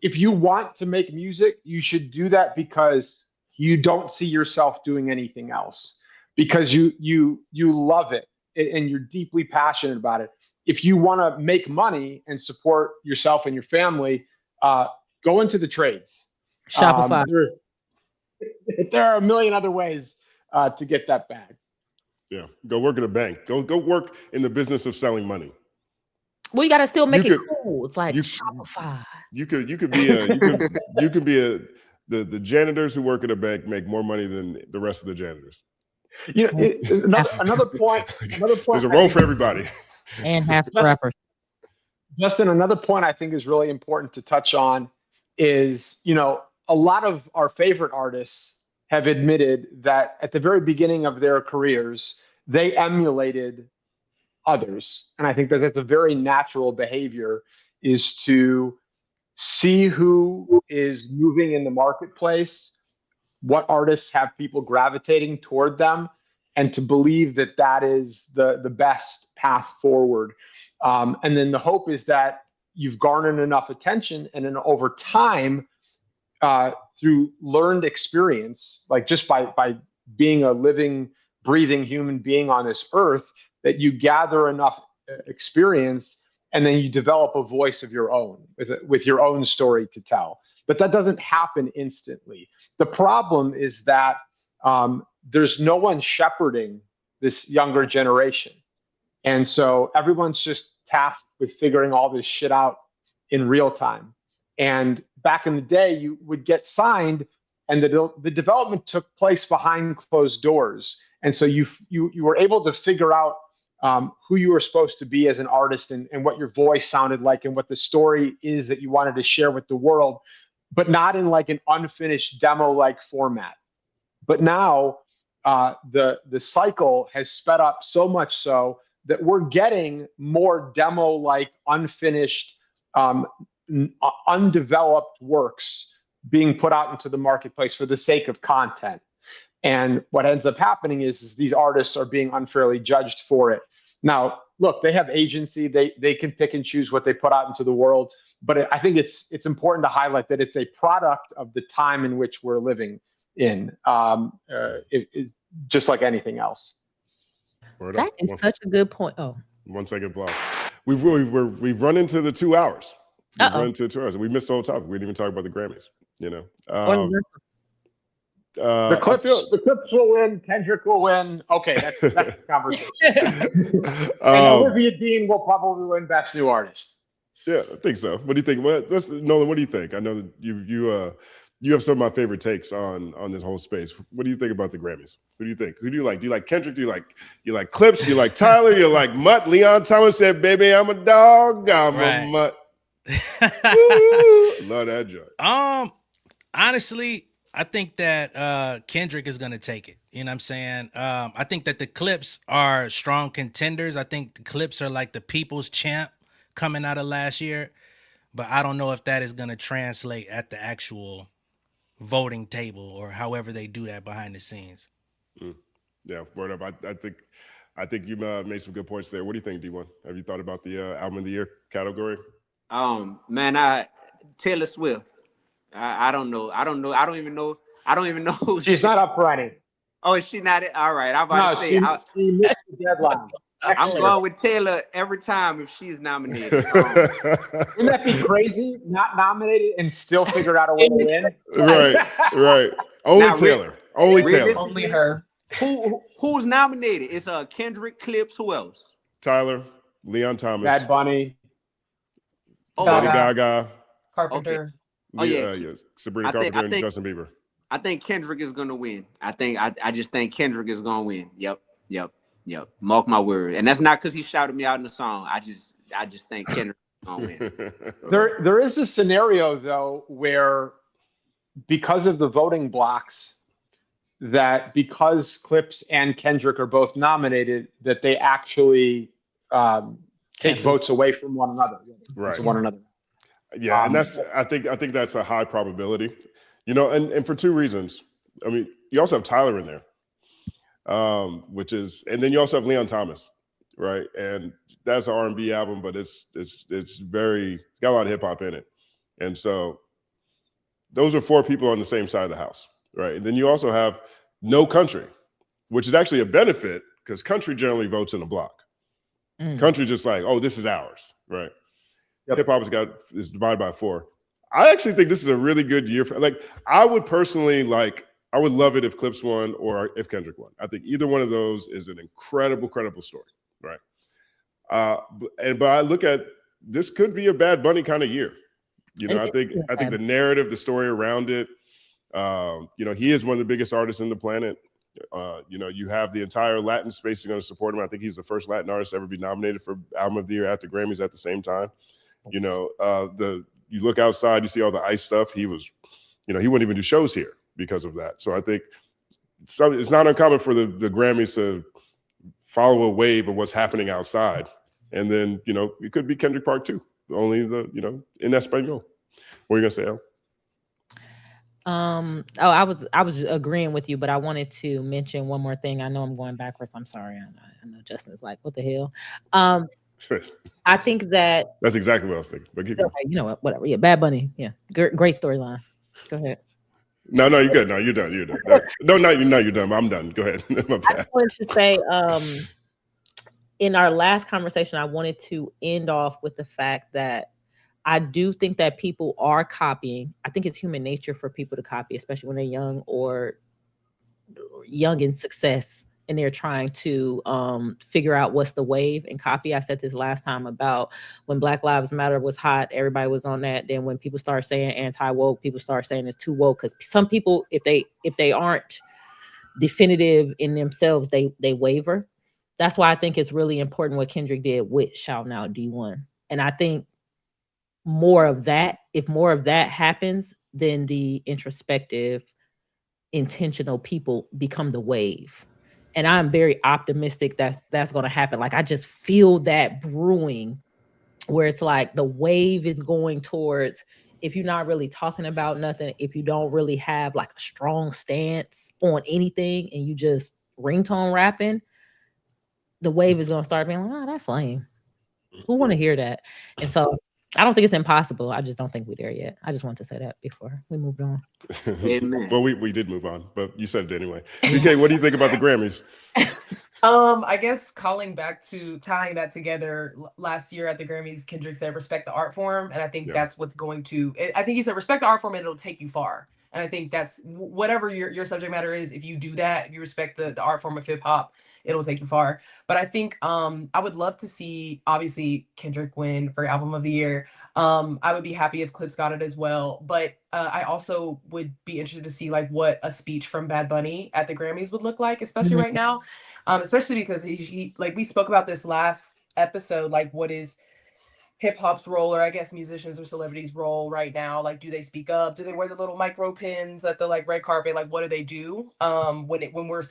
if you want to make music, you should do that because you don't see yourself doing anything else, because you love it and you're deeply passionate about it. If you want to make money and support yourself and your family, go into the trades. Shopify. There are a million other ways to get that bag. Yeah, go work at a bank. Go work in the business of selling money. Well, you got to still make it cool. It's like Shopify. You could be the janitors who work at a bank make more money than the rest of the janitors. Another point. There's a role for everybody. And half the rappers. Justin, another point I think is really important to touch on is, a lot of our favorite artists have admitted that at the very beginning of their careers, they emulated others. And I think that that's a very natural behavior, is to see who is moving in the marketplace, what artists have people gravitating toward them, and to believe that that is the best path forward. And then the hope is that you've garnered enough attention, and then over time, through learned experience, like just by being a living, breathing human being on this earth, that you gather enough experience, and then you develop a voice of your own with your own story to tell. But that doesn't happen instantly. The problem is that there's no one shepherding this younger generation. And so everyone's just tasked with figuring all this shit out in real time. And back in the day, you would get signed, and the development took place behind closed doors. And so you were able to figure out who you were supposed to be as an artist, and what your voice sounded like, and what the story is that you wanted to share with the world, but not in like an unfinished demo-like format. But now the cycle has sped up so much so that we're getting more demo-like, unfinished, undeveloped works being put out into the marketplace for the sake of content. And what ends up happening is these artists are being unfairly judged for it. Now, look, they have agency. They can pick and choose what they put out into the world. But I think it's important to highlight that it's a product of the time in which we're living in, just like anything else. That is such a good point. Oh, 1 second block. We've run into the 2 hours. We've run into 2 hours. We missed the whole topic. We didn't even talk about the Grammys. The Clips will win. Kendrick will win. Okay, that's the conversation. And Olivia Dean will probably win Best New Artist. Yeah, I think so. What do you think? Nolan, what do you think? I know that you have some of my favorite takes on this whole space. What do you think about the Grammys? Who do you think? Who do you like? Do you like Kendrick? Do you like Clips? Do you like Tyler? You like Mutt? Leon Thomas said, "Baby, I'm a dog. I'm a mutt." Love that joke. Honestly, I think that Kendrick is gonna take it. You know what I'm saying? I think that the Clips are strong contenders. I think the Clips are like the people's champ coming out of last year. but I don't know if that is going to translate at the actual voting table or however they do that behind the scenes. Yeah, word up. I think you made some good points there. What do you think, Dee-1? Have you thought about the album of the year category? Man, Taylor Swift. I don't know. I don't even know. Who She's not up for any. Oh, is she not? All right. I'm about No, to she say. missed the deadline. I'm going with Taylor every time if she's nominated. Wouldn't that be crazy? Not nominated and still figure out a way to win? Right. Only Now, Taylor. Only Taylor. Only her. Who's nominated? It's Kendrick, Clips. Who else? Tyler, Leon Thomas, Bad Bunny. Oh, Lady Gaga, Carpenter. Oh, yeah. Yes, Sabrina Carpenter and Justin Bieber. I think Kendrick is gonna win. I just think Kendrick is gonna win. Yep. Mark my word. And that's not because he shouted me out in the song. I just think Kendrick is gonna win. There is a scenario though where, because of the voting blocks, that because Clips and Kendrick are both nominated, that they actually take votes away from one another. Right. To one another. Yeah, and I think that's a high probability. And for two reasons. I mean, you also have Tyler in there. And then you also have Leon Thomas, right? And that's an R&B album, but it's got a lot of hip hop in it. And so those are four people on the same side of the house, right? And then you also have no country, which is actually a benefit because country generally votes in a block. Country just like, oh, this is ours, right? Yep. Hip hop is divided by 4. I actually think this is a really good year for, I would personally I would love it if Clips won or if Kendrick won. I think either one of those is an incredible story, right? But I look at this could be a Bad Bunny kind of year. I think the narrative, the story around it. He is one of the biggest artists in the planet. You have the entire Latin space is going to support him. I think he's the first Latin artist to ever be nominated for Album of the Year at the Grammys at the same time. You look outside, you see all the ICE stuff. He was, he wouldn't even do shows here because of that. So I think it's not uncommon for the Grammys to follow a wave of what's happening outside. And then, it could be Kendrick Part 2, only in Espanol. What are you going to say, Elle? I was agreeing with you, but I wanted to mention one more thing. I know I'm going backwards. I'm sorry. I know Justin's like, what the hell? I think that that's exactly what I was thinking. But keep going. You know what? Whatever. Yeah, Bad Bunny. Yeah, great storyline. Go ahead. No, you're good. No, you're done. You're done. No, you're done. I'm done. Go ahead. I just wanted to say, in our last conversation, I wanted to end off with the fact that I do think that people are copying. I think it's human nature for people to copy, especially when they're young or young in success, and they're trying to figure out what's the wave and copy. I said this last time about when Black Lives Matter was hot, everybody was on that. Then when people start saying anti-woke, people start saying it's too woke, because some people, if they aren't definitive in themselves, they waver. That's why I think it's really important what Kendrick did with shouting out Dee-1. And I think if more of that happens, then the introspective, intentional people become the wave. And I'm very optimistic that that's going to happen. I just feel that brewing, where it's like the wave is going towards, if you're not really talking about nothing, if you don't really have a strong stance on anything and you just ringtone rapping, the wave is going to start being like, oh, that's lame. Who want to hear that? And so I don't think it's impossible. I just don't think we're there yet. I just want to say that before we moved on. Amen. Well, we did move on, but you said it anyway. BK, what do you think about the Grammys? I guess tying that together, last year at the Grammys, Kendrick said, respect the art form. And I think that's what's I think he said, respect the art form and it'll take you far. And I think that's whatever your subject matter is. If you do that, if you respect the art form of hip hop, it'll take you far. But I think I would love to see, obviously, Kendrick win for Album of the Year. I would be happy if Clips got it as well. But I also would be interested to see what a speech from Bad Bunny at the Grammys would look like, especially right now. Especially because he we spoke about this last episode, what is hip hop's role, or I guess musicians or celebrities' role right now? Do they speak up? Do they wear the little micro pins at the red carpet? What do they do when we're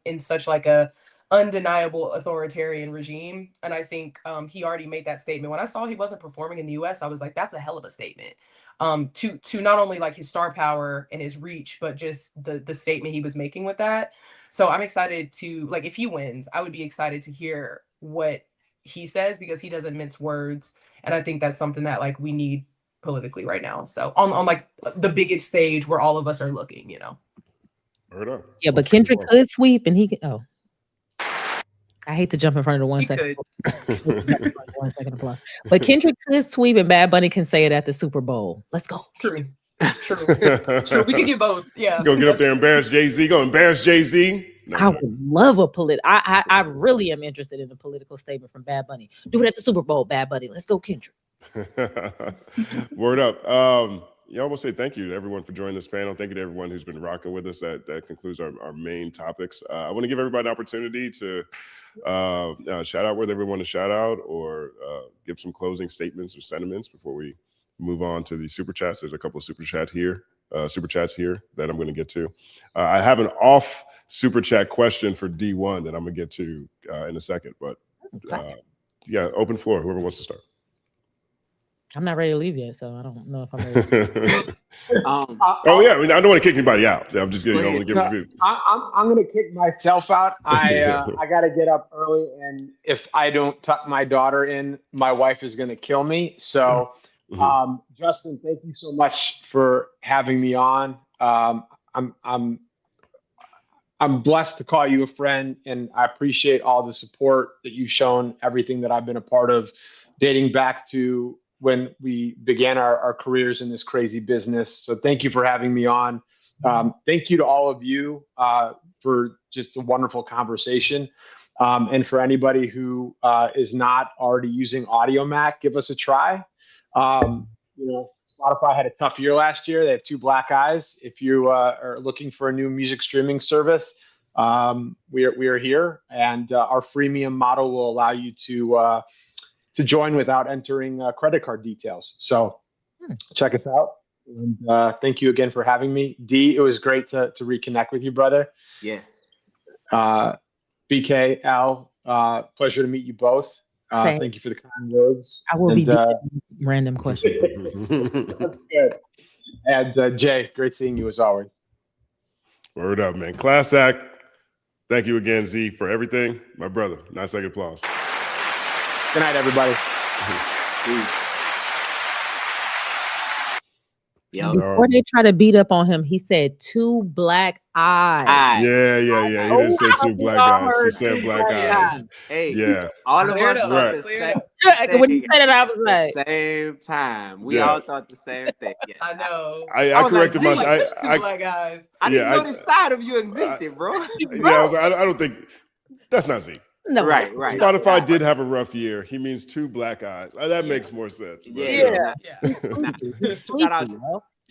in such a undeniable authoritarian regime. And I think he already made that statement. When I saw he wasn't performing in the US, I was like, that's a hell of a statement. To not only like his star power and his reach, but just the statement he was making with that. So I'm excited to, like, if he wins, I would be excited to hear what he says, because he doesn't mince words. And I think that's something that like we need politically right now. So on like the biggest stage where all of us are looking, you know. Word up. Yeah, but Kendrick could sweep, and he could. Oh, I hate to jump in front of the 1 He second. could. 1 second applause. But Kendrick could sweep, and Bad Bunny can say it at the Super Bowl. Let's go. True. True. We could get both. Yeah. Go get up there and embarrass Jay-Z. Go embarrass Jay-Z. No, I would love a I really am interested in a political statement from Bad Bunny. Do it at the Super Bowl, Bad Bunny. Let's go, Kendrick. Word up. Yeah, I almost say thank you to everyone for joining this panel. Thank you to everyone who's been rocking with us. That concludes our main topics. I want to give everybody an opportunity to shout out whether everyone to shout out, or give some closing statements or sentiments before we move on to the super chats. There's a couple of super chats here that I'm going to get to. I have an off super chat question for Dee-1 that I'm going to get to in a second. But yeah, open floor. Whoever wants to start. I'm not ready to leave yet, so I don't know if I'm ready. Oh yeah, I mean, I don't want to kick anybody out. I'm just kidding. I'm going to kick myself out. I got to get up early, and if I don't tuck my daughter in, my wife is going to kill me. So, Justin, thank you so much for having me on. I'm blessed to call you a friend, and I appreciate all the support that you've shown, everything that I've been a part of, dating back to when we began our careers in this crazy business. So thank you for having me on. Thank you to all of you for just a wonderful conversation. And for anybody who is not already using Audio Mac, give us a try. You know, Spotify had a tough year last year. They have 2 black eyes. If you are looking for a new music streaming service, we are here, and our freemium model will allow you to join without entering credit card details. So check us out. And thank you again for having me. Dee, it was great to reconnect with you, brother. Yes. BK, Elle, pleasure to meet you both. Thank you for the kind words. I will be random questions. That's good. And Jay, great seeing you as always. Word up, man. Class act. Thank you again, Z, for everything. My brother. 9-second applause. Good night, everybody. Before they try to beat up on him, he said 2 black eyes. Yeah. He didn't say 2 black guys. He said black eyes. Hey, yeah. All of us thought the same. When he said it, I was like, same time. We all thought the same thing. Yeah. I know. I corrected myself. Like, 2 black guys. I didn't know this side of you existed, bro. I don't think that's not Z. No, right. Spotify did have a rough year. He means 2 black eyes. That makes more sense. Yeah.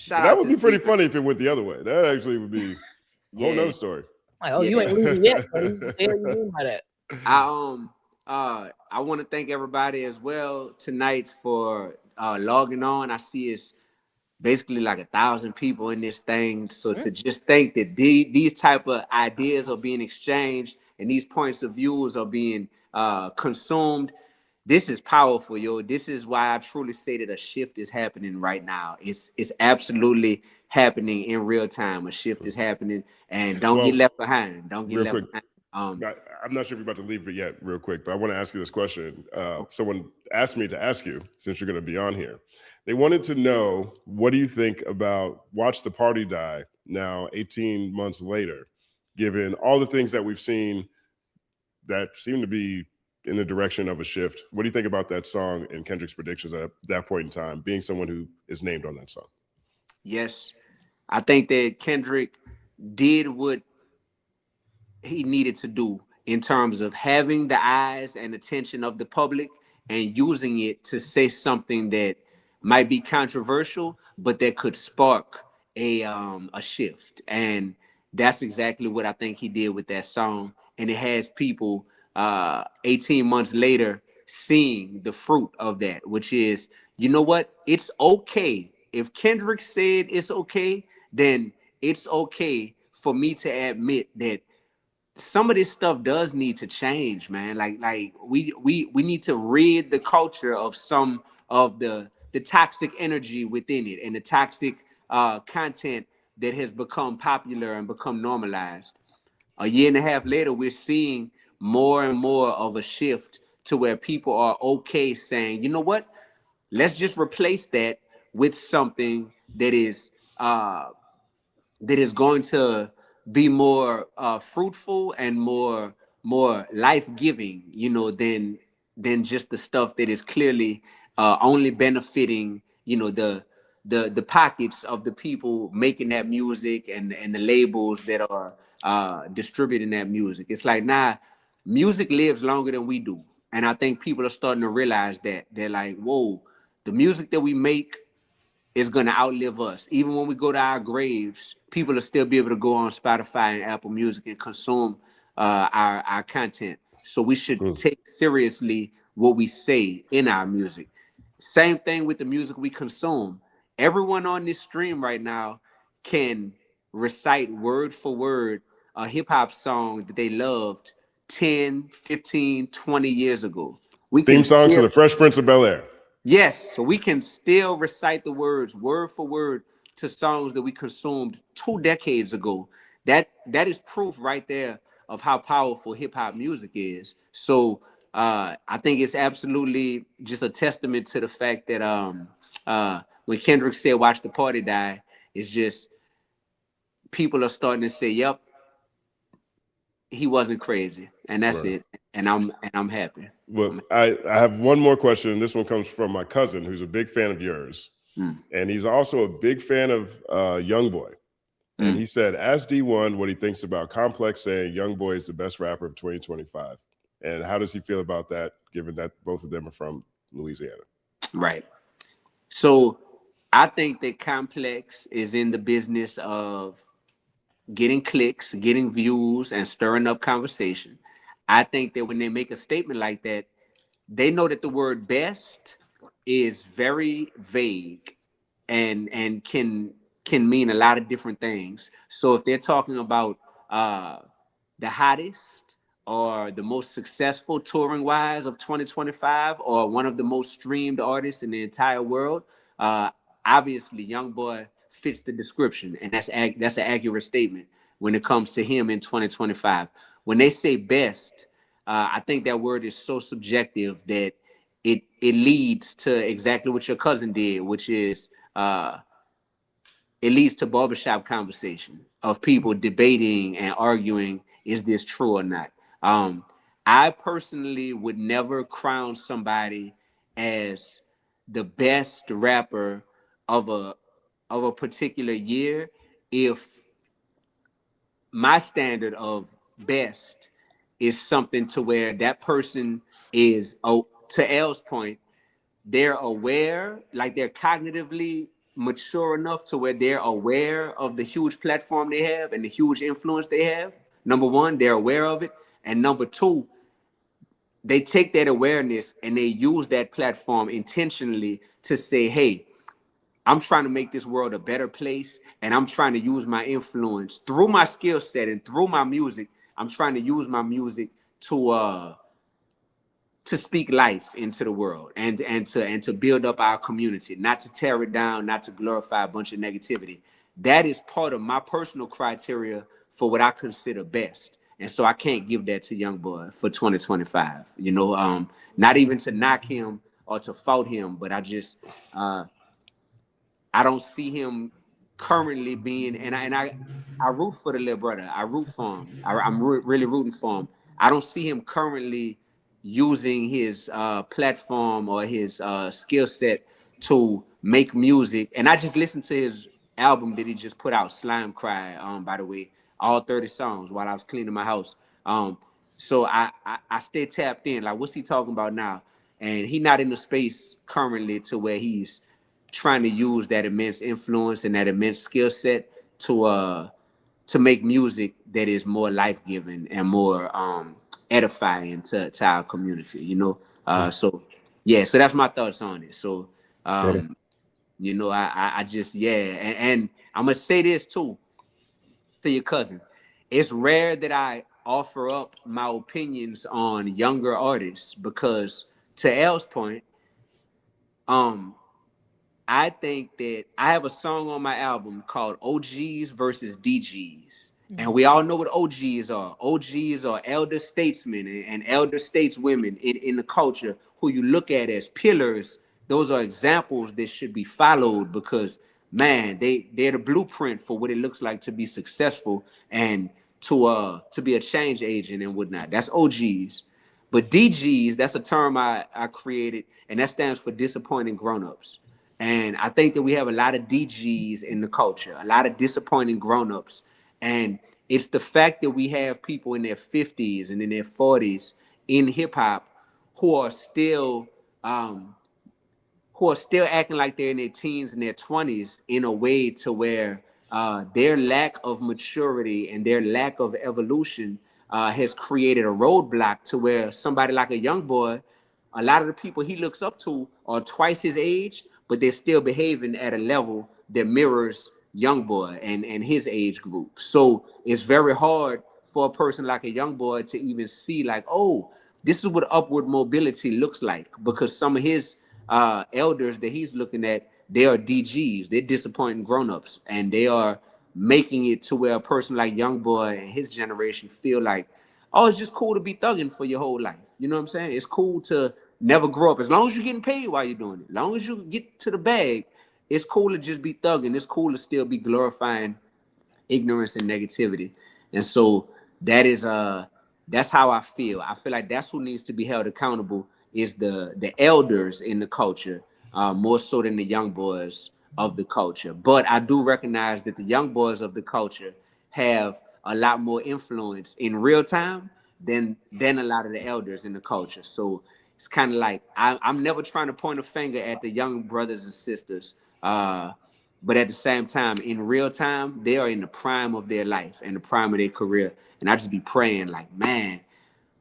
That would be pretty funny if it went the other way. That actually would be a whole nother story. Like, you ain't losing yet. What the hell you mean by that? I want to thank everybody as well tonight for logging on. I see it's basically like 1,000 people in this thing. So to just think that these type of ideas are being exchanged and these points of views are being consumed, this is powerful, yo. This is why I truly say that a shift is happening right now. It's absolutely happening in real time. A shift is happening, and don't get left behind. Don't get left behind. I'm not sure if you're about to leave it yet, real quick, but I want to ask you this question. Someone asked me to ask you, since you're going to be on here. They wanted to know, what do you think about Watch the Party Die now, 18 months later, given all the things that we've seen that seem to be in the direction of a shift? What do you think about that song and Kendrick's predictions at that point in time, being someone who is named on that song? Yes, I think that Kendrick did what he needed to do in terms of having the eyes and attention of the public and using it to say something that might be controversial, but that could spark a shift. And that's exactly what I think he did with that song. And it has people 18 months later seeing the fruit of that, which is, you know what? It's okay. If Kendrick said it's okay, then it's okay for me to admit that some of this stuff does need to change, man. Like we need to rid the culture of some of the toxic energy within it and the toxic content that has become popular and become normalized. A year and a half later, we're seeing more and more of a shift to where people are okay saying, you know what, let's just replace that with something that is going to be more fruitful and more life-giving, you know, than just the stuff that is clearly only benefiting, you know, the pockets of the people making that music and the labels that are distributing that music. It's like, nah, music lives longer than we do. And I think people are starting to realize that. They're like, whoa, the music that we make is going to outlive us. Even when we go to our graves, people will still be able to go on Spotify and Apple Music and consume our content. So we should take seriously what we say in our music. Same thing with the music we consume. Everyone on this stream right now can recite word for word a hip hop song that they loved 10, 15, 20 years ago. We Theme can song to still, the Fresh Prince of Bel-Air. yes, so we can still recite the words word for word to songs that we consumed 2 decades ago. That is proof right there of how powerful hip hop music is. So I think it's absolutely just a testament to the fact that when Kendrick said "Watch the party die," it's just people are starting to say, "Yep, he wasn't crazy," and that's Right. it. And I'm happy. Well, I have one more question. This one comes from my cousin, who's a big fan of yours. And he's also a big fan of Youngboy. And he said, ask Dee-1 what he thinks about Complex saying Youngboy is the best rapper of 2025. And how does he feel about that, given that both of them are from Louisiana? Right. So I think that Complex is in the business of getting clicks, getting views, and stirring up conversation. I think that when they make a statement like that, they know that the word best is very vague and can mean a lot of different things. So if they're talking about the hottest or the most successful touring wise of 2025 or one of the most streamed artists in the entire world, obviously Youngboy fits the description, and that's an accurate statement when it comes to him in 2025. When they say best, I think that word is so subjective that it leads to exactly what your cousin did, which is it leads to barbershop conversation of people debating and arguing, is this true or not? I personally would never crown somebody as the best rapper of a particular year if my standard of best is something to where that person is, oh, to Elle's point, they're aware, like they're cognitively mature enough to where they're aware of the huge platform they have and the huge influence they have. Number one, they're aware of it. And number two, they take that awareness and they use that platform intentionally to say, hey, I'm trying to make this world a better place, and I'm trying to use my influence through my skill set and through my music. I'm trying to use my music to speak life into the world and to build up our community, not to tear it down, not to glorify a bunch of negativity. That is part of my personal criteria for what I consider best. And so I can't give that to Youngboy for 2025. You know, not even to knock him or to fault him, but I just I don't see him currently being, and I root for the little brother. I root for him. I'm really rooting for him. I don't see him currently using his platform or his skill set to make music. And I just listened to his album that he just put out, Slime Cry, by the way, all 30 songs while I was cleaning my house. So I stay tapped in. Like, what's he talking about now? And he not in the space currently to where he's trying to use that immense influence and that immense skill set to make music that is more life-giving and more edifying to our community, you know. So yeah, so that's my thoughts on it. So you know, I just, yeah, and I'm gonna say this too to your cousin. It's rare that offer up my opinions on younger artists because, to Elle's point, I think that I have a song on my album called OGs versus DGs. And we all know what OGs are. OGs are elder statesmen and elder stateswomen in the culture who you look at as pillars. Those are examples that should be followed because, man, they're the blueprint for what it looks like to be successful and to be a change agent and whatnot. That's OGs. But DGs, that's a term I created, and that stands for disappointing grown-ups. And I think that we have a lot of DGs in the culture, a lot of disappointing grown-ups. And it's the fact that we have people in their 50s and in their 40s in hip hop who are still acting like they're in their teens and their 20s in a way to where their lack of maturity and their lack of evolution has created a roadblock to where somebody like a Youngboy, a lot of the people he looks up to are twice his age, but they're still behaving at a level that mirrors Youngboy and his age group. So it's very hard for a person like a Youngboy to even see like, oh, this is what upward mobility looks like, because some of his elders that he's looking at, they are DGs, they're disappointing grown-ups, and they are making it to where a person like Youngboy and his generation feel like, oh, it's just cool to be thugging for your whole life. You know what I'm saying? It's cool to never grow up. As long as you're getting paid while you're doing it, as long as you get to the bag, it's cool to just be thugging. It's cool to still be glorifying ignorance and negativity. And so that is that's how I feel. I feel like that's who needs to be held accountable is the elders in the culture, more so than the young boys of the culture. But I do recognize that the young boys of the culture have a lot more influence in real time than a lot of the elders in the culture. So it's kind of like I'm never trying to point a finger at the young brothers and sisters, but at the same time, in real time, they are in the prime of their life and the prime of their career. And I just be praying like, man,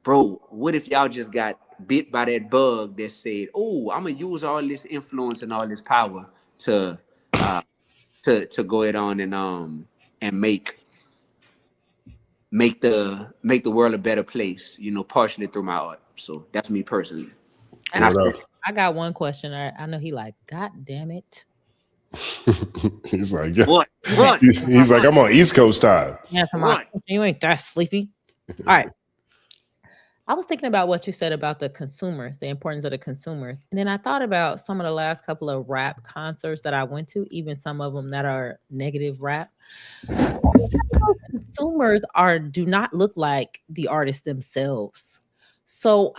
bro, what if y'all just got bit by that bug that said, oh, I'm gonna use all this influence and all this power to go ahead on and make the world a better place, you know, partially through my art. So that's me personally. And I got one question. I know he like, God damn it. He's like, what? He's like, I'm on East Coast time. Yeah, you ain't that sleepy. All right. I was thinking about what you said about the consumers, the importance of the consumers. And then I thought about some of the last couple of rap concerts that I went to, even some of them that are negative rap. Consumers do not look like the artists themselves. So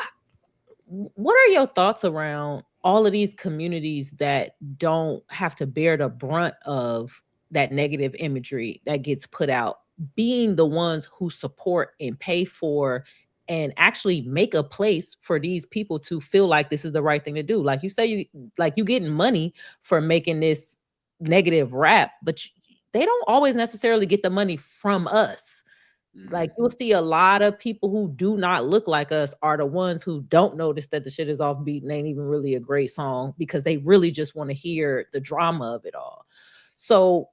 what are your thoughts around all of these communities that don't have to bear the brunt of that negative imagery that gets put out, being the ones who support and pay for and actually make a place for these people to feel like this is the right thing to do? Like you say, you getting money for making this negative rap, but they don't always necessarily get the money from us. Like you'll see a lot of people who do not look like us are the ones who don't notice that the shit is offbeat and ain't even really a great song because they really just want to hear the drama of it all. So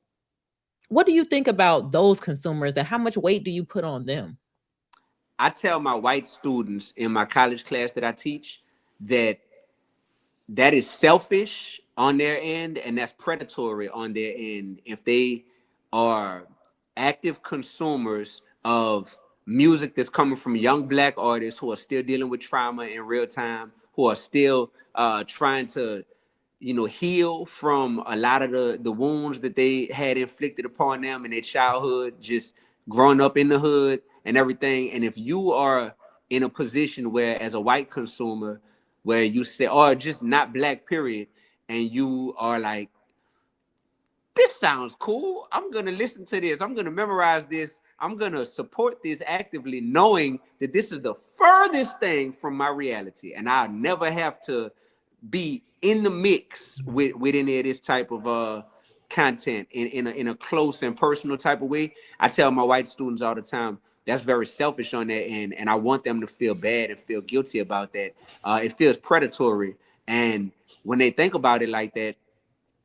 what do you think about those consumers and how much weight do you put on them? I tell my white students in my college class that I teach that is selfish on their end and that's predatory on their end if they are active consumers of music that's coming from young Black artists who are still dealing with trauma in real time, who are still trying to, you know, heal from a lot of the wounds that they had inflicted upon them in their childhood, just growing up in the hood and everything. And if you are in a position where, as a white consumer, where you say, or just not Black, period, and you are like, this sounds cool, I'm gonna listen to this, I'm gonna memorize this, I'm gonna support this actively, knowing that this is the furthest thing from my reality, and I'll never have to be in the mix with any of this type of content in a close and personal type of way. I tell my white students all the time, that's very selfish on their end, and I want them to feel bad and feel guilty about that. It feels predatory, and when they think about it like that,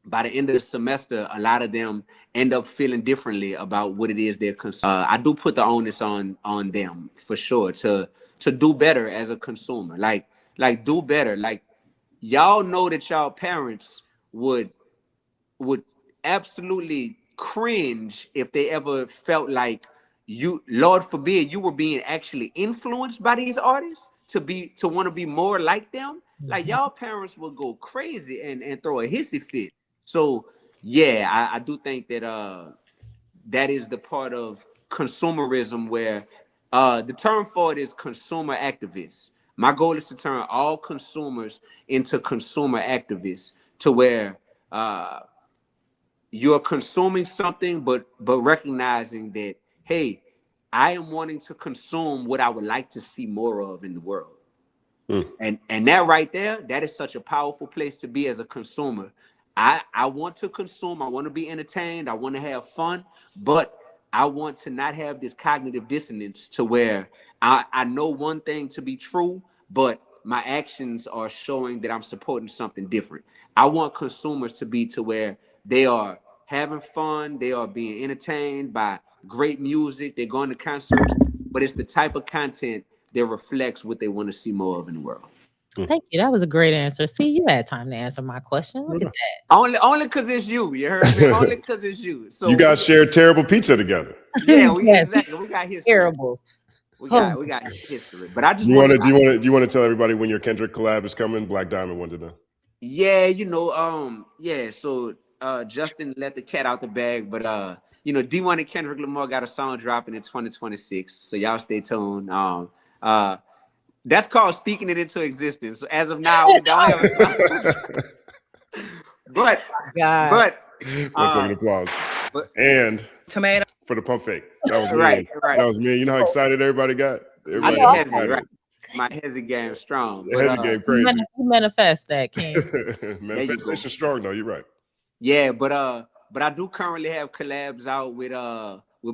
by the end of the semester, a lot of them end up feeling differently about what it is they're consuming. I do put the onus on them for sure to do better as a consumer. Like do better. Like y'all know that y'all parents would absolutely cringe if they ever felt like you, Lord forbid, you were being actually influenced by these artists to want to be more like them. Like y'all parents will go crazy and throw a hissy fit. So yeah, I do think that that is the part of consumerism where the term for it is consumer activists. My goal is to turn all consumers into consumer activists, to where you're consuming something, but recognizing that, hey, I am wanting to consume what I would like to see more of in the world. And that right there, that is such a powerful place to be as a consumer. I want to consume, I want to be entertained, I want to have fun, but I want to not have this cognitive dissonance to where I know one thing to be true, but my actions are showing that I'm supporting something different. I want consumers to be to where they are having fun, they are being entertained by great music, they're going to concerts, but it's the type of content that reflects what they want to see more of in the world. Thank you. That was a great answer. See, you had time to answer my question. Look at that. Only because it's you. You heard me? Only because it's you. So you guys shared terrible pizza together. Yeah, Yes. exactly. We got history. Terrible. We got history. But I just do you want to tell everybody when your Kendrick collab is coming? Black Diamond wanted to know. Yeah, yeah. So Justin let the cat out the bag, but Dee-1 and Kendrick Lamar got a song dropping in 2026. So y'all stay tuned. That's called speaking it into existence. So as of now, we don't have a song. but one second applause. And Tomato for the pump fake. That was me. Right. That was me. You know how excited everybody got? Everybody Yeah, got excited. right. My hezzy game strong. The hezzy game crazy. You manifest that, King. Manifestation strong though. You're right. Yeah, but I do currently have collabs out with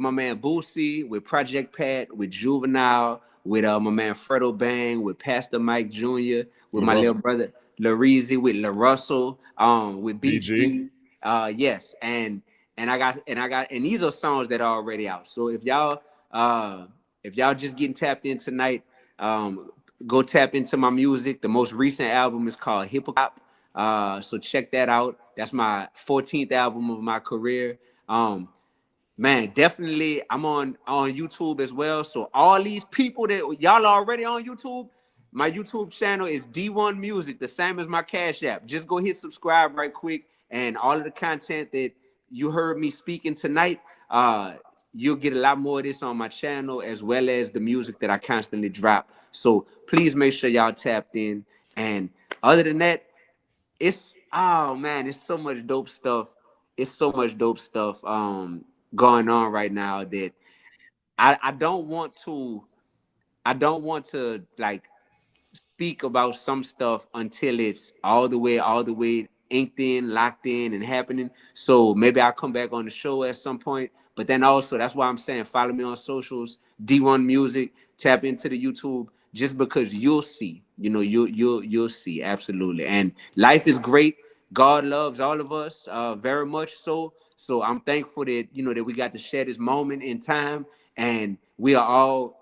my man Boosie, with Project Pat, with Juvenile, with my man Fredo Bang, with Pastor Mike Jr., with my little brother Lareezy, with La Russell, with BG. Yes, and these are songs that are already out. So if y'all just getting tapped in tonight, go tap into my music. The most recent album is called Hipocritical Hop. So check that out. That's my 14th album of my career. Man, definitely I'm on YouTube as well. So all these people that y'all are already on YouTube, my YouTube channel is Dee-1 Music, the same as my Cash App. Just go hit subscribe right quick, and all of the content that you heard me speaking tonight, you'll get a lot more of this on my channel, as well as the music that I constantly drop. So please make sure y'all tapped in. And other than that, it's so much dope stuff. It's so much dope stuff going on right now that I don't want to like speak about some stuff until it's all the way inked in, locked in, and happening. So maybe I'll come back on the show at some point. But then also, that's why I'm saying follow me on socials, Dee-1 Music, tap into the YouTube, just because you'll see, you'll see, absolutely. And life is great. God loves all of us very much so. So I'm thankful that, that we got to share this moment in time, and we are all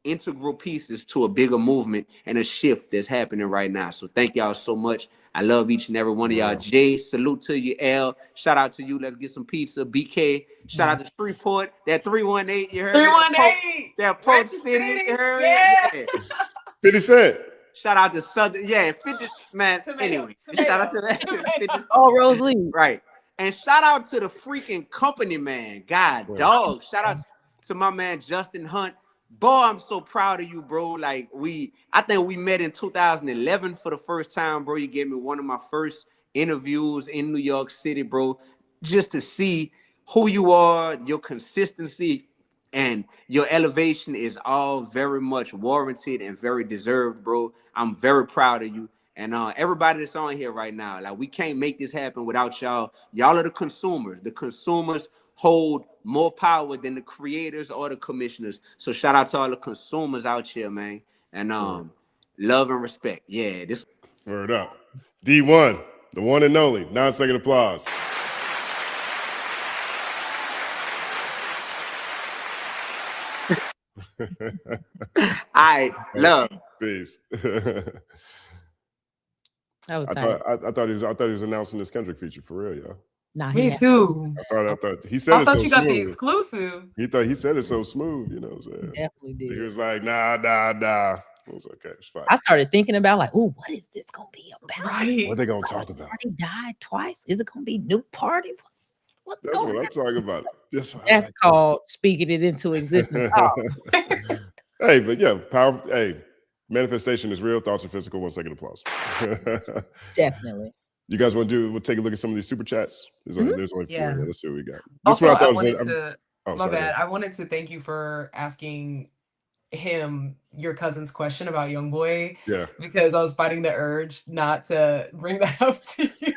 integral pieces to a bigger movement and a shift that's happening right now. So thank y'all so much. I love each and every one of y'all. Jay, salute to you. Elle, shout out to you. Let's get some pizza. BK, shout out to Shreveport. That 318, you heard 318. That Polk City, you heard Yeah. 50 Cent. Shout out to Southern, 50, man. Anyway, shout out to that. 50 Oh, Rose Lee. Right. And shout out to the freaking company, man. God, dog. Shout out to my man, Justin Hunt. Boy, I'm so proud of you, bro. Like I think we met in 2011 for the first time, bro. You gave me one of my first interviews in New York City, bro. Just to see who you are, your consistency, and your elevation is all very much warranted and very deserved, bro. I'm very proud of you. And everybody that's on here right now, like, we can't make this happen without y'all. Y'all are the consumers. The consumers hold more power than the creators or the commissioners. So shout out to all the consumers out here, man. And love and respect. Yeah, this. Word up. Dee-1, the one and only 9-second applause. I love. Peace. That was I tight. thought he was announcing this Kendrick feature for real, y'all. Nah, Me too. I thought he said I it thought so you got the smooth. exclusive. He said it so smooth, you know what I'm saying? Definitely He did. was like, nah. I was okay, it's fine. I started thinking about like, oh, what is this gonna be about? Right. What are they gonna talk about? Party died twice. Is it gonna be new party? What's That's going what I'm on? talking about. That's Called speaking it into existence. Hey, but yeah, power. Hey, manifestation is real. Thoughts are physical. 1-second applause. Definitely. You guys want to take a look at some of these super chats? There's only 4. Yeah. Let's see what we got. Also, what I thought wanted was- to. Oh, My sorry, bad. I wanted to thank you for asking him your cousin's question about Youngboy, Yeah. because I was fighting the urge not to bring that up to you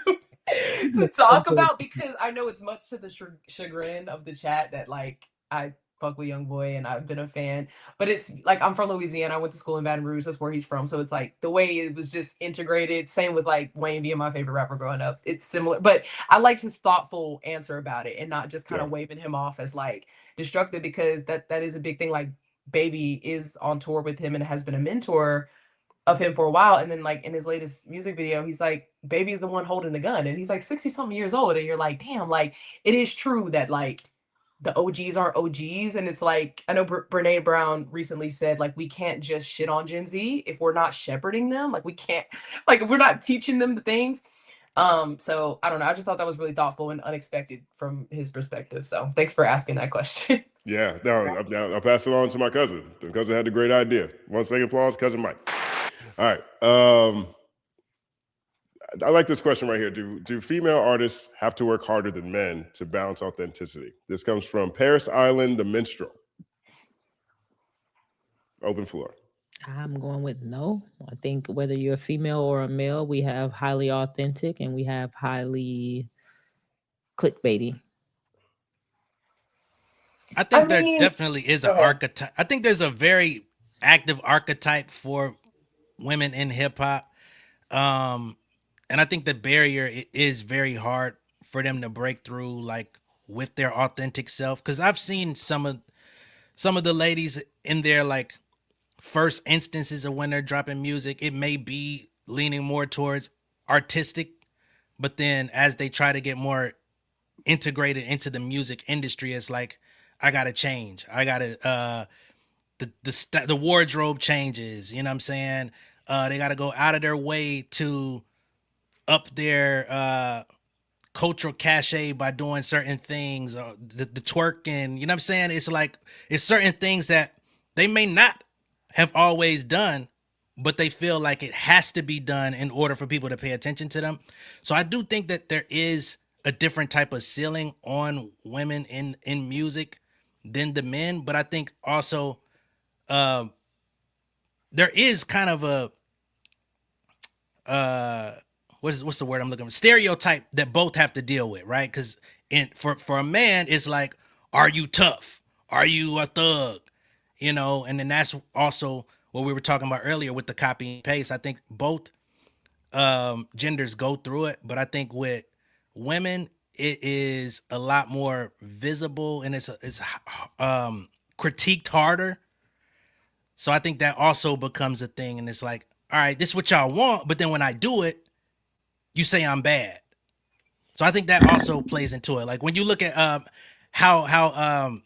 to talk about, because I know it's much to the chagrin of the chat that like I fuck with Youngboy and I've been a fan, but it's like I'm from Louisiana. I went to school in Baton Rouge. That's where he's from. So it's like the way it was just integrated. Same with like Wayne being my favorite rapper growing up. It's similar, but I liked his thoughtful answer about it and not just kind of waving him off as like destructive, because that is a big thing. Like Baby is on tour with him and has been a mentor of him for a while. And then like in his latest music video, he's like, Baby's the one holding the gun. And he's like 60 something years old. And you're like, damn, like it is true that like the OGs aren't OGs. And it's like, I know Brene Brown recently said, like, we can't just shit on Gen Z if we're not shepherding them. Like we can't, like if we're not teaching them the things. So I don't know. I just thought that was really thoughtful and unexpected from his perspective. So thanks for asking that question. Yeah, no, I'll pass it on to my cousin. The cousin had the great idea. 1-second applause, cousin Mike. All right. I like this question right here. Do female artists have to work harder than men to balance authenticity? This comes from Paris Island, the Minstrel. Open floor. I'm going with no. I think whether you're a female or a male, we have highly authentic and we have highly clickbaity. I think there definitely is an archetype. I think there's a very active archetype for women in hip hop. And I think the barrier is very hard for them to break through, like with their authentic self. Cause I've seen some of the ladies in their like first instances of when they're dropping music, it may be leaning more towards artistic, but then as they try to get more integrated into the music industry, it's like, I gotta change. I gotta the wardrobe changes. You know what I'm saying? They gotta go out of their way to up their cultural cachet by doing certain things. The twerking. You know what I'm saying? It's like it's certain things that they may not have always done, but they feel like it has to be done in order for people to pay attention to them. So I do think that there is a different type of ceiling on women in music than the men, but I think also there is kind of a what's the word I'm looking for? Stereotype that both have to deal with, right? Because for a man, it's like, are you tough? Are you a thug? You know, and then that's also what we were talking about earlier with the copy and paste. I think both genders go through it, but I think with women, it is a lot more visible and it's critiqued harder. So I think that also becomes a thing. And it's like, all right, this is what y'all want, but then when I do it, you say I'm bad. So I think that also plays into it. Like when you look at how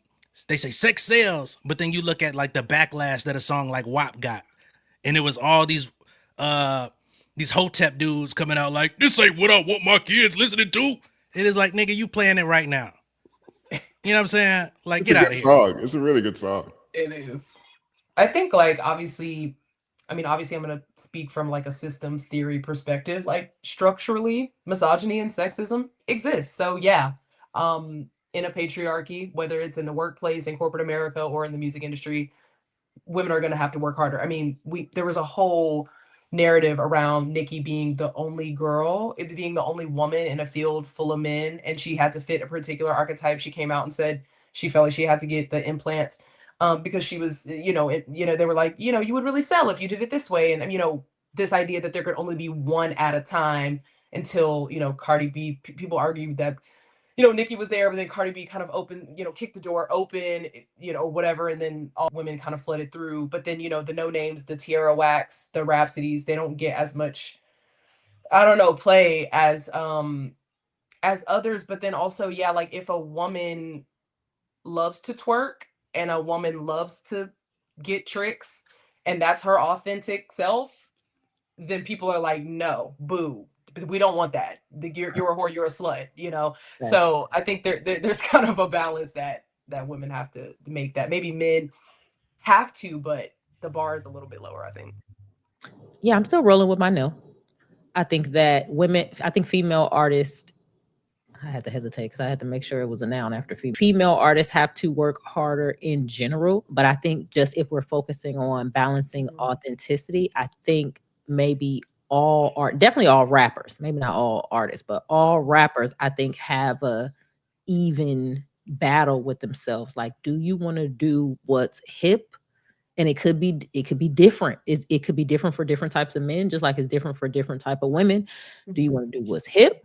they say sex sells, but then you look at like the backlash that a song like WAP got, and it was all these Hotep dudes coming out like, this ain't what I want my kids listening to. It is like, nigga, you playing it right now. You know what I'm saying? Like, It's get a out good of here. song. It's a really good song. It is. I think like obviously I'm going to speak from like a systems theory perspective. Like structurally, misogyny and sexism exists. So yeah, in a patriarchy, whether it's in the workplace, in corporate America, or in the music industry, women are going to have to work harder. I mean, there was a whole narrative around Nicki being the only girl, it being the only woman in a field full of men, and she had to fit a particular archetype. She came out and said she felt like she had to get the implants because she was, they were like, you would really sell if you did it this way, and this idea that there could only be one at a time, until, you know, Cardi B, people argued that, you know, Nicki was there, but then Cardi B kind of opened, you know, kicked the door open, you know, whatever. And then all women kind of flooded through. But then, you know, the no names, the Tierra Wax, the Rhapsodies, they don't get as much, I don't know, play as others. But then also, yeah, like if a woman loves to twerk and a woman loves to get tricks and that's her authentic self, then people are like, no, boo. We don't want that. You're a whore, you're a slut, you know? Right. So I think there's kind of a balance that women have to make, that maybe men have to, but the bar is a little bit lower, I think. Yeah, I'm still rolling with my no. I think that female artists, I had to hesitate because I had to make sure it was a noun after female. Female artists have to work harder in general, but I think just if we're focusing on balancing authenticity, I think maybe definitely all rappers, maybe not all artists, but all rappers, I think, have a even battle with themselves. Like, do you want to do what's hip? And it could be different. It could be different for different types of men, just like it's different for different type of women. Do you want to do what's hip,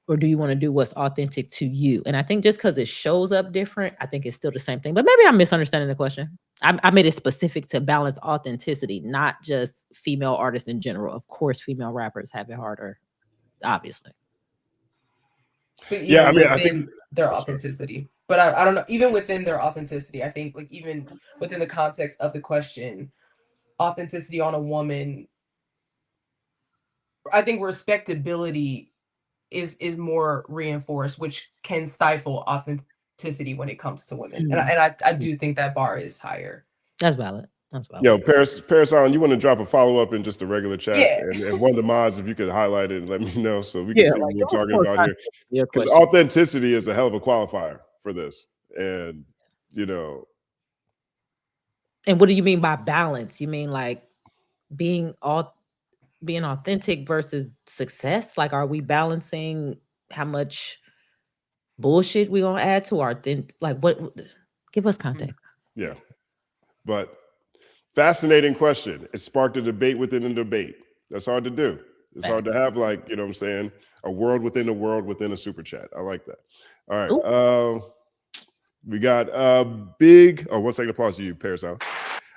or do you want to do what's authentic to you? And I think just because it shows up different, I think it's still the same thing. But maybe I'm misunderstanding the question. I made it specific to balance authenticity, not just female artists in general. Of course, female rappers have it harder, obviously. But Yeah, I mean, I think their authenticity. But I don't know, even within their authenticity, I think, like, even within the context of the question, authenticity on a woman, I think respectability is more reinforced, which can stifle authenticity when it comes to women. And I do think that bar is higher. That's valid. Yo, Paris on, you want to drop a follow-up in just a regular chat? Yeah. And one of the mods, if you could highlight it and let me know so we can see what we're talking about here. Because question. authenticity is a hell of a qualifier for this. And, you know. And what do you mean by balance? You mean like being authentic versus success? Like, are we balancing how much bullshit we gonna add to our like what? Give us context. Yeah. But fascinating question. It sparked a debate within a debate. That's hard to do. It's hard to have, like, you know what I'm saying, a world within a super chat. I like that. All right. We got big. Oh, 1 second applause to you, Paris. All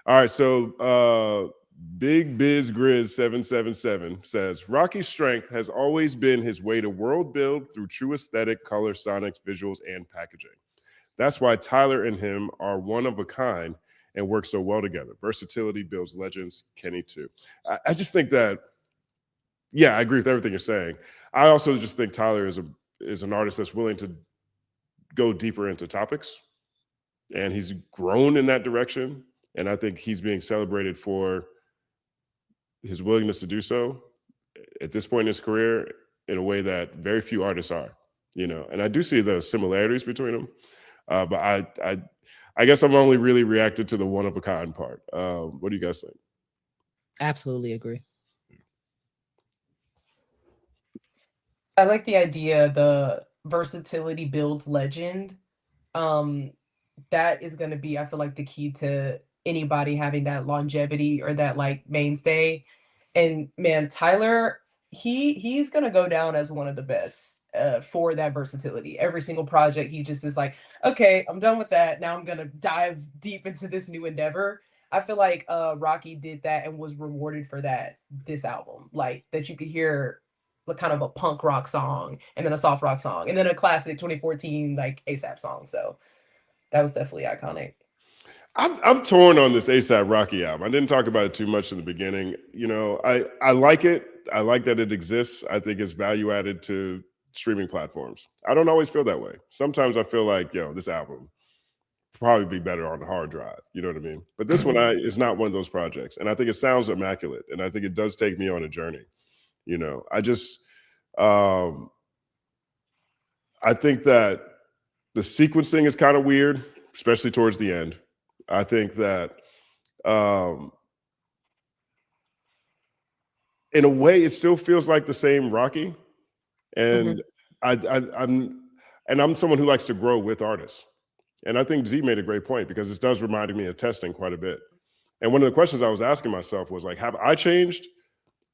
right. So Big Biz Grizz 777 says Rocky's strength has always been his way to world build through true aesthetic, color, sonics, visuals, and packaging. That's why Tyler and him are one of a kind and work so well together. Versatility builds legends. Kenny too. I just think that, yeah, I agree with everything you're saying. I also just think Tyler is an artist that's willing to go deeper into topics, and he's grown in that direction. And I think he's being celebrated for his willingness to do so at this point in his career in a way that very few artists are, you know. And I do see the similarities between them, but I guess I'm only really reacted to the one of a kind part. What do you guys think? Absolutely agree. I like the idea, the versatility builds legend. That is going to be, I feel like, the key to anybody having that longevity or that, like, mainstay. And man, Tyler, he's going to go down as one of the best for that versatility. Every single project, he just is like, okay, I'm done with that. Now I'm going to dive deep into this new endeavor. I feel like Rocky did that and was rewarded for that this album. Like, that you could hear kind of a punk rock song and then a soft rock song and then a classic 2014 like ASAP song. So that was definitely iconic. I'm torn on this ASAP Rocky album. I didn't talk about it too much in the beginning. You know, I like it. I like that it exists. I think it's value added to streaming platforms. I don't always feel that way. Sometimes I feel like, yo, this album probably be better on the hard drive. You know what I mean? But this one is not one of those projects. And I think it sounds immaculate. And I think it does take me on a journey. You know, I just, I think that the sequencing is kind of weird, especially towards the end. I think that, in a way, it still feels like the same Rocky, and I'm someone who likes to grow with artists, and I think Z made a great point because it does remind me of testing quite a bit. And one of the questions I was asking myself was like, have I changed?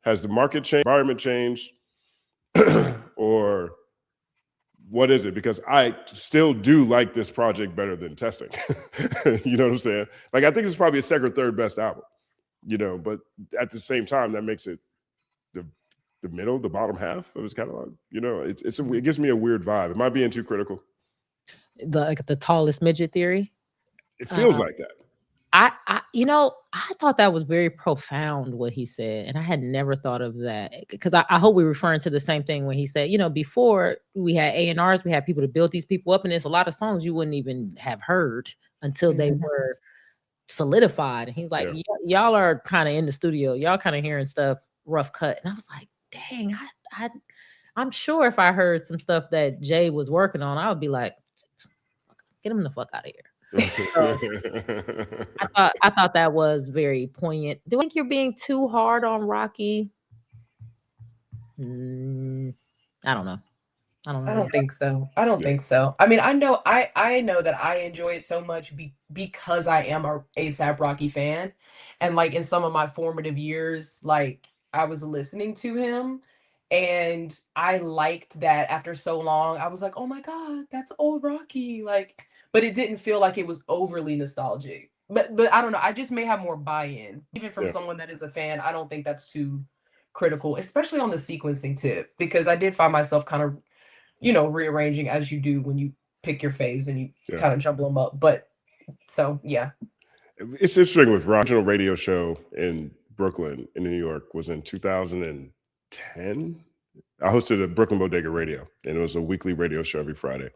Has the market changed? Environment changed? or what is it? Because I still do like this project better than Testing. You know what I'm saying? Like, I think it's probably a second or third best album, you know, but at the same time, that makes it the middle, the bottom half of his catalog. You know, it gives me a weird vibe. Am I being too critical? The tallest midget theory. It feels like that. I thought that was very profound what he said, and I had never thought of that, because I hope we're referring to the same thing when he said, before we had A&Rs, we had people to build these people up, and there's a lot of songs you wouldn't even have heard until they were solidified. And he's like, y'all are kind of in the studio, y'all kind of hearing stuff rough cut, and I was like, dang, I'm sure if I heard some stuff that Jay was working on, I would be like, get him the fuck out of here. I thought that was very poignant. Do you think you're being too hard on Rocky? I don't know. I don't think so. I don't think so. I mean, I know that I enjoy it so much because I am a ASAP Rocky fan, and like in some of my formative years, like I was listening to him, and I liked that after so long. I was like, oh my God, that's old Rocky. Like, but it didn't feel like it was overly nostalgic. But I don't know. I just may have more buy-in. Even from someone that is a fan, I don't think that's too critical, especially on the sequencing tip, because I did find myself kind of, rearranging as you do when you pick your faves and you kind of jumble them up. But so, yeah. It's interesting with original radio show in Brooklyn in New York was in 2010. I hosted a Brooklyn Bodega Radio, and it was a weekly radio show every Friday.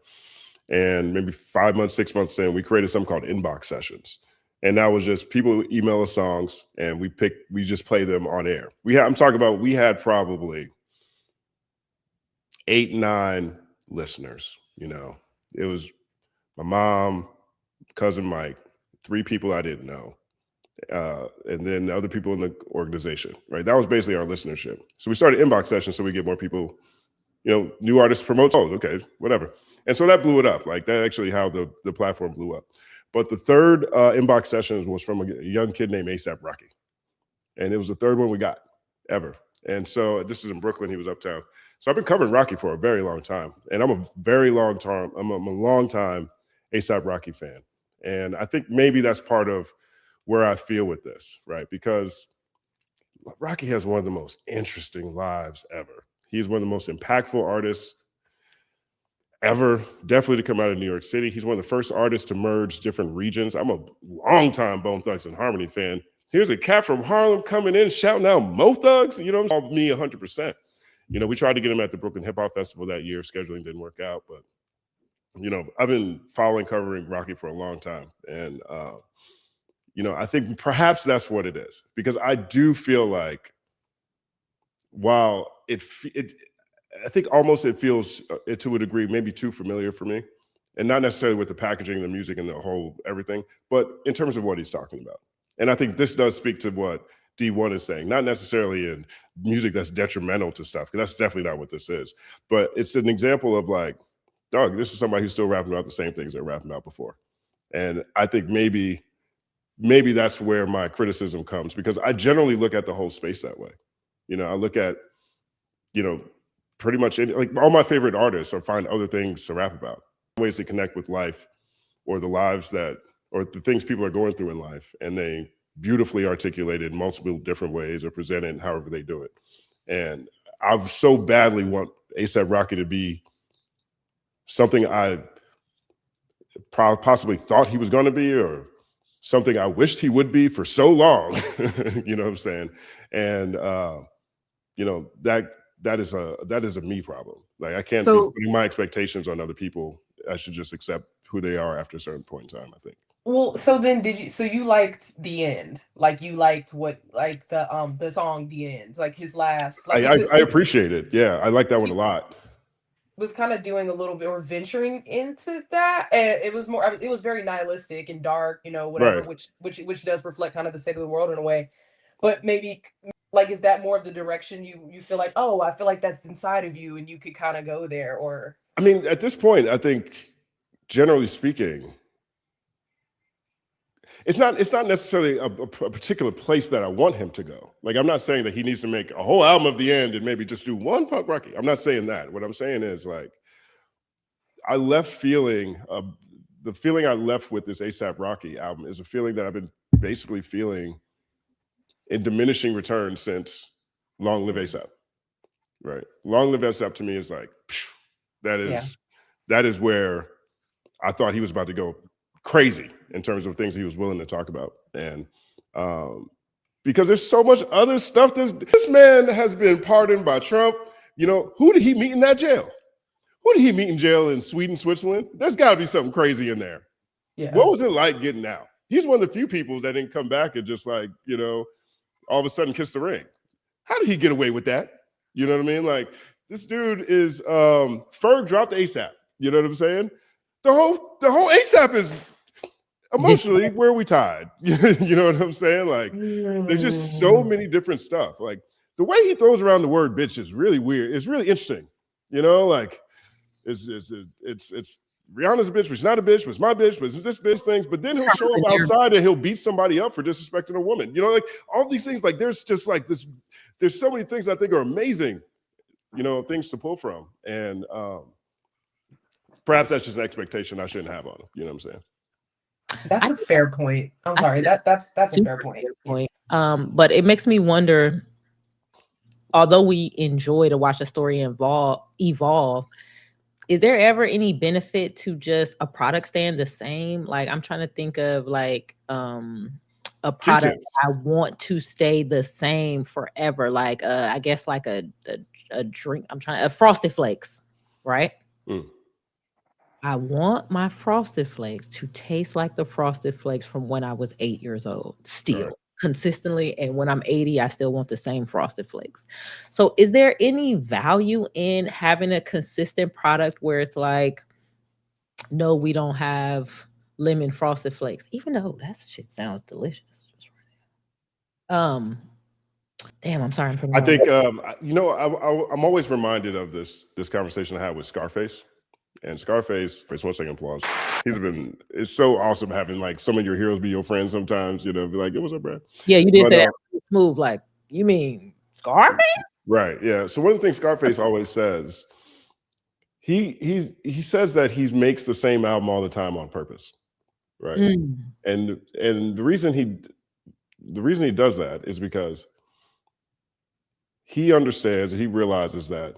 And maybe 5 months, 6 months in, we created something called inbox sessions. And that was just people email us songs, and we just play them on air. We had probably 8, 9 listeners. It was my mom, cousin Mike, 3 people I didn't know, and then the other people in the organization, right? That was basically our listenership. So we started inbox sessions so we get more people, new artists promote. Oh, okay, whatever. And so that blew it up. Like, that actually how the platform blew up. But the third inbox session was from a young kid named A$AP Rocky. And it was the third one we got ever. And so this is in Brooklyn. He was uptown. So I've been covering Rocky for a very long time. And I'm a long time A$AP Rocky fan. And I think maybe that's part of where I feel with this, right? Because Rocky has one of the most interesting lives ever. He's one of the most impactful artists ever, definitely to come out of New York City. He's one of the first artists to merge different regions. I'm a long-time Bone Thugs and Harmony fan. Here's a cat from Harlem coming in, shouting out Mo Thugs. Me 100%. We tried to get him at the Brooklyn Hip Hop Festival that year. Scheduling didn't work out, but I've been covering Rocky for a long time. And, I think perhaps that's what it is, because I do feel like while I think almost it feels to a degree maybe too familiar for me, and not necessarily with the packaging, the music, and the whole everything, but in terms of what he's talking about. And I think this does speak to what Dee-1 is saying, not necessarily in music that's detrimental to stuff, because that's definitely not what this is. But it's an example of like, dog, this is somebody who's still rapping about the same things they're rapping about before. And I think maybe that's where my criticism comes, because I generally look at the whole space that way. I look at, pretty much like all my favorite artists, or find other things to rap about, ways to connect with life, or the lives or the things people are going through in life, and they beautifully articulated in multiple different ways or presented however they do it. And I so badly want A$AP Rocky to be something I possibly thought he was going to be, or something I wished he would be for so long. You know what I'm saying? And that is a me problem. Like, I can't be putting my expectations on other people. I should just accept who they are after a certain point in time, I think. Well, so then you liked The End? Like, you liked the song The End, like his last, like, I appreciate it. Yeah, I like that one a lot. Was kind of doing a little bit, or venturing into that. It was very nihilistic and dark, whatever, Right. which does reflect kind of the state of the world in a way. But maybe, like, is that more of the direction you feel like, oh, I feel like that's inside of you and you could kind of go there? Or, I mean, at this point, I think, generally speaking, it's not necessarily a particular place that I want him to go. Like, I'm not saying that he needs to make a whole album of the end and maybe just do one punk rocky. I'm not saying that. What I'm saying is, like, I left feeling the feeling I left with this ASAP Rocky album is a feeling that I've been basically feeling in diminishing returns since Long Live ASAP. Right, Long Live ASAP to me is like, that is where I thought he was about to go crazy in terms of things he was willing to talk about. And because there's so much other stuff. This man has been pardoned by Trump. You know, who did he meet in that jail? Who did he meet in jail in Sweden, Switzerland? There's got to be something crazy in there. Yeah. What was it like getting out? He's one of the few people that didn't come back and just, like, you know, all of a sudden kiss the ring. How did he get away with that? You know what I mean? Like, this dude is Ferg dropped ASAP. You know what I'm saying? The whole ASAP is emotionally where we tied. You know what I'm saying? Like, there's just so many different stuff. Like, the way he throws around the word bitch is really weird. It's really interesting. You know, like, it's Rihanna's a bitch, was not a bitch, was my bitch, was this bitch things, but then he'll show up outside and he'll beat somebody up for disrespecting a woman. You know, like, all these things, like, there's just like this, there's so many things I think are amazing, you know, things to pull from. And perhaps that's just an expectation I shouldn't have on him. You know what I'm saying? That's a fair point. I'm sorry. That's a fair point. But it makes me wonder, although we enjoy to watch a story evolve, is there ever any benefit to just a product staying the same? Like, I'm trying to think of, like, a product I want to stay the same forever. Like, I guess like a drink. A Frosted Flakes, right? I want my Frosted Flakes to taste like the Frosted Flakes from when I was 8 years old, still. Right. Consistently, and when I'm 80, I still want the same Frosted Flakes. So is there any value in having a consistent product where it's like, no, we don't have lemon Frosted Flakes, even though that shit sounds delicious? Damn, I'm sorry. I think you know, I'm always reminded of this conversation I had with Scarface. And Scarface, for 1 second applause. It's so awesome having, like, some of your heroes be your friends sometimes, you know, be like, "Yo, what's up, bro?" Yeah, you did that smooth, like, you mean Scarface? Right, yeah. So one of the things Scarface always says, he says that he makes the same album all the time on purpose, right? And the reason he does that is because he understands and he realizes that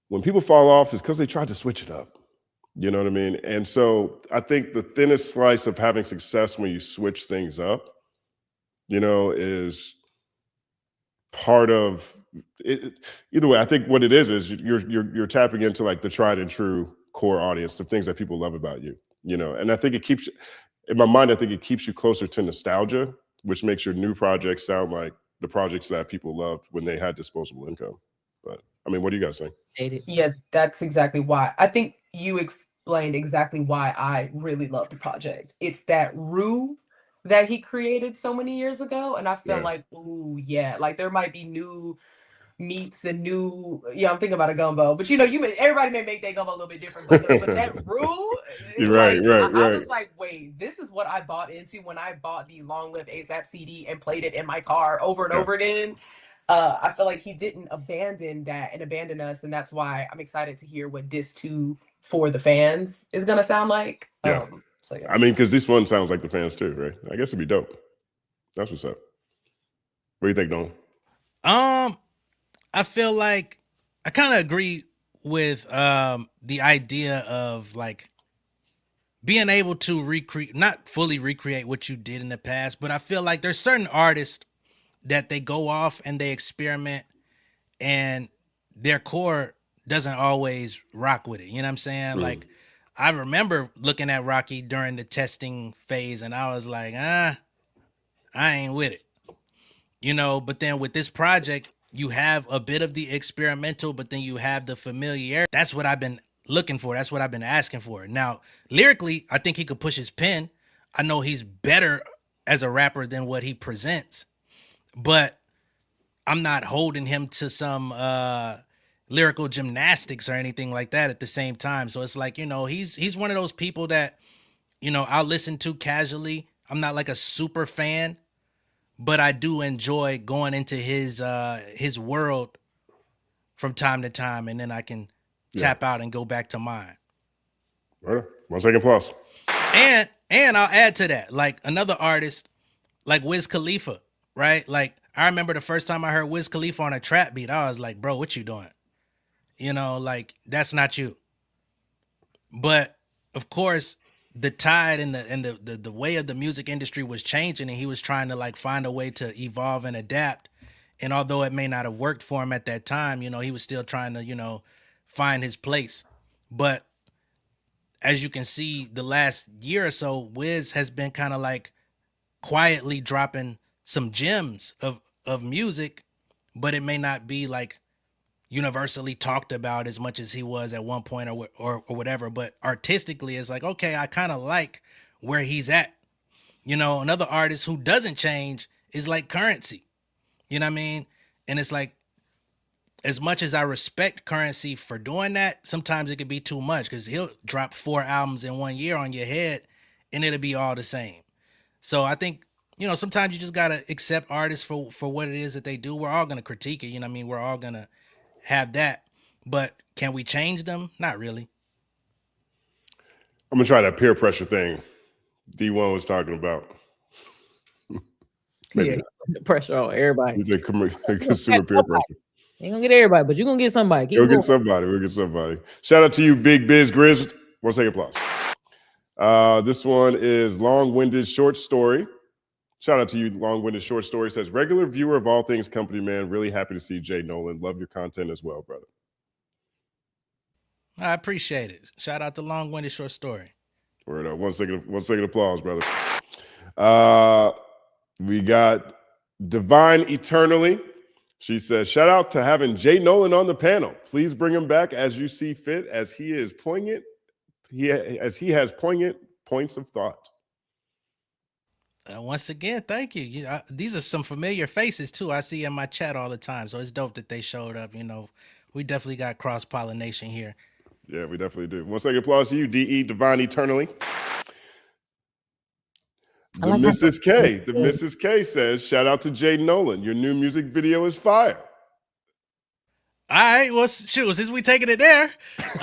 when people fall off, it's because they tried to switch it up. You know what I mean? And so I think the thinnest slice of having success when you switch things up, you know, is part of it. Either way, I think what it is you're tapping into, like, the tried and true core audience of things that people love about you, you know. And I think it keeps, in my mind, I think it keeps you closer to nostalgia, which makes your new projects sound like the projects that people loved when they had disposable income. But I mean, what do you guys think? Yeah, that's exactly why. I think you explained exactly why I really love the project. It's that roux that he created so many years ago. And I felt like, ooh, yeah, like there might be new meats and new, I'm thinking about a gumbo, but you know, everybody may make their gumbo a little bit different, but that roux, right. I was like, wait, this is what I bought into when I bought the Long Live ASAP CD and played it in my car over and over again. I feel like he didn't abandon that and abandon us, and that's why I'm excited to hear what Dis 2 for the fans is gonna sound like. Yeah. So yeah. I mean, because this one sounds like the fans too, right? I guess it'd be dope. That's what's up. What do you think, Nolan? I feel like I kind of agree with the idea of, like, being able to recreate, not fully recreate what you did in the past, but I feel like there's certain artists that they go off and they experiment and their core doesn't always rock with it. You know what I'm saying? Like, I remember looking at Rocky during the testing phase and I was like, I ain't with it. You know, but then with this project, you have a bit of the experimental, but then you have the familiarity. That's what I've been looking for. That's what I've been asking for. Now, lyrically, I think he could push his pen. I know he's better as a rapper than what he presents, but I'm not holding him to some lyrical gymnastics or anything like that at the same time. So it's like, you know, he's one of those people that, you know, I'll listen to casually. I'm not like a super fan, but I do enjoy going into his world from time to time, and then I can tap out and go back to mine. Right. 1 second plus. And I'll add to that, like another artist like Wiz Khalifa, right? Like I remember the first time I heard Wiz Khalifa on a trap beat, I was like, bro, what you doing? You know, like that's not you. But of course, the tide and the way of the music industry was changing, and he was trying to like find a way to evolve and adapt. And although it may not have worked for him at that time, you know, he was still trying to, you know, find his place. But as you can see, the last year or so, Wiz has been kind of like quietly dropping some gems of music, but it may not be like universally talked about as much as he was at one point or whatever. But artistically, it's like, okay, I kind of like where he's at. You know, another artist who doesn't change is like Currency. You know what I mean? And it's like, as much as I respect Currency for doing that, sometimes it could be too much because he'll drop 4 albums in 1 year on your head and it'll be all the same. So I think, you know, sometimes you just got to accept artists for what it is that they do. We're all going to critique it. You know what I mean? We're all going to have that. But can we change them? Not really. I'm going to try that peer pressure thing Dee-1 was talking about. Yeah, the pressure on everybody. He's a consumer peer pressure. Ain't gonna get everybody, but you're gonna get somebody. We'll get somebody. We'll get somebody. Shout out to you, Big Biz Grizz. 1 second applause. This one is Long-Winded Short Story. Shout out to you, Long-Winded Short Story. Says, regular viewer of all things company, man. Really happy to see Jay Nolan. Love your content as well, brother. I appreciate it. Shout out to Long-Winded Short Story. Word up. 1 second applause, brother. We got Divine Eternally. She says, shout out to having Jay Nolan on the panel. Please bring him back as you see fit, as he is poignant. He has poignant points of thought. Once again, thank you. These are some familiar faces too. I see in my chat all the time, so it's dope that they showed up. You know, we definitely got cross pollination here. Yeah, we definitely do. 1 second applause to you, DE Divine Eternally. The like Mrs. K. The Mrs. K says, shout out to Jay Nolan. Your new music video is fire. All right, well, shoot, since we taking it there. You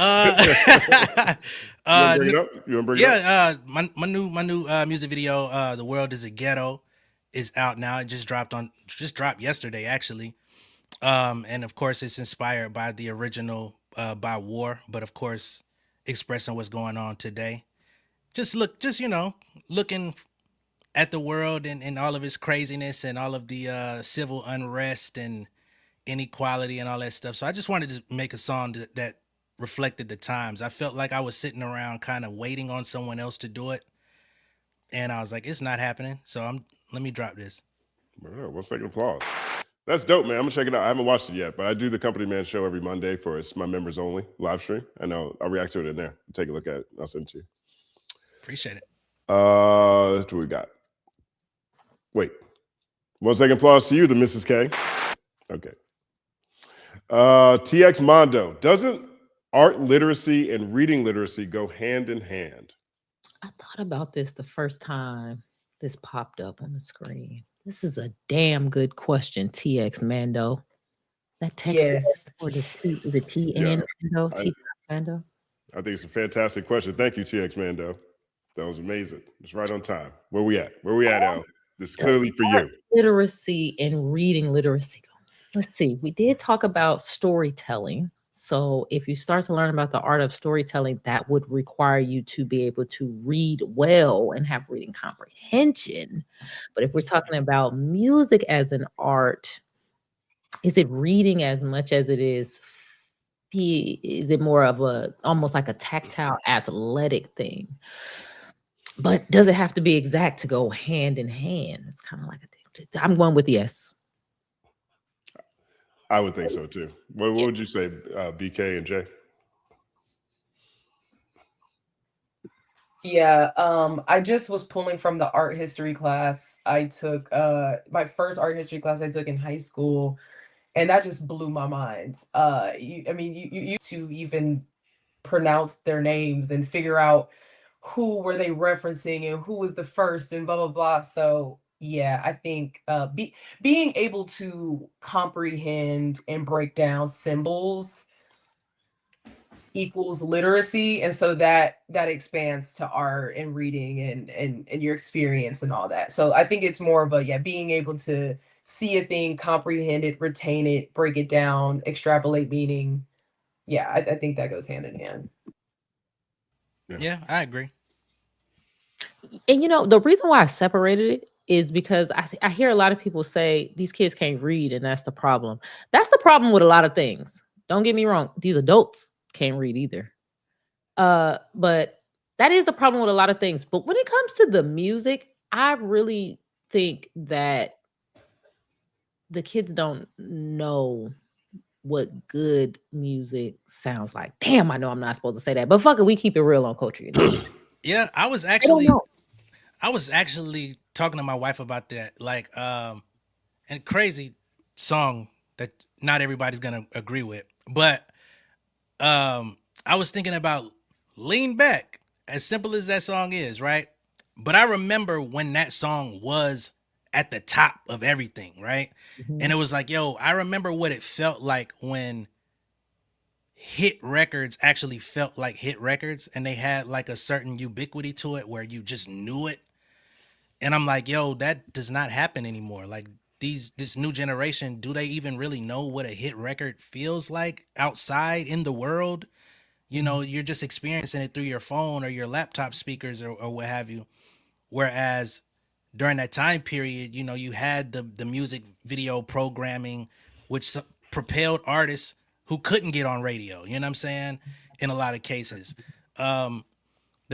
want to bring it up? My new music video, The World is a Ghetto, is out now. It just dropped yesterday, actually. And of course, it's inspired by the original by War, but of course, expressing what's going on today. Looking at the world and all of its craziness and all of the civil unrest and inequality and all that stuff. So I just wanted to make a song that reflected the times. I felt like I was sitting around kind of waiting on someone else to do it. And I was like, it's not happening. So let me drop this. 1 second applause. That's dope, man. I'm gonna check it out. I haven't watched it yet, but I do the Company Man show every Monday it's my members only live stream. I know I'll react to it in there. Take a look at it. I'll send it to you. Appreciate it. That's what we got. Wait. 1 second applause to you, the Mrs. K. Okay. TX Mondo. Doesn't art literacy and reading literacy go hand in hand? I thought about this the first time this popped up on the screen. This is a damn good question, TX Mando. That text or the T N Mando? TX Mando? I think it's a fantastic question. Thank you, TX Mando. That was amazing. It's right on time. Where we at, Elle? This is clearly for you. Literacy and reading literacy. Let's see. We did talk about storytelling. So if you start to learn about the art of storytelling, that would require you to be able to read well and have reading comprehension. But if we're talking about music as an art, is it reading as much as it is it more of almost like a tactile athletic thing? But does it have to be exact to go hand in hand? It's kind of like I'm going with yes. I would think so too. What would you say, BK and Jay? Yeah, I just was pulling from the art history class I took. My first art history class I took in high school, and that just blew my mind. You to even pronounce their names and figure out who were they referencing and who was the first and blah blah blah. So yeah, I think being able to comprehend and break down symbols equals literacy, and so that expands to art and reading and your experience and all that. So I think it's more of a, yeah, being able to see a thing, comprehend it, retain it, break it down, extrapolate meaning. Yeah, I think that goes hand in hand. Yeah, I agree. And you know, the reason why I separated it is because I hear a lot of people say these kids can't read, and that's the problem. That's the problem with a lot of things. Don't get me wrong; these adults can't read either. But that is the problem with a lot of things. But when it comes to the music, I really think that the kids don't know what good music sounds like. Damn, I know I'm not supposed to say that, but fuck it, we keep it real on Culture United. Yeah, I was I don't actually know. talking to my wife about that. Like, and crazy song that not everybody's gonna agree with, but I was thinking about Lean Back, as simple as that song is, right? But I remember when that song was at the top of everything, right? Mhm. And it was like, yo, I remember what it felt like when hit records actually felt like hit records, and they had like a certain ubiquity to it where you just knew it. And I'm like, yo, that does not happen anymore. Like, this new generation, do they even really know what a hit record feels like outside in the world? You know, you're just experiencing it through your phone or your laptop speakers or what have you. Whereas during that time period, you know, you had the music video programming, which propelled artists who couldn't get on radio. You know what I'm saying? In a lot of cases. The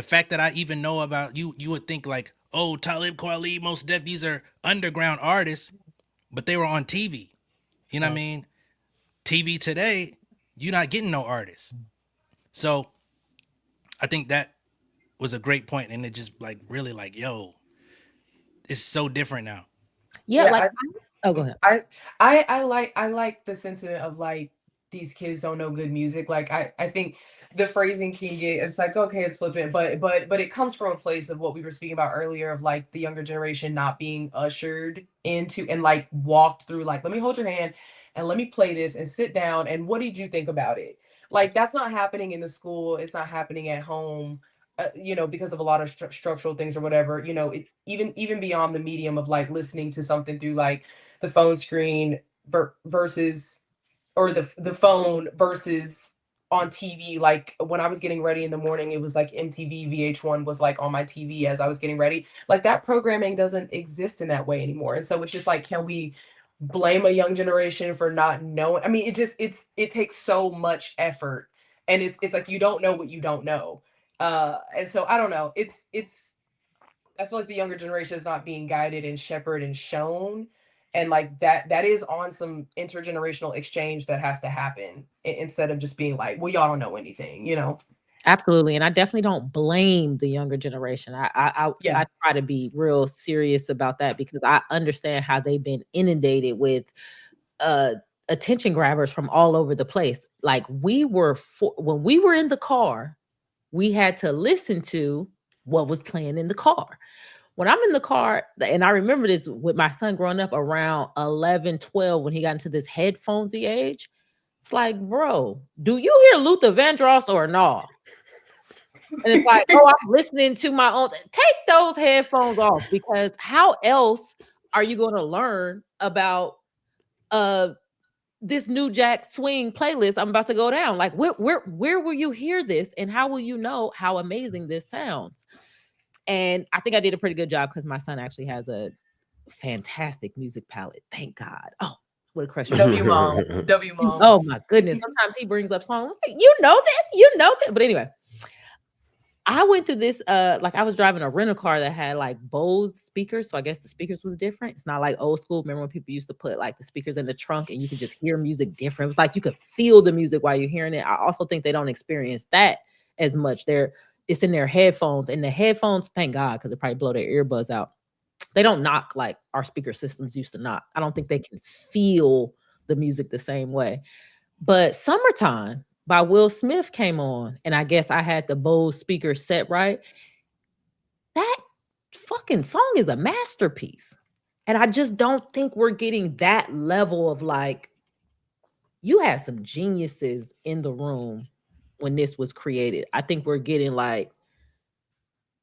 fact that I even know about you would think like, oh, Talib Kweli, Mos Def, these are underground artists, but they were on TV. You know what I mean? TV today, you're not getting no artists. So I think that was a great point, and it just like really like, yo, it's so different now. Yeah, Yeah, like oh, go ahead. I like the sentiment of like these kids don't know good music. Like I think the phrasing can get, it's like, okay, it's flippant, but it comes from a place of what we were speaking about earlier of like the younger generation not being ushered into and like walked through like, let me hold your hand and let me play this and sit down and what did you think about it? Like that's not happening in the school, it's not happening at home. You know, because of a lot of structural things or whatever, you know, even beyond the medium of like listening to something through like the phone screen versus or the phone versus on TV. Like when I was getting ready in the morning, it was like MTV VH1 was like on my TV as I was getting ready. Like that programming doesn't exist in that way anymore. And so it's just like, can we blame a young generation for not knowing? I mean, it takes so much effort and it's like you don't know what you don't know. And so I don't know. It's I feel like the younger generation is not being guided and shepherded and shown. And like that is on some intergenerational exchange that has to happen instead of just being like, well, y'all don't know anything, you know? Absolutely, and I definitely don't blame the younger generation. Yeah. I try to be real serious about that because I understand how they've been inundated with uh attention grabbers from all over the place. Like when we were in the car, we had to listen to what was playing in the car. When I'm in the car, and I remember this with my son growing up around 11, 12, when he got into this headphonesy age, it's like, bro, do you hear Luther Vandross or no? And it's like, oh, I'm listening to my own. Take those headphones off because how else are you going to learn about this new Jack Swing playlist I'm about to go down? Like, where will you hear this, and how will you know how amazing this sounds? And I think I did a pretty good job because my son actually has a fantastic music palette. Thank God. Oh, what a crush. W mom. W mom. Oh my goodness. Sometimes he brings up songs. Like, you know this. But anyway, I went through this. Like I was driving a rental car that had like Bose speakers. So I guess the speakers was different. It's not like old school. Remember when people used to put like the speakers in the trunk and you could just hear music different. It was like you could feel the music while you're hearing it. I also think they don't experience that as much. It's in their headphones, and the headphones, thank God, because it probably blow their earbuds out. They don't knock like our speaker systems used to knock. I don't think they can feel the music the same way. But Summertime by Will Smith came on, and I guess I had the Bose speaker set right. fucking song is a masterpiece. And I just don't think we're getting that level of like, you had some geniuses in the room when this was created. I think we're getting like,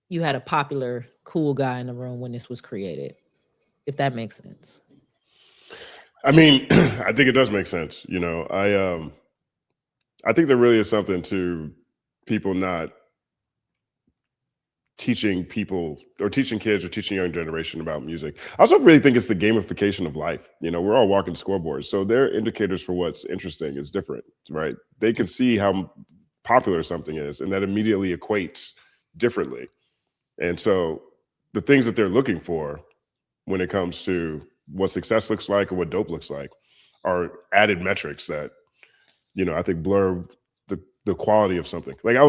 you had a popular, cool guy in the room when this was created, if that makes sense. I mean, I think it does make sense. You know, I think there really is something to people not teaching people or teaching kids or teaching young generation about music. I also really think it's the gamification of life. You know, we're all walking scoreboards, so their indicators for what's interesting is different, right? They can see how popular something is, and that immediately equates differently. And so the things that they're looking for when it comes to what success looks like or what dope looks like are added metrics that, you know, I think blur the quality of something. Like I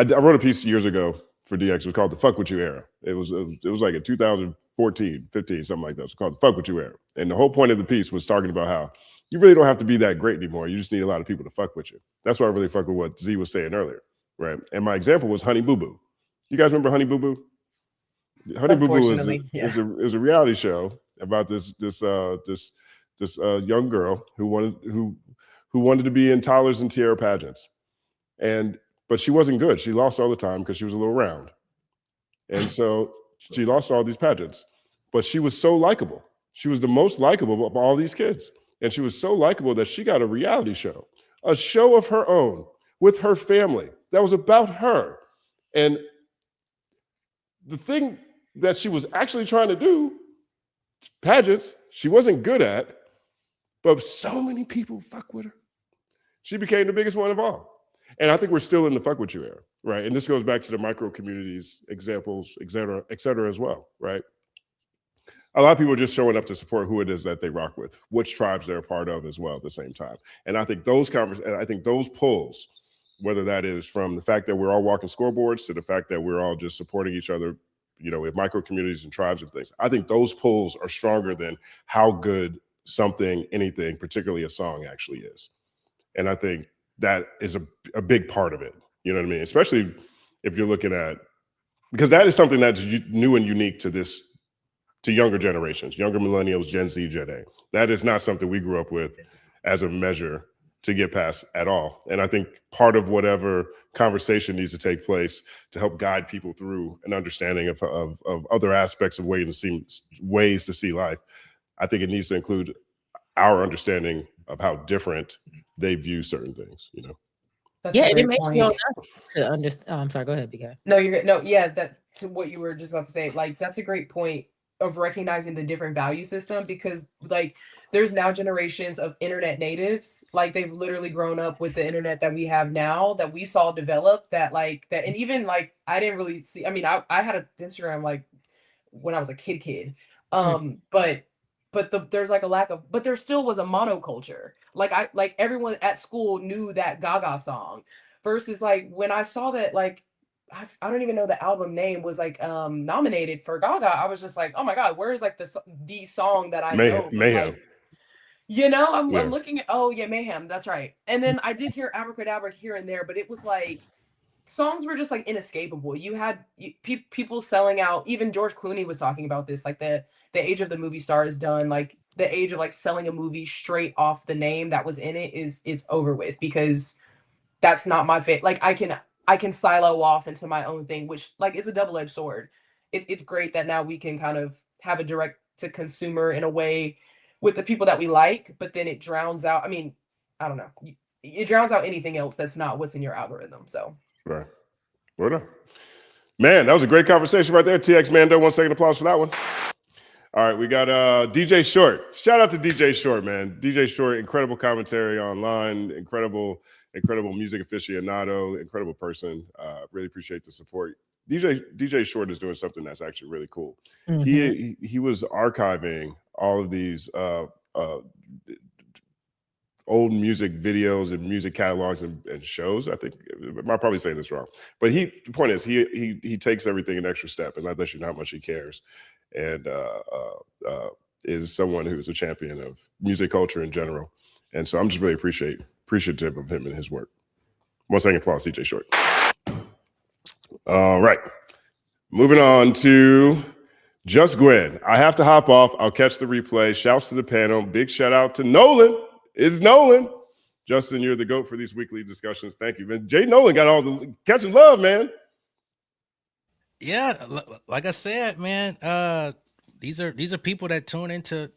wrote a piece years ago for DX. It was called the "Fuck With You" era. It was like in 2014, 15, something like that. It was called the "Fuck With You" era. And the whole point of the piece was talking about how you really don't have to be that great anymore. You just need a lot of people to fuck with you. That's why I really fuck with what Z was saying earlier, right? And my example was Honey Boo Boo. You guys remember Honey Boo Boo? Honey Boo Boo is a reality show about this young girl who wanted to be in toddlers and tiara pageants, but she wasn't good. She lost all the time because she was a little round, and so she lost all these pageants. But she was so likable. She was the most likable of all these kids, and she was so likable that she got a reality show, a show of her own with her family that was about her. And the thing that she was actually trying to do, pageants, she wasn't good at, but so many people fuck with her. She became the biggest one of all. And I think we're still in the fuck with you era, right? And this goes back to the micro communities, examples, et cetera as well, right? A lot of people are just showing up to support who it is that they rock with, which tribes they're a part of as well at the same time. And I think those pulls, whether that is from the fact that we're all walking scoreboards to the fact that we're all just supporting each other, you know, with micro communities and tribes and things, I think those pulls are stronger than how good something, anything, particularly a song actually is. And I think that is a big part of it. You know what I mean? Especially if you're looking at, because that is something that's new and unique to younger generations, younger millennials, Gen Z, Gen A. That is not something we grew up with as a measure to get past at all. And I think part of whatever conversation needs to take place to help guide people through an understanding of other aspects of ways to see life, I think it needs to include our understanding of how different they view certain things, you know? That's Yeah, a it great makes point. you to understand. Oh, I'm sorry. Go ahead, BK. No, you're good. No, yeah, that to what you were just about to say, like that's a great point of recognizing the different value system, because like there's now generations of internet natives, like they've literally grown up with the internet that we have now, that we saw develop, that like that. And even like I didn't really see, I mean, I had an Instagram like when I was a kid. But there's like a lack of, but there still was a monoculture. Like everyone at school knew that Gaga song, versus like when I saw that, like I don't even know the album name was like nominated for Gaga. I was just like, oh my God, where's like the song that I know from, Mayhem. like, you know, I'm Yeah. looking at, oh yeah, Mayhem, that's right. And then I did hear Abracadabra here and there, but it was like songs were just like inescapable. You had people selling out. Even George Clooney was talking about this, like the age of the movie star is done. Like the age of like selling a movie straight off the name that was in it it's over with, because that's not my fit. Like I can silo off into my own thing, which like is a double-edged sword. It's great that now we can kind of have a direct to consumer in a way with the people that we like, but then it drowns out. I mean, I don't know. It drowns out anything else that's not what's in your algorithm. So Right. Word up. Man, that was a great conversation right there. TX Mando, 1 second applause for that one. All right, we got DJ Short. Shout out to DJ Short, man. DJ Short, incredible commentary online, incredible music aficionado, incredible person. Really appreciate the support. DJ Short is doing something that's actually really cool. Mm-hmm. He was archiving all of these old music videos and music catalogs and shows. I think I'm probably saying this wrong, but the point is he takes everything an extra step, and that lets you know how much he cares, and is someone who's a champion of music culture in general. And so I'm just really appreciative of him and his work. 1 second applause, DJ Short. All right, moving on to Just Gwen. I have to hop off. I'll catch the replay. Shouts to the panel. Big shout out to Nolan. It's Nolan. Justin, you're the GOAT for these weekly discussions. Thank you, man. Jay Nolan got all the catching love, man. Yeah, like I said, man, these are people that tune into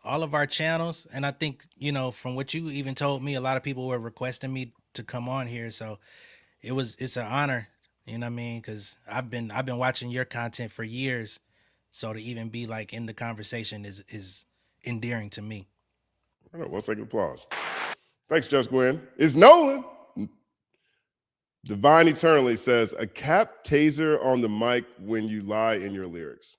all of our channels, and I think, you know, from what you even told me, a lot of people were requesting me to come on here, so it's an honor, you know what I mean? Because I've been watching your content for years, so to even be like in the conversation is endearing to me. All right, 1 second applause. Thanks, Just Gwen. It's Nolan. Divine Eternally says, a cap taser on the mic when you lie in your lyrics.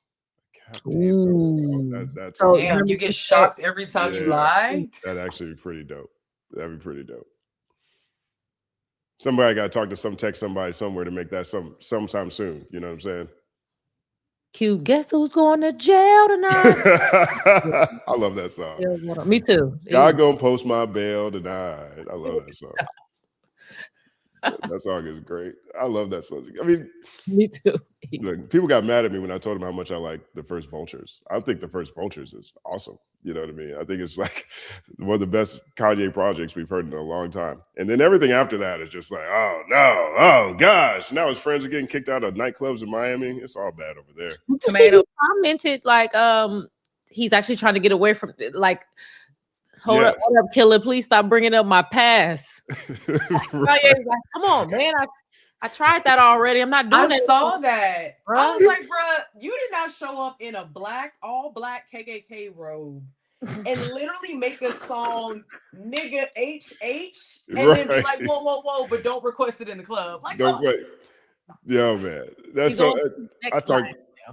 Cap taser. That's So, Damn, you get shocked every time you lie. That'd actually be pretty dope. That'd be pretty dope. Somebody got to talk to somebody somewhere to make that sometime soon. You know what I'm saying? Cute. Guess who's going to jail tonight? I love that song. Me too. God gonna post my bail tonight. I love that song. That song is great. I love that song. I mean, me too. Look, people got mad at me when I told them how much I like the first Vultures. I think the first Vultures is awesome. You know what I mean? I think it's like one of the best Kanye projects we've heard in a long time. And then everything after that is just like, oh no, oh gosh. Now his friends are getting kicked out of nightclubs in Miami. It's all bad over there. Tomato commented like he's actually trying to get away from like hold up, killer, please stop bringing up my past. Kanye's like, come on, man, I tried that already. I'm not doing it. I saw that. Bruh. I was like, bruh, you did not show up in a all black KKK robe and literally make a song, nigga HH, and then be like, whoa, but don't request it in the club. Like, don't wait. Yo, man, that's so.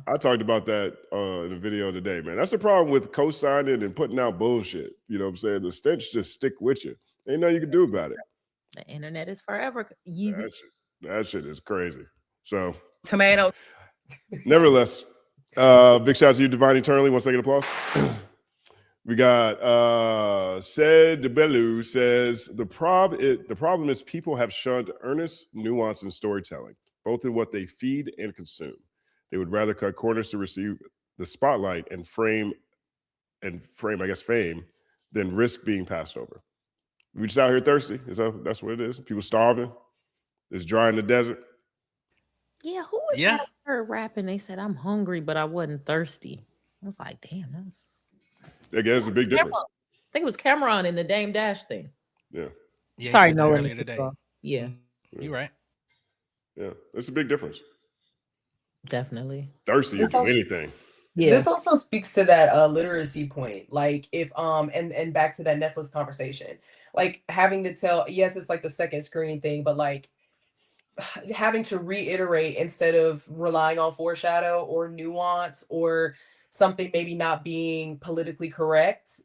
I talked about that in a video today, man. That's the problem with co-signing and putting out bullshit. You know what I'm saying? The stench just stick with you. Ain't nothing you can do about it. The internet is forever easy. That shit is crazy. So, tomato. Nevertheless, big shout out to you, Divine Eternally. 1 second applause. We got Said Debelu says the problem is people have shunned earnest nuance in storytelling, both in what they feed and consume. They would rather cut corners to receive the spotlight and frame, I guess, fame, than risk being passed over. We just out here thirsty. That's what it is. People starving. It's dry in the desert. Yeah, who was that heard rapping? They said, I'm hungry, but I wasn't thirsty. I was like, damn. Again, it's a big difference. I think it was Cameron in the Dame Dash thing. Yeah. Sorry, no. Earlier today. Yeah. You're right. Yeah, it's a big difference. Definitely. Thirsty to do anything. Yeah. This also speaks to that literacy point. Like if and back to that Netflix conversation. Like having to tell, yes, it's like the second screen thing, but like having to reiterate instead of relying on foreshadow or nuance or something maybe not being politically correct,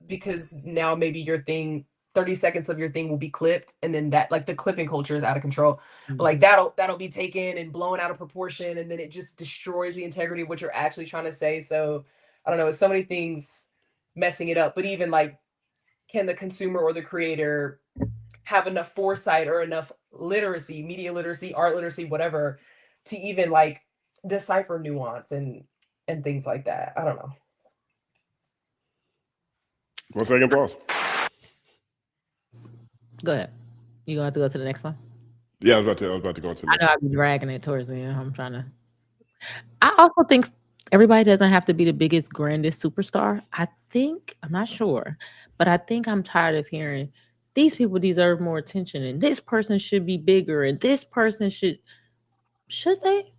because now maybe your thing 30 seconds of your thing will be clipped, and then that, like, the clipping culture is out of control. But like that'll be taken and blown out of proportion, and then it just destroys the integrity of what you're actually trying to say. So I don't know, it's so many things messing it up. But even like, can the consumer or the creator have enough foresight or enough literacy, media literacy, art literacy, whatever, to even like decipher nuance and things like that? I don't know. 1 second, pause. Go ahead. You gonna have to go to the next one? Yeah, I was about to go into the next I know I've been dragging it towards the end. I'm trying to. I also think everybody doesn't have to be the biggest, grandest superstar. I'm not sure, but I think I'm tired of hearing these people deserve more attention and this person should be bigger and this person should they?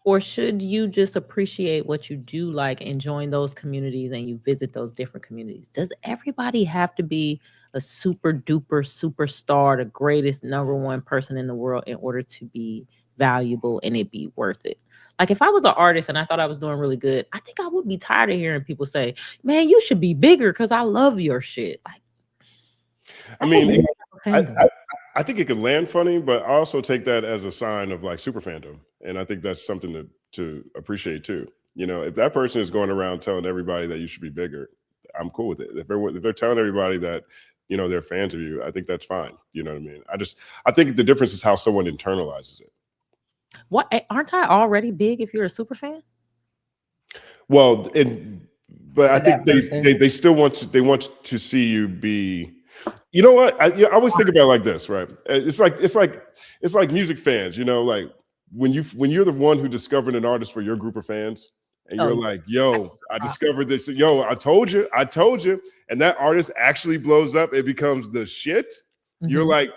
Or should you just appreciate what you do like and join those communities and you visit those different communities? Does everybody have to be a super duper superstar, the greatest #1 person in the world in order to be valuable and it be worth it? Like if I was an artist and I thought I was doing really good, I think I would be tired of hearing people say, man, you should be bigger because I love your shit. Like, I mean, I think it could land funny, but I also take that as a sign of like super fandom. And I think that's something to appreciate too. You know, if that person is going around telling everybody that you should be bigger, I'm cool with it. If they're telling everybody that, you know, they're fans of you, I think that's fine. You know what I mean? I think the difference is how someone internalizes it. What, aren't I already big if you're a super fan? Well, but I To that think person. they still want to see you be. You know what? I always think about it like this, right? It's like music fans. You know, like when you're the one who discovered an artist for your group of fans, and you're like, "Yo, I discovered this. Yo, I told you," and that artist actually blows up. It becomes the shit. You're like,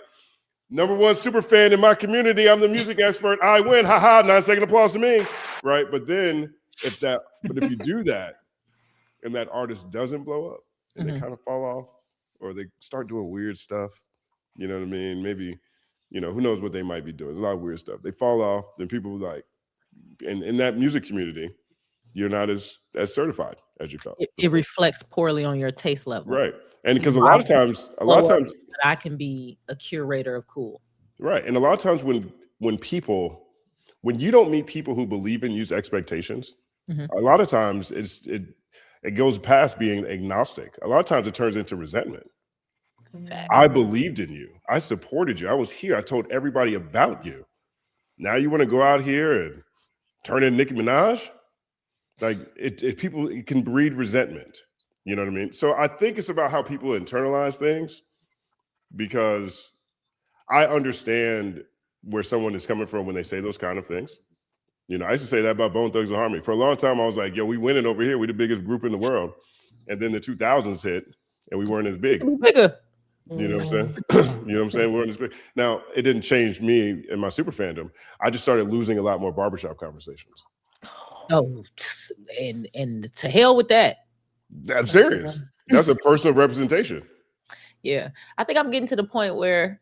#1 super fan in my community. I'm the music expert. I win. Haha. 9-second applause to me. Right. But then if you do that and that artist doesn't blow up and they kind of fall off or they start doing weird stuff, you know what I mean? Maybe, who knows what they might be doing. A lot of weird stuff. They fall off, then people like, in that music community, you're not as certified as you felt. It reflects poorly on your taste level. Right. And because a lot of times I can be a curator of cool. Right. And a lot of times when you don't meet people who believe in you's expectations, a lot of times it goes past being agnostic. A lot of times it turns into resentment. I believed in you. I supported you. I was here. I told everybody about you. Now you want to go out here and turn in Nicki Minaj? Like it can breed resentment. You know what I mean? So I think it's about how people internalize things, because I understand where someone is coming from when they say those kind of things. I used to say that about Bone Thugs and Harmony. For a long time, I was like, yo, we winning over here. We're the biggest group in the world. And then the 2000s hit and we weren't as big. Bigger. You know what I'm saying? You know what I'm saying? We weren't as big. Now, it didn't change me and my super fandom. I just started losing a lot more barbershop conversations. Oh, and to hell with that. I'm serious. That's a personal representation. Yeah. I think I'm getting to the point where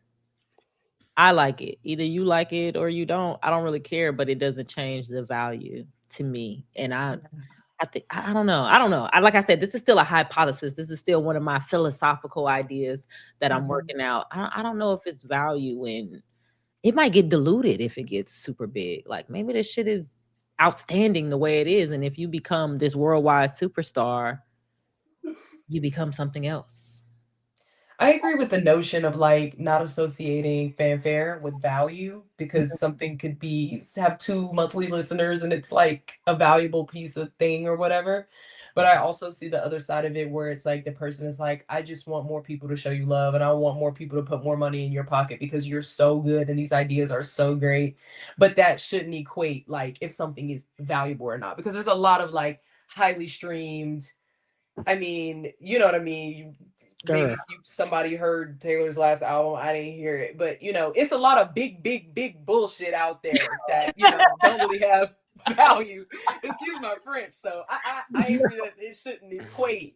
I like it. Either you like it or you don't. I don't really care, but it doesn't change the value to me. And I think I don't know. Like I said, this is still a hypothesis. This is still one of my philosophical ideas that I'm working out. I don't know if it's value, and it might get diluted if it gets super big. Like maybe this shit is outstanding the way it is, and if you become this worldwide superstar, you become something else. I agree with the notion of like not associating fanfare with value, because something could have 2 monthly listeners and it's like a valuable piece of thing or whatever. But I also see the other side of it where it's like the person is like, I just want more people to show you love and I want more people to put more money in your pocket because you're so good and these ideas are so great. But that shouldn't equate like if something is valuable or not, because there's a lot of like highly streamed. I mean, you know what I mean? Maybe somebody heard Taylor's last album. I didn't hear it, but it's a lot of big bullshit out there that don't really have value. Excuse my French. So I agree that it shouldn't equate,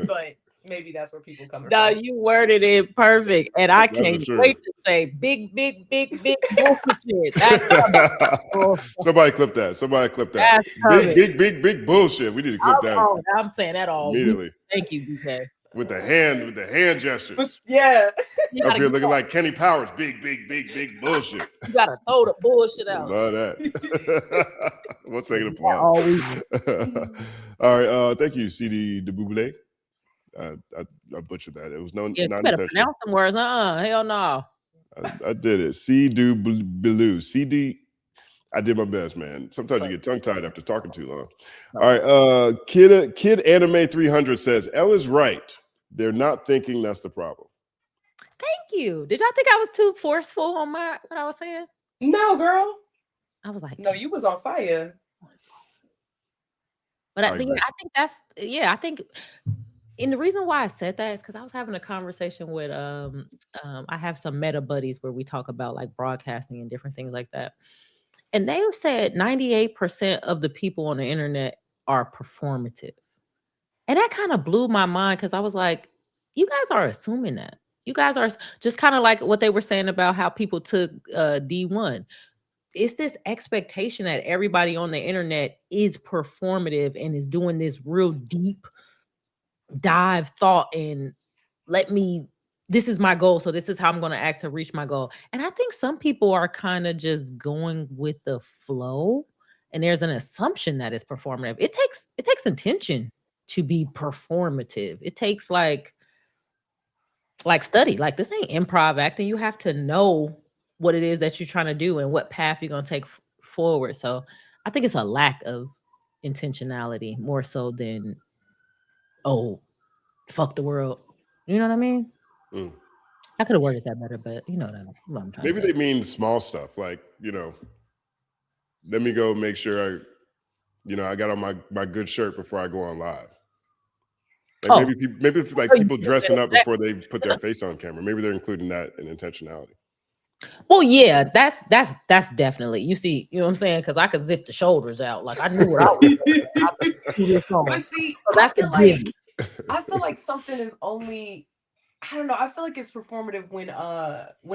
but maybe that's where people come from. No, you worded it perfect, and I can't wait to say big bullshit. Somebody clip that. Big bullshit. We need to clip that. I'm saying that all immediately. Thank you, BK. With the hand gestures. Yeah. Up here looking like Kenny Powers. Big bullshit. You gotta throw the bullshit out. Love that. 1 second applause. All right. Thank you, CD de Buble. I butchered that. It was not better intentional. pronounce some words. Hell no. I did it. CD Blue. CD. I did my best, man. Sometimes you get tongue-tied after talking too long. All right. Kid Anime 300 says, Elle is right. They're not thinking that's the problem. Thank you. Did y'all think I was too forceful on what I was saying? No, girl. I was like, no, you was on fire. But I think and the reason why I said that is because I was having a conversation with I have some meta buddies where we talk about like broadcasting and different things like that. And they said 98% of the people on the internet are performative. And that kind of blew my mind because I was like, you guys are assuming that. You guys are just kind of like what they were saying about how people took Dee-1. It's this expectation that everybody on the internet is performative and is doing this real deep dive thought and this is my goal, so this is how I'm going to act to reach my goal. And I think some people are kind of just going with the flow, and there's an assumption that it's performative. It takes intention to be performative. It takes like study. Like this ain't improv acting. You have to know what it is that you're trying to do and what path you're going to take forward. So I think it's a lack of intentionality more so than, oh, fuck the world. You know what I mean? Mm. I could have worded that better, but you know what I'm trying Maybe to say. they mean small stuff, like, you know, let me go make sure I got on my good shirt before I go on live. Like maybe if, like, people dressing up before they put their face on camera, maybe they're including that in intentionality. Well, yeah, that's definitely, you see, you know what I'm saying? Because I could zip the shoulders out, like I knew what I was doing. But see, So that's I feel like something is only, I don't know. I feel like it's performative when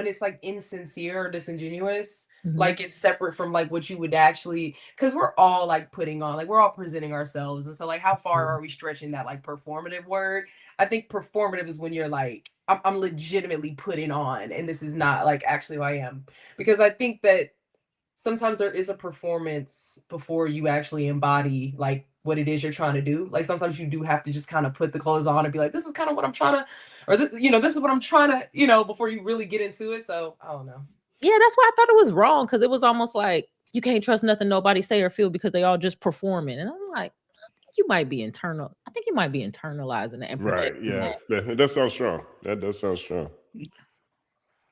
it's like insincere or disingenuous. Like it's separate from like what you would actually, because we're all like putting on, like we're all presenting ourselves, and so like how far are we stretching that like performative word? I think performative is when you're like, I'm legitimately putting on, and this is not like actually who I am, because I think that sometimes there is a performance before you actually embody like what it is you're trying to do. Like sometimes you do have to just kind of put the clothes on and be like, this is kind of what I'm trying to, or this, this is what I'm trying to, before you really get into it. So I don't know. Yeah, that's why I thought it was wrong, because it was almost like you can't trust nothing nobody say or feel because they all just performing. And I'm like, I think you might be internalizing that. And Right. Yeah. That does sound strong. That does sound strong.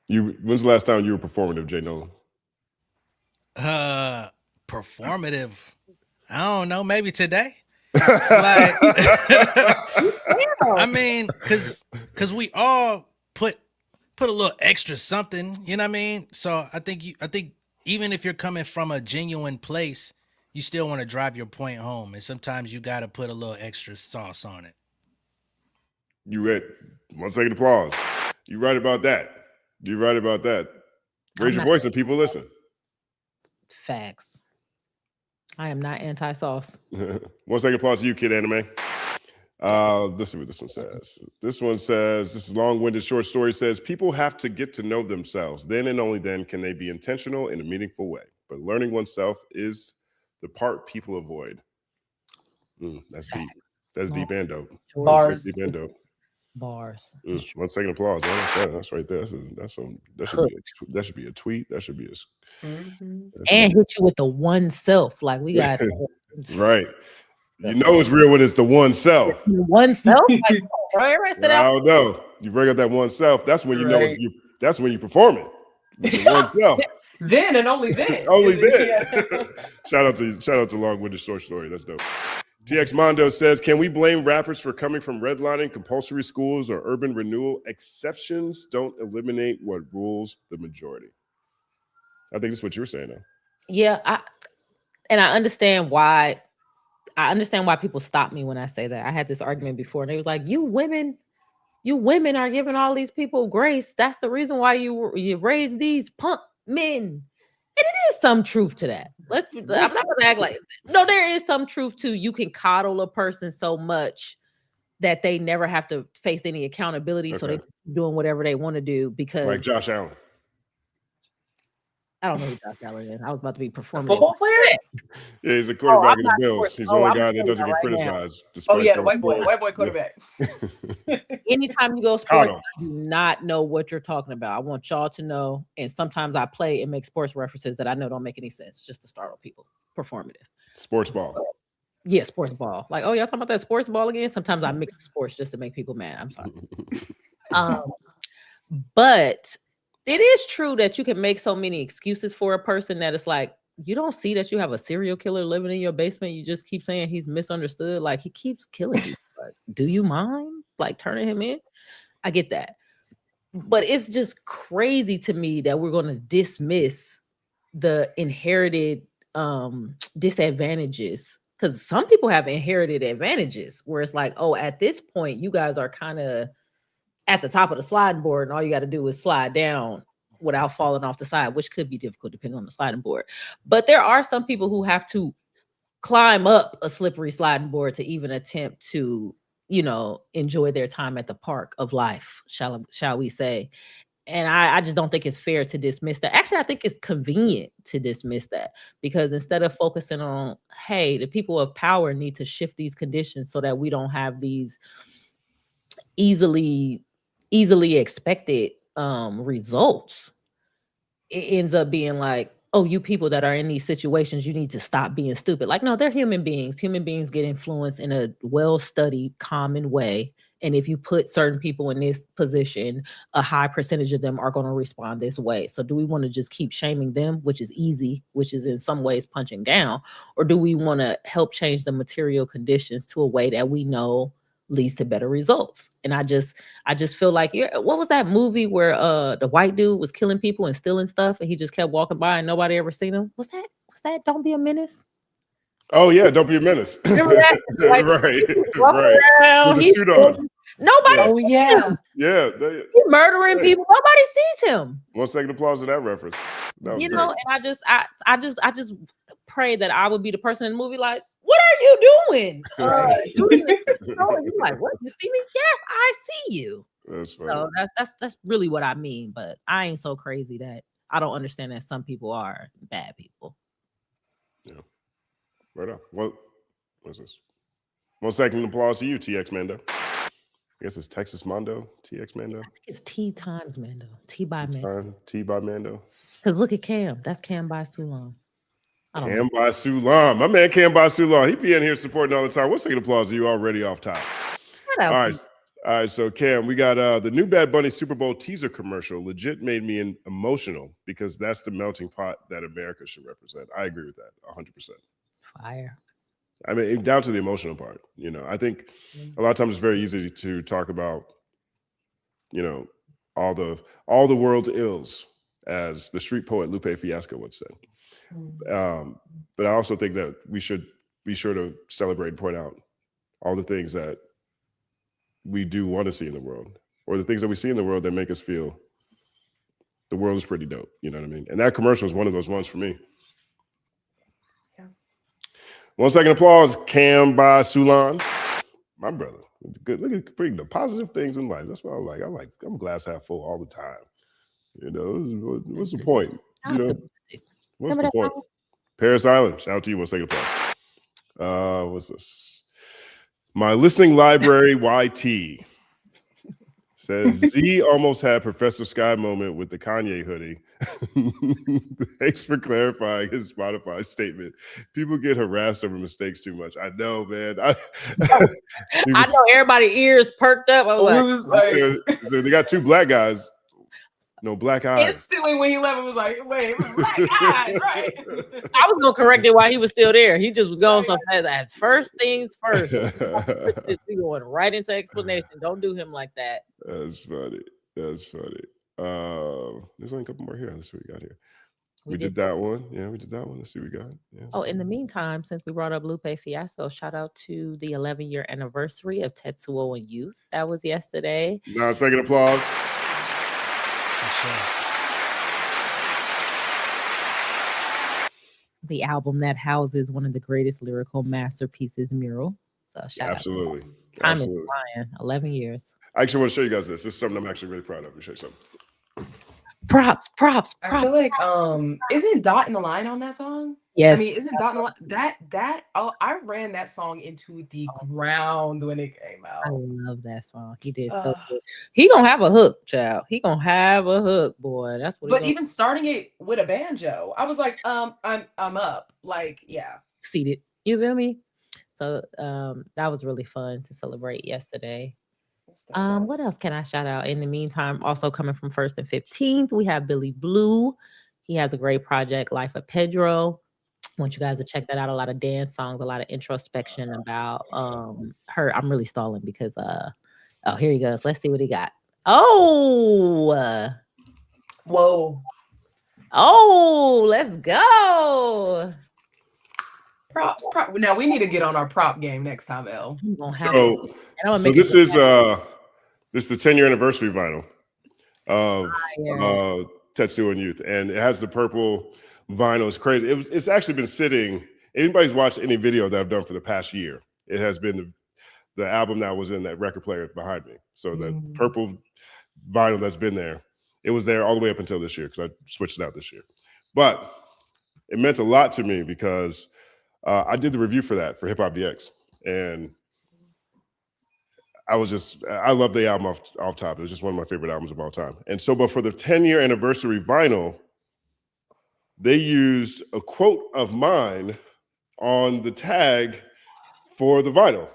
When's the last time you were performative, Jay Nolan? Performative. I don't know, maybe today. Like, I mean, cause we all put a little extra something, you know what I mean? So I think even if you're coming from a genuine place, you still want to drive your point home, and sometimes you got to put a little extra sauce on it. You read 1 second applause. You right about that. Raise your voice and people listen. Facts. I am not anti-sauce. 1 second applause to you, Kid Anime. Let's see what this one says. This is long-winded short story, says, people have to get to know themselves. Then and only then can they be intentional in a meaningful way. But learning oneself is the part people avoid. That's deep. That's deep and dope. Bars. Deep and dope. Bars. 1 second applause. That's right there. That should be a tweet. That should be and hit you with the one self. Like we got right. You know it's real when it's the one self. One self? Like, I don't know. You bring up that one self. That's when you know it's you. That's when you perform it. The one self. Then and only then. Only then. Yeah. Shout out to long-winded short story. That's dope. TX Mondo says, can we blame rappers for coming from redlining, compulsory schools, or urban renewal? Exceptions don't eliminate what rules the majority. I think that's what you were saying now. Yeah, I understand why. I understand why people stop me when I say that. I had this argument before, and they was like, you women are giving all these people grace. That's the reason why you raise these punk men. And it is some truth to that. I'm not gonna act like, no, there is some truth to, you can coddle a person so much that they never have to face any accountability. So they keep doing whatever they want to do, because like Josh Allen. I don't know who Josh Allen is. I was about to be performing. Football player? Yeah, he's a quarterback of the Bills. He's the only guy that doesn't get criticized. The white boy quarterback. Anytime you go sports, I do not know what you're talking about. I want y'all to know. And sometimes I play and make sports references that I know don't make any sense, just to startle people. Performative. Sports ball. Yeah, sports ball. Like, oh, y'all talking about that sports ball again? Sometimes I mix sports just to make people mad. I'm sorry. But it is true that you can make so many excuses for a person that it's like, you don't see that you have a serial killer living in your basement. You just keep saying he's misunderstood. Like, he keeps killing you. Like, do you mind like turning him in? I get that. But it's just crazy to me that we're going to dismiss the inherited disadvantages, because some people have inherited advantages where it's like, oh, at this point, you guys are kind of at the top of the sliding board, and all you got to do is slide down without falling off the side, which could be difficult depending on the sliding board. But there are some people who have to climb up a slippery sliding board to even attempt to, enjoy their time at the park of life, shall we say. And I just don't think it's fair to dismiss that. Actually, I think it's convenient to dismiss that, because instead of focusing on, hey, the people of power need to shift these conditions so that we don't have these easily expected results, it ends up being like, oh, you people that are in these situations, you need to stop being stupid. Like, no, they're human beings. Human beings get influenced in a well-studied, common way. And if you put certain people in this position, a high percentage of them are going to respond this way. So do we want to just keep shaming them, which is easy, which is in some ways punching down? Or do we want to help change the material conditions to a way that we know leads to better results? And I just feel like, what was that movie where the white dude was killing people and stealing stuff and he just kept walking by and nobody ever seen him? Was that Don't Be a Menace? Oh yeah, Don't Be a Menace. Remember that? Like, right. With the suit on. Nobody Oh sees yeah. him. Yeah. He's murdering people. Nobody sees him. 1 second applause to that reference. That was You great. know, and I just pray that I would be the person in the movie like, what are you doing? Doing this, you know, and you're like, what? You see me? Yes, I see you. That's funny. So that's really what I mean. But I ain't so crazy that I don't understand that some people are bad people. Yeah. Right on. What's this? 1 second applause to you, TX Mando. I guess it's Texas Mondo, TX Mando. I think it's T times Mando. T by Mando. T by Mando. Because look at Cam. That's Cam by Sulam. Cam by Sulam. My man Cam by Sulam. He be in here supporting all the time. 1 second applause to you already off top. All right. So Cam, we got the new Bad Bunny Super Bowl teaser commercial. Legit made me emotional because that's the melting pot that America should represent. I agree with that 100%. Fire. I mean, down to the emotional part. You know, I think a lot of times it's very easy to talk about, you know, all the world's ills, as the street poet Lupe Fiasco would say. But I also think that we should be sure to celebrate and point out all the things that we do want to see in the world, or the things that we see in the world that make us feel the world is pretty dope. You know what I mean? And that commercial is one of those ones for me. Yeah. 1 second applause, Cam by Sulan. My brother. Good. Look at bring the positive things in life. That's what I'm glass half full all the time. You know, what's the point? You know, what's the point? Paris Island. Shout out to you. 1 second applause. What's this? My listening library YT says Z almost had Professor Sky moment with the Kanye hoodie. Thanks for clarifying his Spotify statement. People get harassed over mistakes too much. I know, man. I know everybody's ears perked up. I was like, so they got two black guys. No black eyes. Instantly when he left, it was like, wait, black eyes, right? I was gonna correct it while he was still there. He just was going so fast. That first things first. We going right into explanation. Don't do him like that. That's funny. There's only a couple more here. Let's see what we got here. We did that one. Yeah, we did that one. Let's see what we got. Yeah, in the meantime, since we brought up Lupe Fiasco, shout out to the 11-year anniversary of Tetsuo and Youth. That was yesterday. 9 second applause. The album that houses one of the greatest lyrical masterpieces, Mural. So shout absolutely. out. Time is flying. 11 years. I actually want to show you guys this. This is something I'm actually really proud of. Let me show you something. Props. I feel like isn't Dot in the Line on that song? Yes. I mean, isn't Dot in the Line I ran that song into the ground when it came out. I love that song. He did so good. He gonna have a hook, child. He gonna have a hook, boy. That's what. But even starting it with a banjo, I was like, I'm up. Like, yeah. Seated. You feel me? So that was really fun to celebrate yesterday. What else can I shout out? In the meantime, also coming from 1st and 15th, we have Billy Blue. He has a great project, Life of Pedro. I want you guys to check that out. A lot of dance songs, a lot of introspection about her. I'm really stalling because here he goes. Let's see what he got. Whoa. Let's go. Props. Now we need to get on our prop game next time, Elle. So this is the 10-year anniversary vinyl of Tetsuo and Youth, and it has the purple vinyl. It's crazy. It's actually been sitting. Anybody's watched any video that I've done for the past year, it has been the album that was in that record player behind me. So the purple vinyl that's been there, it was there all the way up until this year because I switched it out this year. But it meant a lot to me because I did the review for that for Hip Hop DX, and I love the album off top. It was just one of my favorite albums of all time. And so, but for the 10-year anniversary vinyl, they used a quote of mine on the tag for the vinyl.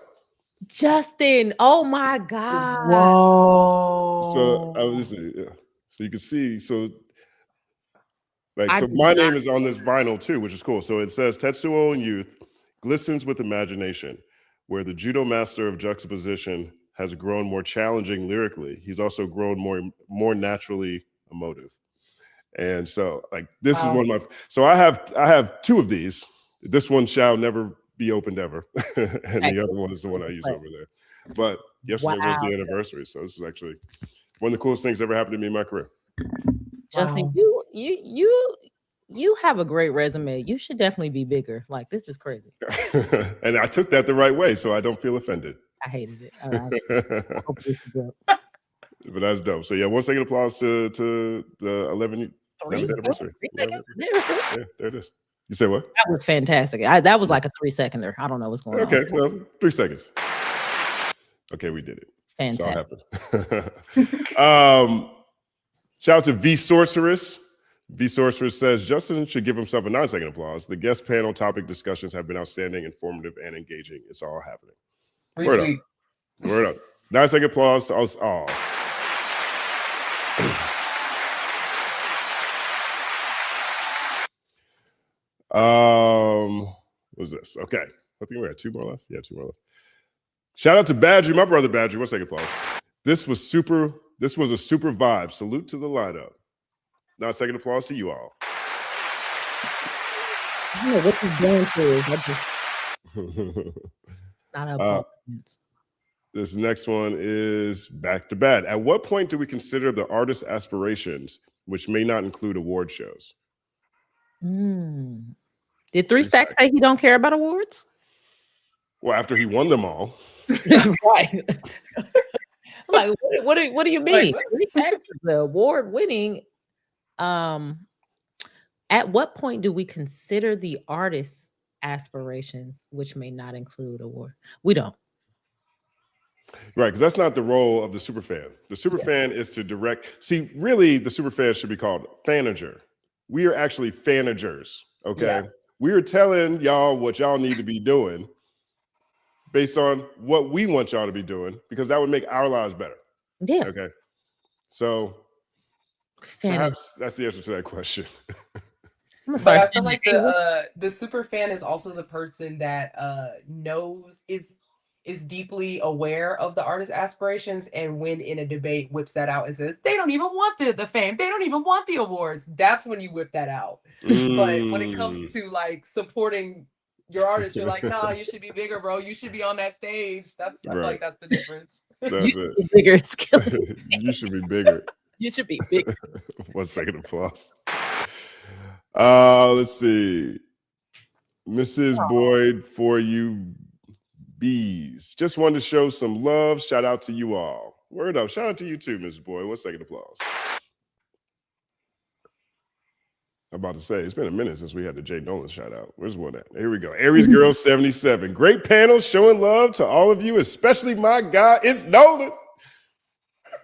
Justin, oh my God. Whoa. So I was so you can see, so like, I so did my not- name is on this vinyl too, which is cool. So it says Tetsuo in youth glistens with imagination, where the judo master of juxtaposition has grown more challenging lyrically. He's also grown more naturally emotive. And so like this is one of my, so I have two of these. This one shall never be opened ever. And the other one is the one I use over there. But yesterday was the anniversary. So this is actually one of the coolest things ever happened to me in my career. Justin, you have a great resume. You should definitely be bigger. Like, this is crazy. And I took that the right way, so I don't feel offended. I hated it. I hope this is good. But that's dope. So yeah, 1 second applause to the 11th anniversary. 3 seconds? Yeah, there it is. You say what? That was fantastic. That was like a 3-seconder. I don't know what's going on. Okay, well, 3 seconds. Okay, we did it. Fantastic. It's all happened. Shout out to V Sorceress. V Sorceress says Justin should give himself a 9-second applause. The guest panel topic discussions have been outstanding, informative, and engaging. It's all happening. Word up. Word up. 9-second applause to us all. What's this? Okay. I think we had 2 more left. Yeah, 2 more left. Shout out to Badger, my brother Badger. 1 second applause. This was a super vibe. Salute to the lineup. 9-second applause to you all. I don't know what you're going through. Not a This next one is back to bad. At what point do we consider the artist's aspirations, which may not include award shows? Did 3 Stacks say he don't care about awards? Well, after he won them all. Right. Like, what do you mean? 3 Stacks is the award winning. At what point do we consider the artist's aspirations, which may not include award? We don't. Right, because that's not the role of the superfan. The superfan is to direct. See, really, the superfan should be called fanager. We are actually fanagers, okay? Yeah. We are telling y'all what y'all need to be doing based on what we want y'all to be doing, because that would make our lives better. Yeah. Okay. So perhaps that's the answer to that question. But I feel like the super fan is also the person that is deeply aware of the artist's aspirations, and when in a debate whips that out and says they don't even want the fame, they don't even want the awards. That's when you whip that out. But when it comes to like supporting your artist, you're like, nah, you should be bigger, bro. You should be on that stage. I feel like that's the difference. That's it. Bigger skill. You should be bigger. You should be bigger. 1 second applause. Let's see. Mrs. Boyd, for you bees. Just wanted to show some love. Shout out to you all. Word up. Shout out to you too, Mrs. Boyd. 1 second applause. I'm about to say, it's been a minute since we had the J Nolan shout out. Where's one at? Here we go. Aries Girl 77. Great panel, showing love to all of you, especially my guy. It's Nolan.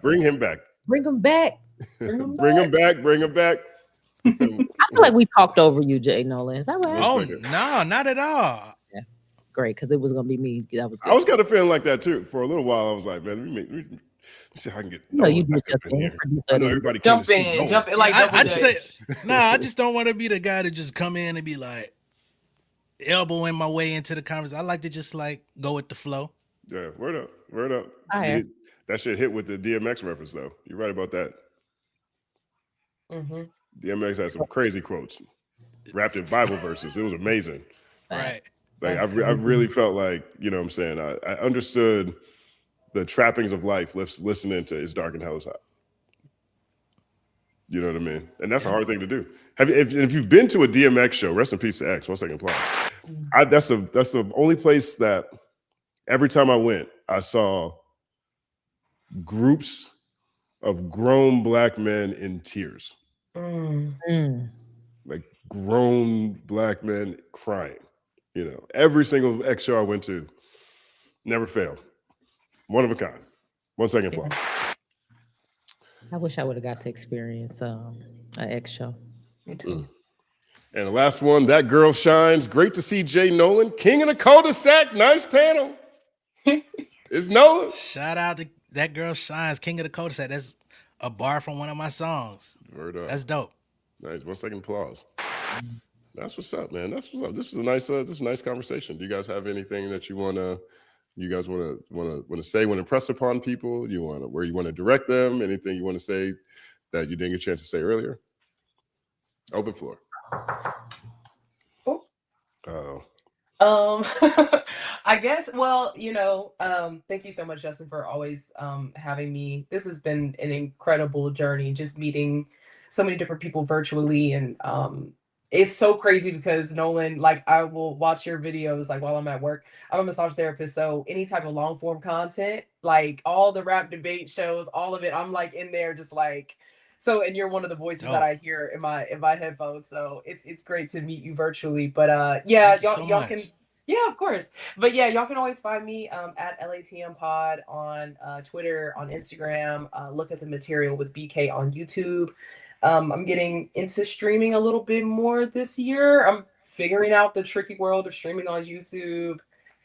Bring him back. Bring him back. Bring him back. Bring him back. I feel like we talked over you, J Nolan. Is that right? Oh, no, not at all. Yeah. Great, because it was going to be me. That was good. I was kind of feeling like that too. For a little while, I was like, man, let me see how I can get you back up in here. I know everybody jump in. Like I just don't want to be the guy to just come in and be like elbowing my way into the conversation. I like to just like go with the flow. Yeah, word up. That shit hit with the DMX reference though. You're right about that. Mm-hmm. DMX had some crazy quotes wrapped in Bible verses. It was amazing. Right. Like I really felt like, you know what I'm saying? I understood the trappings of life listening to It's Dark and Hell is Hot. You know what I mean? And that's a hard thing to do. If you've been to a DMX show, rest in peace to X, 1 second applause. That's the only place that every time I went, I saw groups of grown Black men in tears. Like grown Black men crying. You know, every single X show I went to, never failed. One of a kind. 1 second applause. I wish I would have got to experience an X show. Me too. And the last one, That Girl Shines. Great to see Jay Nolan, king of the cul-de-sac. Nice panel. It's Nolan. Shout out to That Girl Shines, king of the cul-de-sac. That's a bar from one of my songs. Word up. That's dope. Nice. 1 second applause. That's what's up, man. That's what's up. This was a nice conversation. Do you guys have anything that you want to say, want to impress upon people? Where you want to direct them? Anything you want to say that you didn't get a chance to say earlier? Open floor. I guess, well, thank you so much, Justin, for always having me. This has been an incredible journey, just meeting so many different people virtually. And it's so crazy because Nolan, like, I will watch your videos like while I'm at work. I'm a massage therapist, so any type of long form content, like all the rap debate shows, all of it, I'm like in there just like, so, and you're one of the voices that I hear in my headphones. So it's great to meet you virtually. But yeah, y'all can, yeah, of course. But yeah, y'all can always find me at LATM Pod on Twitter, on Instagram. Look at the material with BK on YouTube. I'm getting into streaming a little bit more this year. I'm figuring out the tricky world of streaming on YouTube.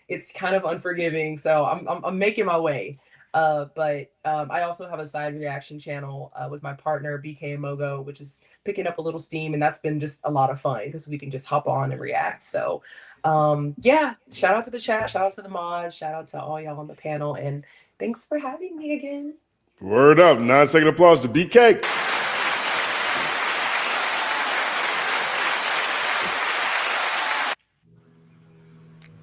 It's kind of unforgiving, so I'm making my way. But I also have a side reaction channel with my partner BK and Mogo, which is picking up a little steam, and that's been just a lot of fun because we can just hop on and react. So yeah, shout out to the chat, shout out to the mods, shout out to all y'all on the panel, and thanks for having me again. Word up. 9 second applause to BK.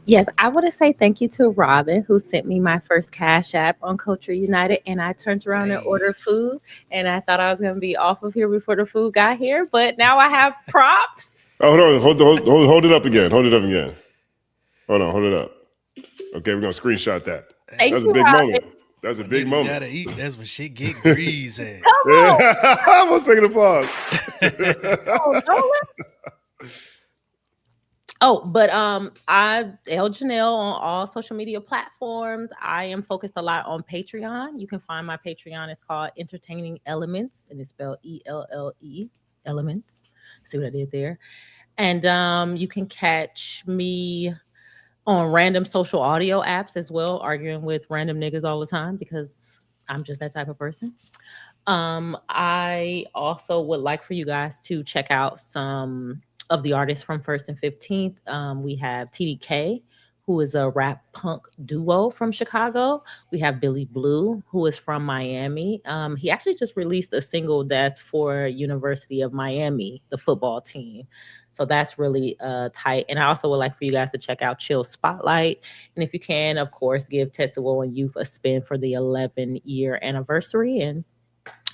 Yes, I want to say thank you to Robin, who sent me my first Cash App on Culture United, and I turned around and ordered food, and I thought I was going to be off of here before the food got here, but now I have props. Oh, hold it up again. Hold it up again. Hold on, hold it up. Okay, we're going to screenshot that. That's a big moment. That's a big moment. Gotta eat. That's when shit get greasy. Yeah. 1 second applause. But I'm Elle Janelle on all social media platforms. I am focused a lot on Patreon. You can find my Patreon. It's called Entertaining Elements, and it's spelled ELLE, Elements. See what I did there? And you can catch me on random social audio apps as well, arguing with random niggas all the time because I'm just that type of person. I also would like for you guys to check out some of the artists from 1st and 15th. We have TDK, who is a rap punk duo from Chicago. We have Billy Blue, who is from Miami. He actually just released a single that's for University of Miami, the football team. So that's really tight. And I also would like for you guys to check out Chill Spotlight. And if you can, of course, give Tetsuo and Youth a spin for the 11-year anniversary. And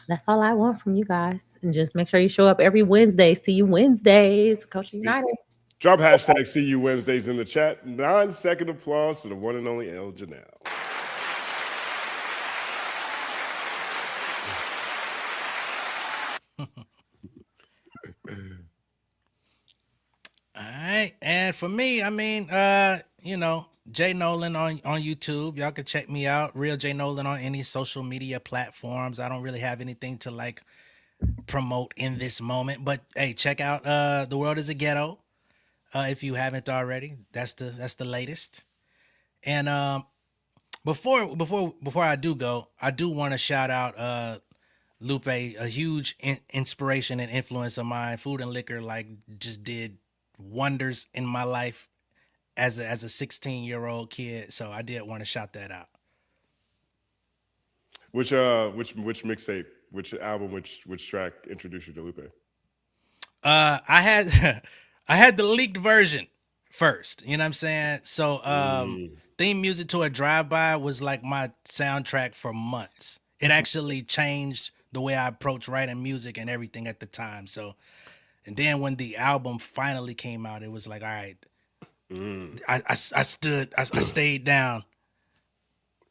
that's all I want from you guys. And just make sure you show up every Wednesday. See you Wednesdays. Coach United. Drop hashtag See You Wednesdays in the chat. 9 second applause to the one and only Elle Janelle. All right. And for me, I mean, Jay Nolan on YouTube. Y'all can check me out. Real Jay Nolan on any social media platforms. I don't really have anything to like promote in this moment, but hey, check out The World is a Ghetto. If you haven't already. That's the latest. And before I do go, I do want to shout out Lupe, a huge inspiration and influence of mine. Food and Liquor like just did wonders in my life as a 16-year-old kid, so I did want to shout that out. Which mixtape, which album, which track introduced you to Lupe? I had the leaked version first. You know what I'm saying? So theme music to a drive-by was like my soundtrack for months. It actually changed the way I approach writing music and everything at the time. So, and then when the album finally came out, it was like, all right. I stayed down.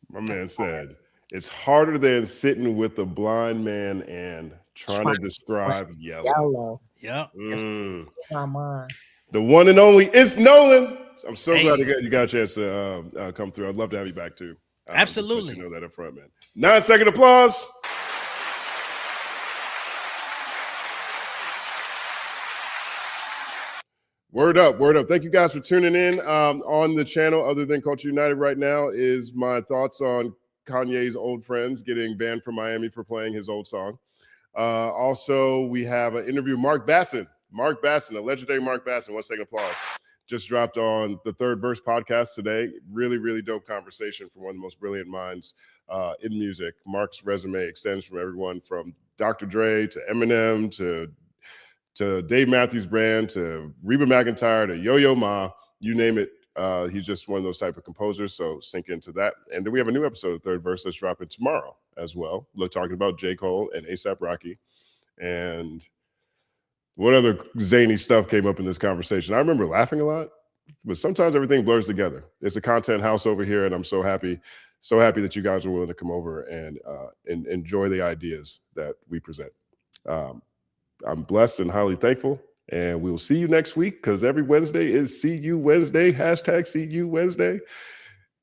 My man said, it's harder than sitting with a blind man and trying to describe yellow. Yep. Come on. The one and only, it's Nolan. I'm so glad you got a chance to come through. I'd love to have you back too. Absolutely. You know that up front, man. 9 second applause. Word up, word up. Thank you guys for tuning in. On the channel, other than Culture United right now, is my thoughts on Kanye's old friends getting banned from Miami for playing his old song. Also, we have an interview with Mark Basson, a legendary Mark Basson. 1 second applause. Just dropped on the Third Verse podcast today. Really, really dope conversation from one of the most brilliant minds in music. Mark's resume extends from everyone from Dr. Dre to Eminem to Dave Matthews Band to Reba McEntire to Yo-Yo Ma, you name it. He's just one of those type of composers, so sink into that. And then we have a new episode of Third Verse that's dropping tomorrow as well. We're talking about J. Cole and A$AP Rocky. And what other zany stuff came up in this conversation? I remember laughing a lot, but sometimes everything blurs together. It's a content house over here, and I'm so happy that you guys are willing to come over and enjoy the ideas that we present. I'm blessed and highly thankful, and we will see you next week because every Wednesday is See You Wednesday, hashtag See You Wednesday.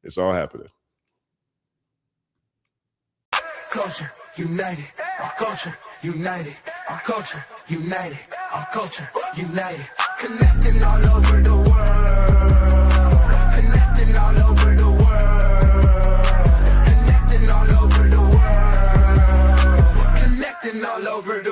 It's all happening. Culture united, our culture united, our culture united, our culture united, connecting all over the world, connecting all over the world, connecting all over the world, connecting all over the